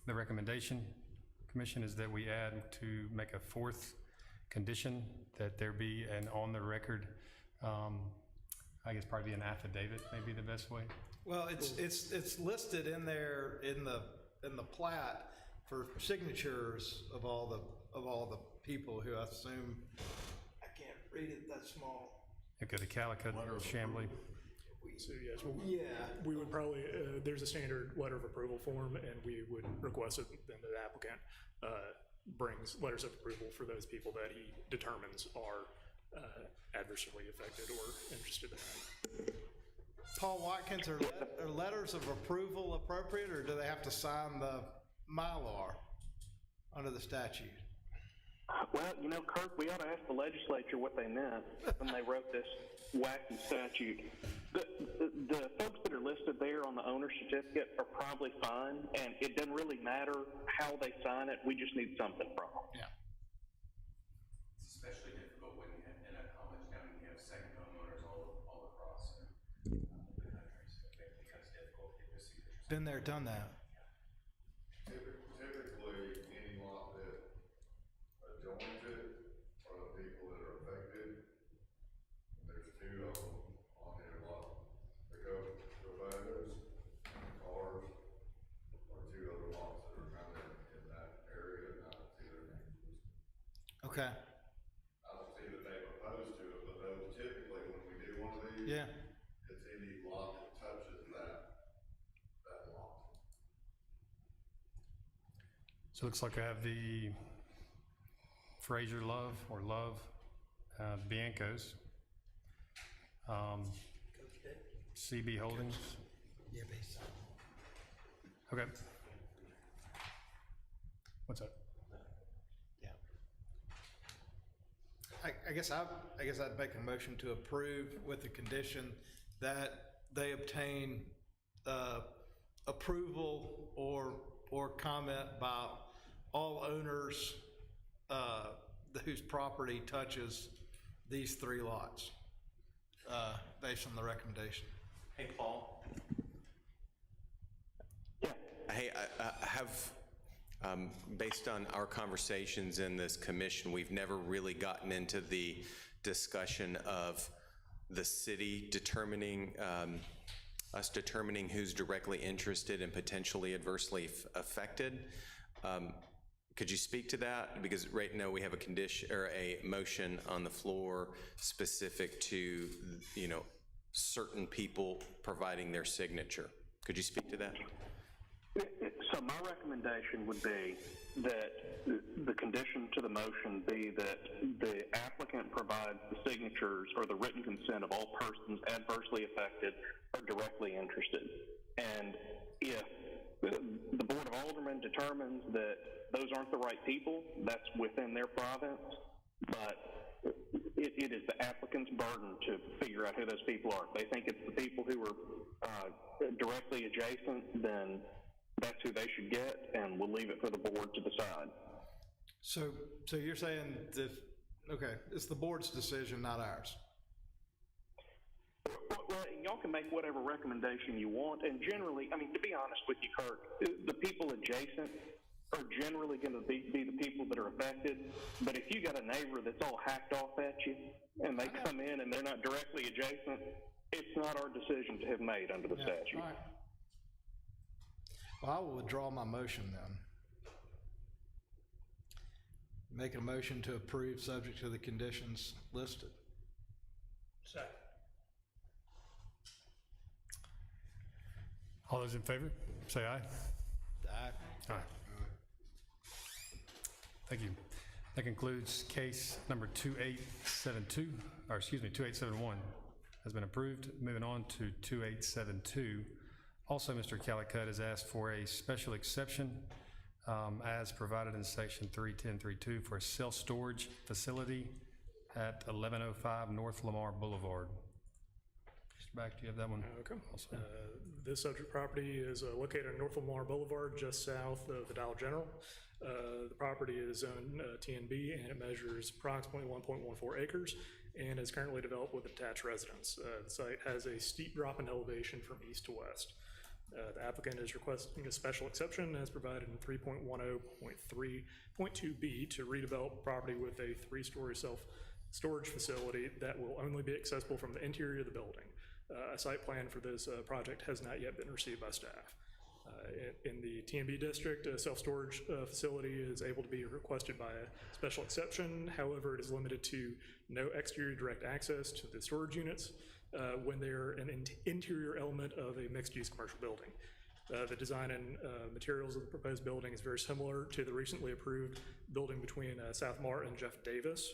the recommendation, Commission, is that we add to make a 4th condition, that there be an on-the-record, I guess probably an affidavit may be the best way. Well, it's listed in there in the plat for signatures of all the people who I assume, I can't read it that small. Okay, the Calicut, Chambly. So yes, we would probably, there's a standard letter of approval form, and we would request that then the applicant brings letters of approval for those people that he determines are adversely affected or interested in that. Paul Watkins, are letters of approval appropriate, or do they have to sign the Mylar under the statute? Well, you know, Kirk, we ought to ask the legislature what they meant when they wrote this wacky statute. The folks that are listed there on the owner certificate are probably fine, and it doesn't really matter how they sign it. We just need something from them. Yeah. It's especially difficult when in a college town you have second homeowners all across the country, so it becomes difficult to get those signatures. Been there, done that. Typically, any lot that adjoins it are the people that are affected. There's 2 of them on their lot. The Cove cars or 2 other lots that are kind of in that area, and I don't see their names. Okay. I don't see that they've opposed to it, but those typically, when we do one of these, Yeah. it's any lot that touches that lot. So it looks like I have the Fraser Love or Love Bianco's, CB Holdings. Yeah, based on. Okay. What's up? Yeah. I guess I'd make a motion to approve with the condition that they obtain approval or comment by all owners whose property touches these 3 lots, based on the recommendation. Hey, Paul. Yeah. Hey, I have, based on our conversations in this commission, we've never really gotten into the discussion of the city determining, us determining who's directly interested and potentially adversely affected. Could you speak to that? Because right now we have a condition or a motion on the floor specific to, you know, certain people providing their signature. Could you speak to that? So my recommendation would be that the condition to the motion be that the applicant provides the signatures or the written consent of all persons adversely affected or directly interested. And if the Board of Aldermen determines that those aren't the right people, that's within their province, but it is the applicant's burden to figure out who those people are. If they think it's the people who are directly adjacent, then that's who they should get, and we'll leave it for the board to decide. So you're saying that, okay, it's the board's decision, not ours? y'all can make whatever recommendation you want, and generally, I mean, to be honest with you, Kirk, the people adjacent are generally going to be the people that are affected, but if you got a neighbor that's all hacked off at you, and they come in and they're not directly adjacent, it's not our decision to have made under the statute. All right. Well, I will withdraw my motion then. Make a motion to approve subject to the conditions listed. Second. All those in favor, say aye. Aye. Aye. Thank you. That concludes case number 2872, or excuse me, 2871 has been approved. Moving on to 2872. Also, Mr. Calicut has asked for a special exception as provided in section 310.32 for a self-storage facility at 1105 North Lamar Boulevard. Mr. Back, do you have that one? Okay. Also. This subject property is located on North Lamar Boulevard, just south of the Dollar General. The property is zoned TNB, and it measures approximately 1.14 acres and is currently developed with attached residence. The site has a steep drop in elevation from east to west. The applicant is requesting a special exception as provided in 3.10.3.2B to redevelop the property with a 3-story self-storage facility that will only be accessible from the interior of the building. A site plan for this project has not yet been received by staff. In the TNB district, a self-storage facility is able to be requested by a special exception. However, it is limited to no exterior direct access to the storage units when they're an interior element of a mixed-use commercial building. The design and materials of the proposed building is very similar to the recently approved building between South Mart and Jeff Davis.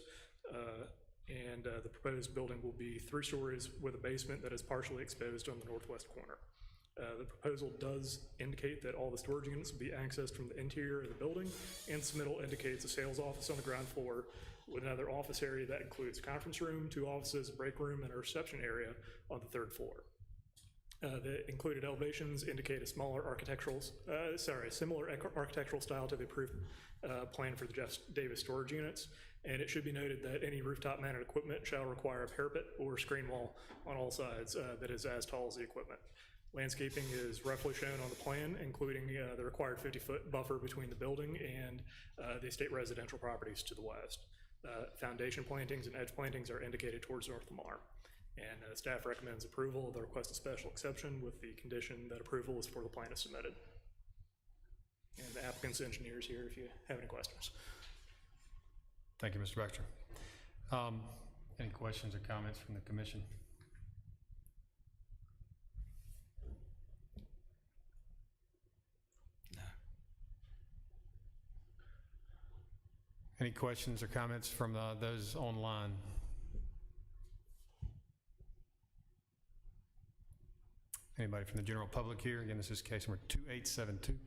The proposed building will be 3 stories with a basement that is partially exposed on the northwest corner. The proposal does indicate that all the storage units will be accessed from the interior of the building, and submittal indicates a sales office on the ground floor with another office area that includes a conference room, 2 offices, a break room, and a reception area on the 3rd floor. The included elevations indicate a similar architectural style to the approved plan for the Jeff Davis storage units. And it should be noted that any rooftop-mounted equipment shall require a parapet or screen wall on all sides that is as tall as the equipment. Landscaping is roughly shown on the plan, including the required 50-foot buffer between the building and the estate residential properties to the west. Foundation plantings and edge plantings are indicated towards North Lamar. And staff recommends approval of the requested special exception with the condition that approval is for the plan as submitted. And the applicant's engineer is here if you have any questions. Thank you, Mr. Baxter. Any questions or comments from the commission? Any questions or comments from those online? Anybody from the general public here? Again, this is case number 2872.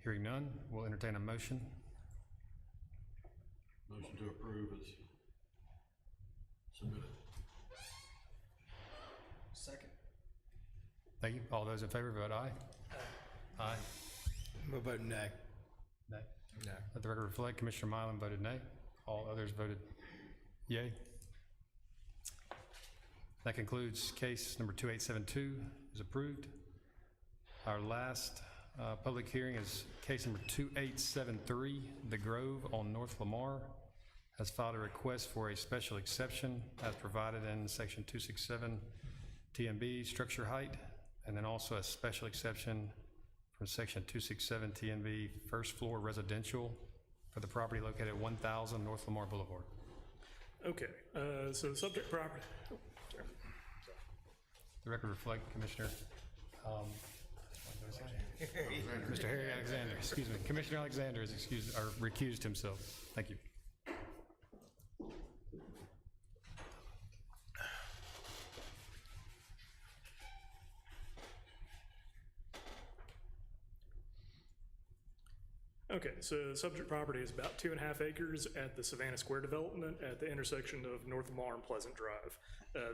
Hearing none, we'll entertain a motion. Motion to approve is submitted. Second. Thank you. All those in favor, vote aye. Aye. I'm gonna vote nay. Nay. No. Let the record reflect, Commissioner Milam voted nay. All others voted yea. That concludes case number 2872 is approved. Our last public hearing is case number 2873. The Grove on North Lamar has filed a request for a special exception as provided in section 267 TNB structure height, and then also a special exception from section 267 TNB first floor residential for the property located at 1000 North Lamar Boulevard. Okay, so the subject property. The record reflect, Commissioner, Mr. Harry Alexander, excuse me, Commissioner Alexander is recused himself. Thank you. Okay, so the subject property is about 2.5 acres at the Savannah Square development at the intersection of North Lamar and Pleasant Drive.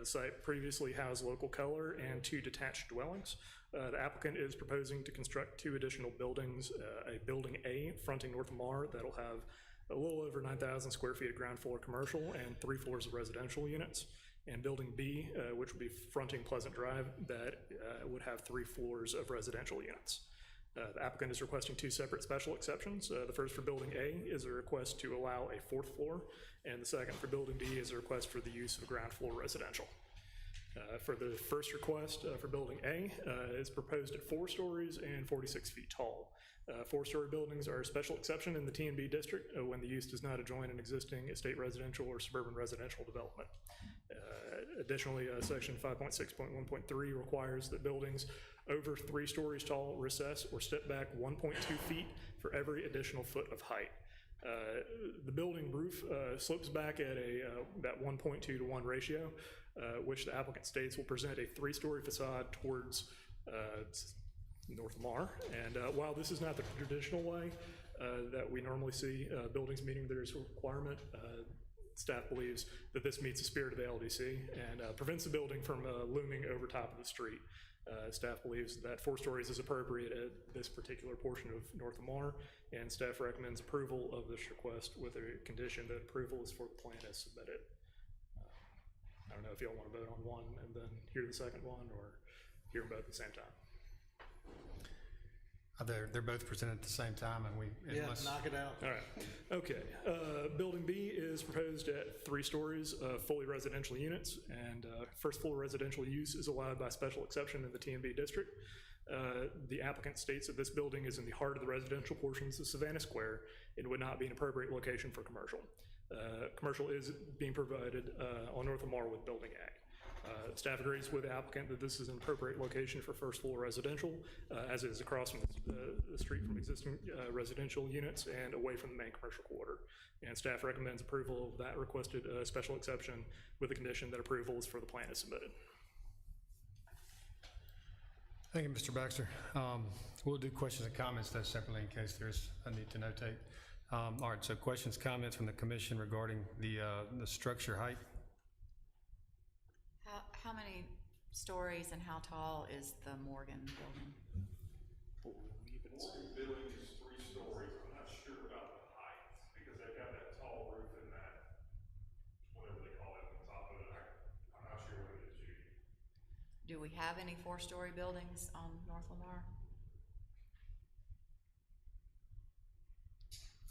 The site previously housed local color and 2 detached dwellings. The applicant is proposing to construct 2 additional buildings, a building A fronting North Lamar that'll have a little over 9,000 square feet of ground floor commercial and 3 floors of residential units. And Building B, which would be fronting Pleasant Drive, that would have 3 floors of residential units. The applicant is requesting 2 separate special exceptions. The first for Building A is a request to allow a 4th floor, and the second for Building B is a request for the use of ground floor residential. For the first request for Building A, it's proposed at 4 stories and 46 feet tall. 4-story buildings are a special exception in the T&B district when the use does not adjoin an existing estate residential or suburban residential development. Additionally, section 5.6.1.3 requires that buildings over 3 stories tall recess or step back 1.2 feet for every additional foot of height. The building roof slopes back at about 1.2 to 1 ratio, which the applicant states will present a 3-story facade towards North Lamar. And while this is not the traditional way that we normally see buildings meeting their requirement, staff believes that this meets the spirit of the LDC and prevents the building from looming over top of the street. Staff believes that 4 stories is appropriate at this particular portion of North Lamar, and staff recommends approval of this request with a condition that approval is for the plan as submitted. I don't know if y'all want to vote on one and then hear the second one, or hear them both at the same time. They're both presented at the same time, and knock it out. All right. Okay. Building B is proposed at 3 stories, fully residential units, and first floor residential use is allowed by special exception in the T&B district. The applicant states that this building is in the heart of the residential portions of Savannah Square and would not be an appropriate location for commercial. Commercial is being provided on North Lamar with Building A. Staff agrees with the applicant that this is an appropriate location for first floor residential, as it is across from the street from existing residential units and away from the main commercial quarter. And staff recommends approval of that requested special exception with the condition that approval is for the plan as submitted. Thank you, Mr. Baxter. We'll do questions and comments though separately in case there's a need to notate. All right, so questions, comments from the commission regarding the structure height. How many stories and how tall is the Morgan building? Morgan building is 3 stories. I'm not sure about the height because they've got that tall roof and that, whatever they call it, on top of it. I'm not sure what it is, Judy. Do we have any 4-story buildings on North Lamar?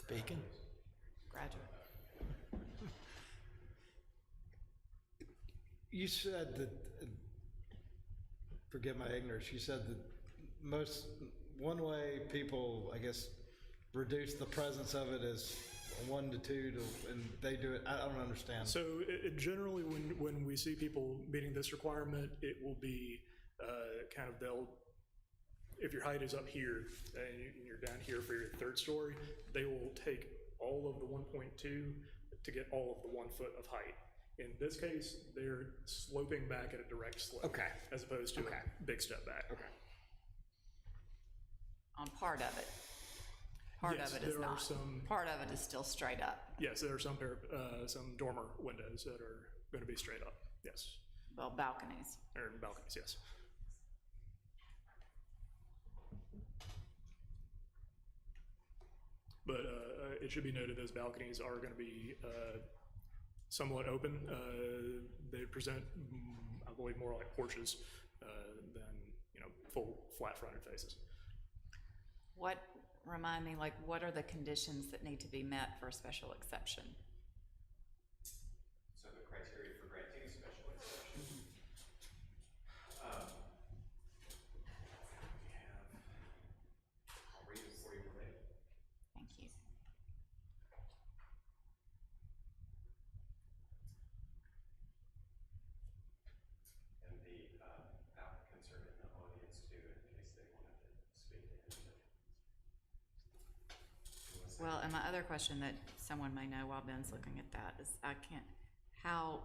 Bacon? Graduate. You said that, forgive my ignorance, you said that one way people, I guess, reduce the presence of it is 1 to 2, and they do it, I don't understand. So generally when we see people meeting this requirement, it will be if your height is up here and you're down here for your 3rd story, they will take all of the 1.2 to get all of the 1 foot of height. In this case, they're sloping back at a direct slope. Okay. As opposed to a big step back. Okay. On part of it. Part Yes, of it is there are not. some- Part of it is still straight up. Yes, there are some dormer windows that are going to be straight up. Yes. Well, balconies. Or balconies, yes. But it should be noted those balconies are going to be somewhat open. They present, I believe, more like porches than full flat-fronted faces. Remind me, what are the conditions that need to be met for a special exception? So the criteria for granting a special exception. I'll read it for you later. Thank you. And the applicants are in the audience too, in case they wanted to speak to anything. Well, and my other question that someone may know while Ben's looking at that is, how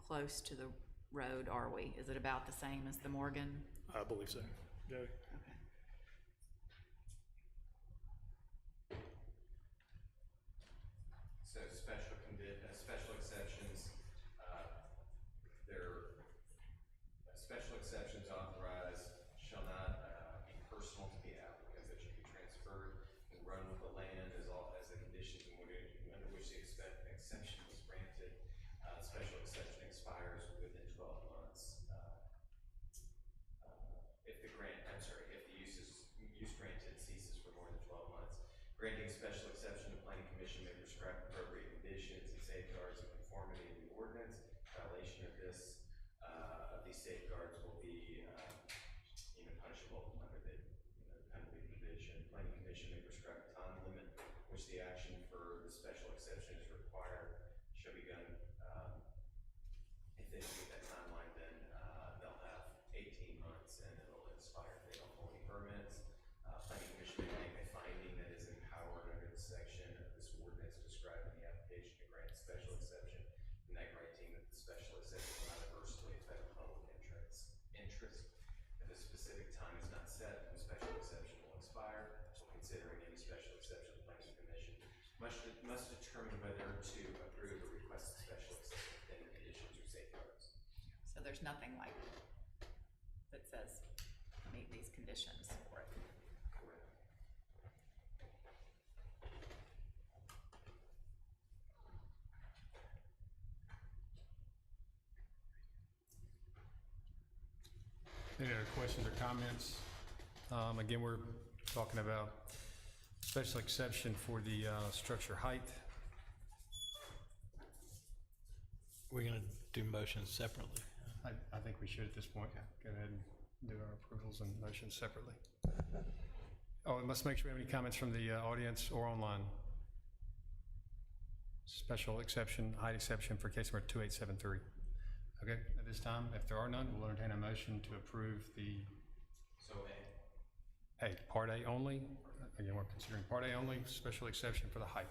close to the road are we? Is it about the same as the Morgan? I believe so. Yeah. Okay. So special exceptions, special exceptions authorized shall not be personal to the applicant. They should be transferred and run with the land Granting special exception, the planning commission may prescribe appropriate conditions and safeguards in conformity to the ordinance. Violation of these safeguards will be, punishable under the, penalty provision. Planning commission may prescribe a time limit which the action for the special exception is required shall be done. If they don't meet that timeline, then they'll have 18 months and it'll expire if they don't hold any permits. Planning commission may make a finding that is empowered under the section of this ordinance describing the application to grant special exception, and that granting that the special exception will not adversely affect public interest. If a specific time is not set, the special exception will expire. So considering any special exception, the planning commission must determine whether to approve or request a special exception within the conditions or safeguards. So there's nothing like that says meet these conditions for it. Correct. Any other questions or comments? Again, we're talking about special exception for the structure height. We're going to do motions separately. I think we should at this point. Go ahead and do our approvals and motions separately. Oh, and let's make sure we have any comments from the audience or online. Special exception, height exception for case number 2873. Okay, at this time, if there are none, we'll entertain a motion to approve the So Part A only. Again, we're considering Part A only, special exception for the height.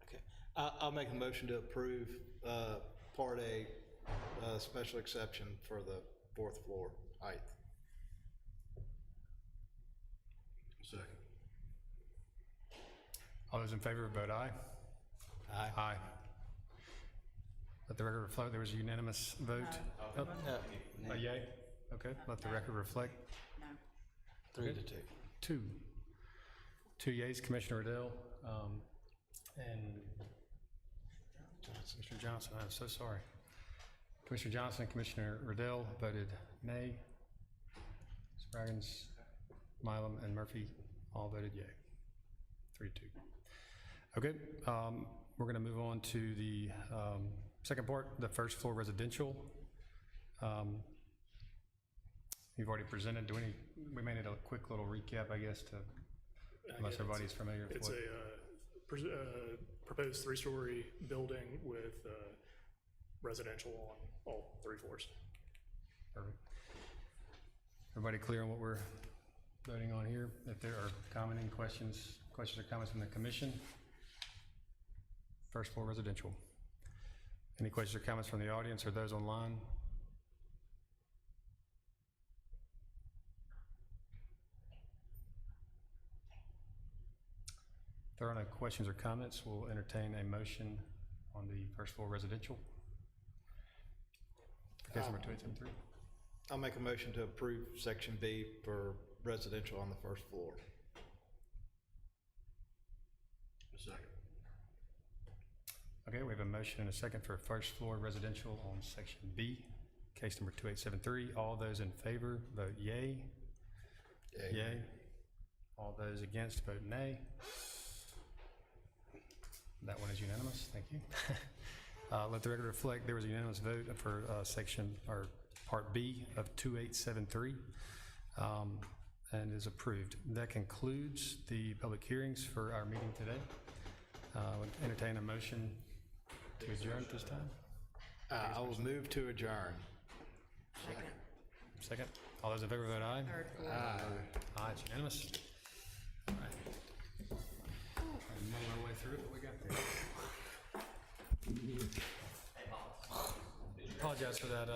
Okay. I'll make a motion to approve Part A, special exception for the 4th floor height. Second. All those in favor, vote aye. Aye. Aye. Let the record reflect there was a unanimous vote. No. A yay? Okay, let the record reflect. No. 3 to 2. 2. 2 yays, Commissioner Riddell, and Commissioner Johnson. I'm so sorry. Commissioner Johnson and Commissioner Riddell voted nay. Spraggins, Milam, and Murphy all voted yay. 3-2. Okay, we're going to move on to the second part, the first floor residential. You've already presented. We may need a quick little recap, I guess, unless everybody's familiar with It's what. a proposed 3-story building with residential on all 3 floors. Perfect. Everybody clear on what we're voting on here? If there are questions or comments from the commission? First floor residential. Any questions or comments from the audience or those online? If there are no questions or comments, we'll entertain a motion on the first floor residential. Case number 2873. I'll make a motion to approve Section B for residential on the 1st floor. Second. Okay, we have a motion and a second for first floor residential on Section B, case number 2873. All those in favor, vote yay. Yay. Yay. All those against, vote nay. That one is unanimous, thank you. Let the record reflect there was a unanimous vote for section, or Part B of 2873, and is approved. That concludes the public hearings for our meeting today. Would entertain a motion to adjourn at this time. I will move to adjourn. Second. All those in favor vote aye. Aye. Aye, it's unanimous. All right. I'm mulling our way through it, what we got there. Apologize for that